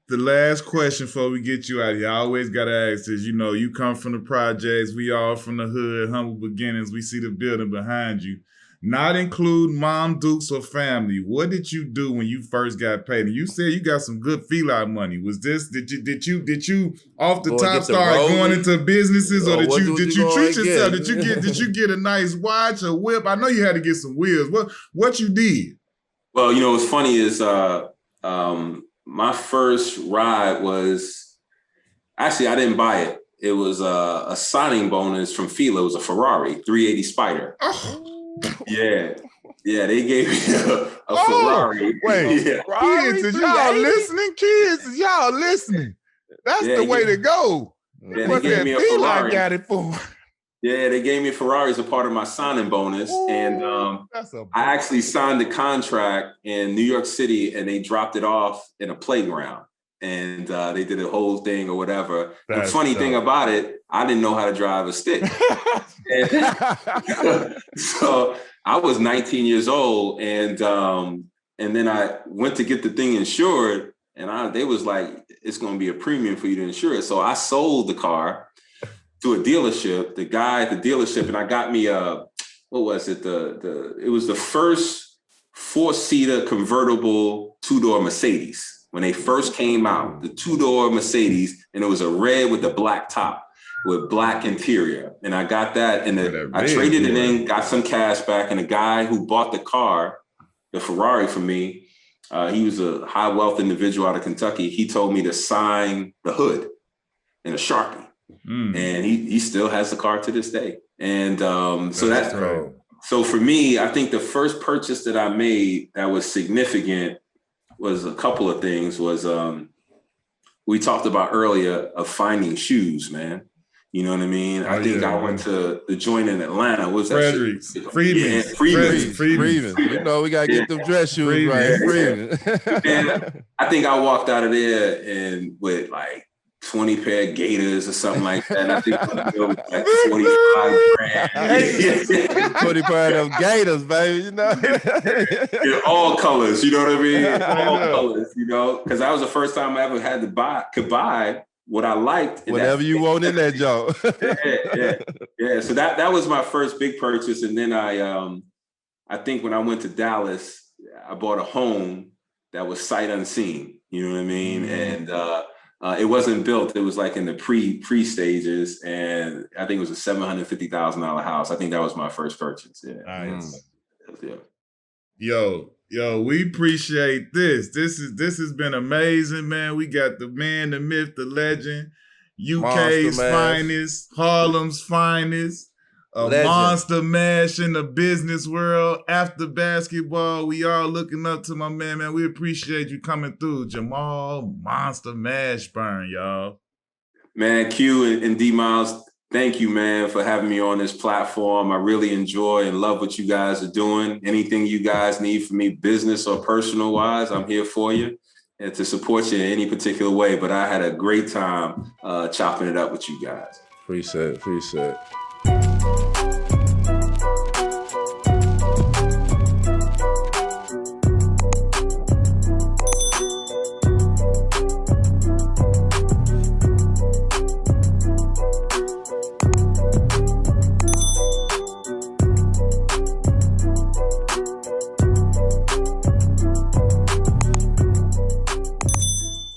The last question before we get you out of here, I always got to ask is, you come from the projects, we all from the hood, humble beginnings, we see the building behind you. Not include mom, dukes, or family. What did you do when you first got paid? And you said you got some good feline money. Was this, did you off the top start going into businesses, or did you treat yourself? Did you get a nice watch, a whip? I know you had to get some wheels. What you did? Well, what's funny is my first ride was, actually, I didn't buy it. It was a signing bonus from Fila. It was a Ferrari 380 Spider. Oh. Yeah, they gave me a Ferrari. Wait, yeah. Kids, is y'all listening? Kids, is y'all listening? That's the way to go. Yeah, what that Fila got it for? Yeah, they gave me a Ferrari as a part of my signing bonus. Ooh, and I actually signed the contract in New York City, and they dropped it off in a playground. And they did a whole thing or whatever. The funny thing about it, I didn't know how to drive a stick. So I was 19 years old, and then I went to get the thing insured, and they was like, it's going to be a premium for you to insure it. So I sold the car to a dealership, the guy at the dealership, and I got me what was it? It was the first 4-seater convertible 2-door Mercedes. When they first came out, the 2-door Mercedes, and it was a red with a black top with black interior. And I got that, and I traded it in, got some cash back, and the guy who bought the car, the Ferrari for me, he was a high wealth individual out of Kentucky. He told me to sign the hood in a Sharpie. And he still has the car to this day. And so for me, I think the first purchase that I made that was significant was a couple of things. Was we talked about earlier of finding shoes, man. You know what I mean? I think I went to the joint in Atlanta. What was that? Freedman. You know, we gotta get them dress shoes right. Freedman. And I think I walked out of there and with like 20 pair of Gators or something like that. I think it was like 45 grand. 20 pair of Gators, baby, In all colors, you know what I mean? All colors, because that was the first time I ever had to could buy what I liked. Whatever you want in that job. Yeah. So that was my first big purchase. And then I think when I went to Dallas, I bought a home that was sight unseen. You know what I mean? And it wasn't built. It was like in the pre stages, and I think it was a $750,000 house. I think that was my first purchase. Yeah. Nice. Yo, we appreciate this. This has been amazing, man. We got the man, the myth, the legend, UK's finest, Harlem's finest, Monster Mash in the business world. After basketball, we all looking up to my man. We appreciate you coming through. Jamal Monster Mashburn, y'all. Man, Q and D Miles, thank you, man, for having me on this platform. I really enjoy and love what you guys are doing. Anything you guys need from me, business or personal wise, I'm here for you and to support you in any particular way. But I had a great time chopping it up with you guys. Appreciate it.